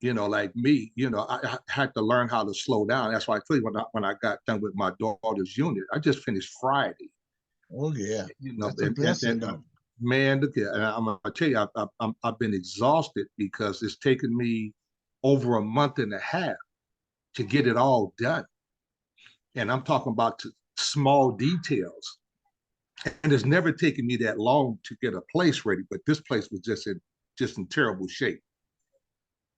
you know, like me, you know, I had to learn how to slow down. That's why I tell you when I got done with my daughter's unit, I just finished Friday. Oh yeah, You know, that's a blessing though. man, look at, and I'm gonna tell you, I've been exhausted because it's taken me over a month and a half to get it all done, and I'm talking about small details. And it's never taken me that long to get a place ready, but this place was just in terrible shape.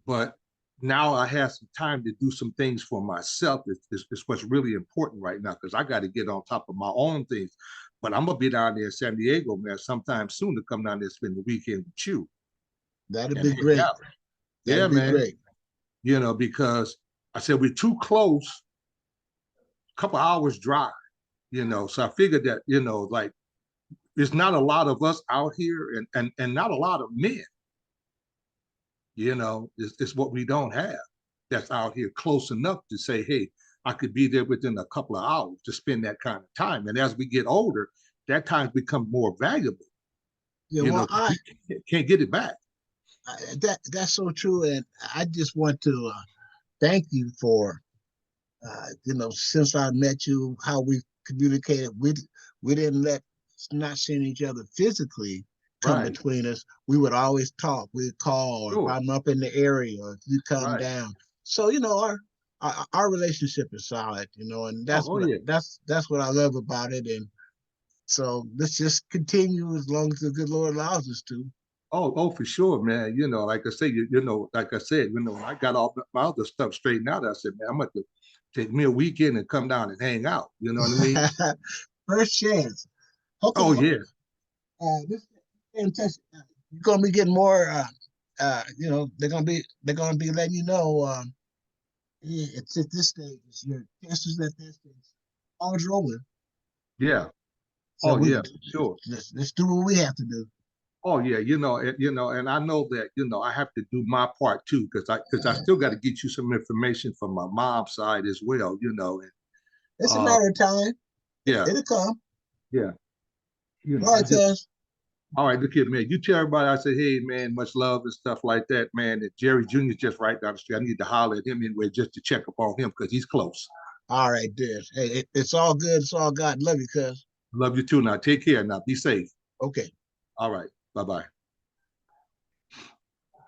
But now I have some time to do some things for myself. It's what's really important right now because I got to get on top of my own things. But I'm gonna be down there in San Diego, man, sometime soon to come down there and spend the weekend with you. That'd And be hang great. out. Yeah, That'd be man. great. You know, because I said we're too close, a couple hours drive, you know. So I figured that, you know, like there's not a lot of us out here and not a lot of men, you know, it's what we don't have that's out here close enough to say, hey, I could be there within a couple of hours to spend that kind of time. And as we get older, that time becomes more valuable. Yeah, You well, know, we can't get it back. that's so true, and I just want to thank you for you know, since I met you, how we communicated. We didn't let not seeing each other physically come Right. between us. We would always talk. We'd call, or if Sure. I'm up in the area, or if you come Right. down. So you know, our relationship is solid. You know, and that's Yeah. that's what I love about it. And so let's just continue as long as the good Lord allows us to. Oh, for sure, man. You know, like I say, you know, like I said, you know, when I got all my other stuff straightened out, I said, man, I'm going to take me a weekend and come down and hang out. You know what I mean? First chance. Okay. Oh, yeah. This in touch. You're gonna be getting more. You know, they're gonna be letting you know. Yeah, it's at this stage. Your test is at this stage. All rolling. Yeah. So Yeah, sure. let's do what we have to do. Oh yeah, you know, and I know that, you know, I have to do my part too, because I still got to get you some information from my mom's side as well, you know. And It's a matter of time. Yeah. It'll come. Yeah. You know, All right, cuz. All right, look here, man. You tell everybody I say, hey man, much love and stuff like that, man. And Jerry Jr. is just right down the street. I need to holler at him anyway just to check up on him because he's close. All right, dear. Hey, it's all good. It's all God. Love you, cuz. Love you too. Now take care. Now be safe. Okay. All right. Bye-bye.